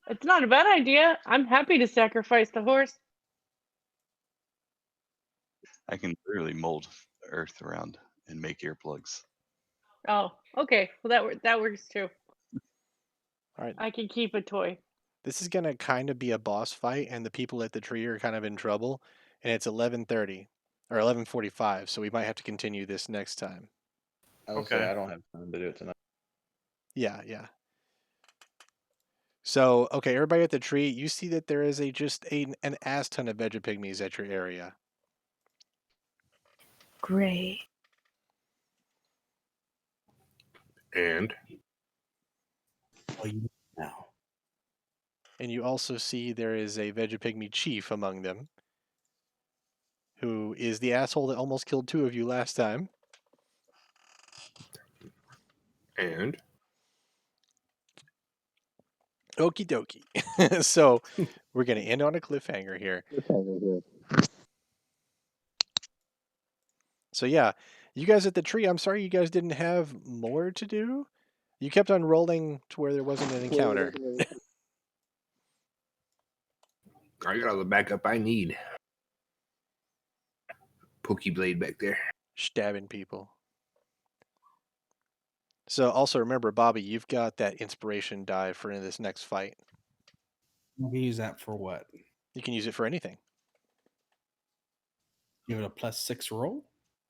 It's not a bad idea. I'm happy to sacrifice the horse. I can literally mold earth around and make earplugs. Oh, okay. Well, that works too. All right. I can keep a toy. This is gonna kind of be a boss fight, and the people at the tree are kind of in trouble. And it's 11:30 or 11:45, so we might have to continue this next time. I would say I don't have time to do it tonight. Yeah, yeah. So, okay, everybody at the tree, you see that there is an ass ton of Vegapygmies at your area. Great. And Oh, you now. And you also see there is a Vegapygmy chief among them, who is the asshole that almost killed 2 of you last time. and Okie dokie. So, we're going to end on a cliffhanger here. So, yeah, you guys at the tree, I'm sorry you guys didn't have more to do. You kept on rolling to where there wasn't an encounter. I got all the backup I need. Pokey blade back there. Stabbing people. So also remember, Bobby, you've got that inspiration die for this next fight. You can use that for what? You can use it for anything. Give it a +6 roll?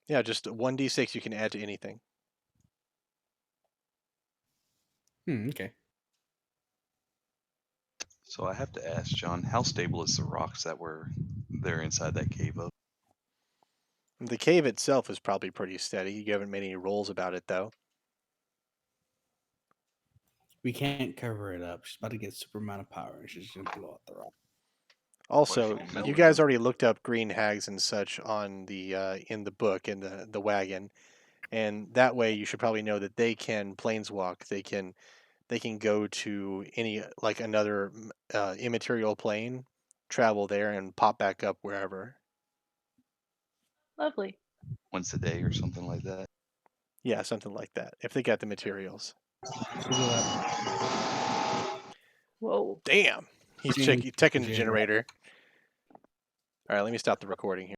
Yeah, just 1d6 you can add to anything. Okay. So I have to ask John, how stable is the rocks that were there inside that cave up? The cave itself is probably pretty steady. You haven't made any rolls about it, though. We can't cover it up. She's about to get super amount of power and she's going to blow up the rock. Also, What if you melt you it? guys already looked up green hags and such on the in the book in the wagon, and that way you should probably know that they can planeswalk. They can go to any like another immaterial plane, travel there, and pop back up wherever. Lovely. Once a day or something like that. Yeah, something like that. If they got the materials. Google that. Whoa. Damn. He's Jamie, checking the Jamie. generator. All right, let me stop the recording here.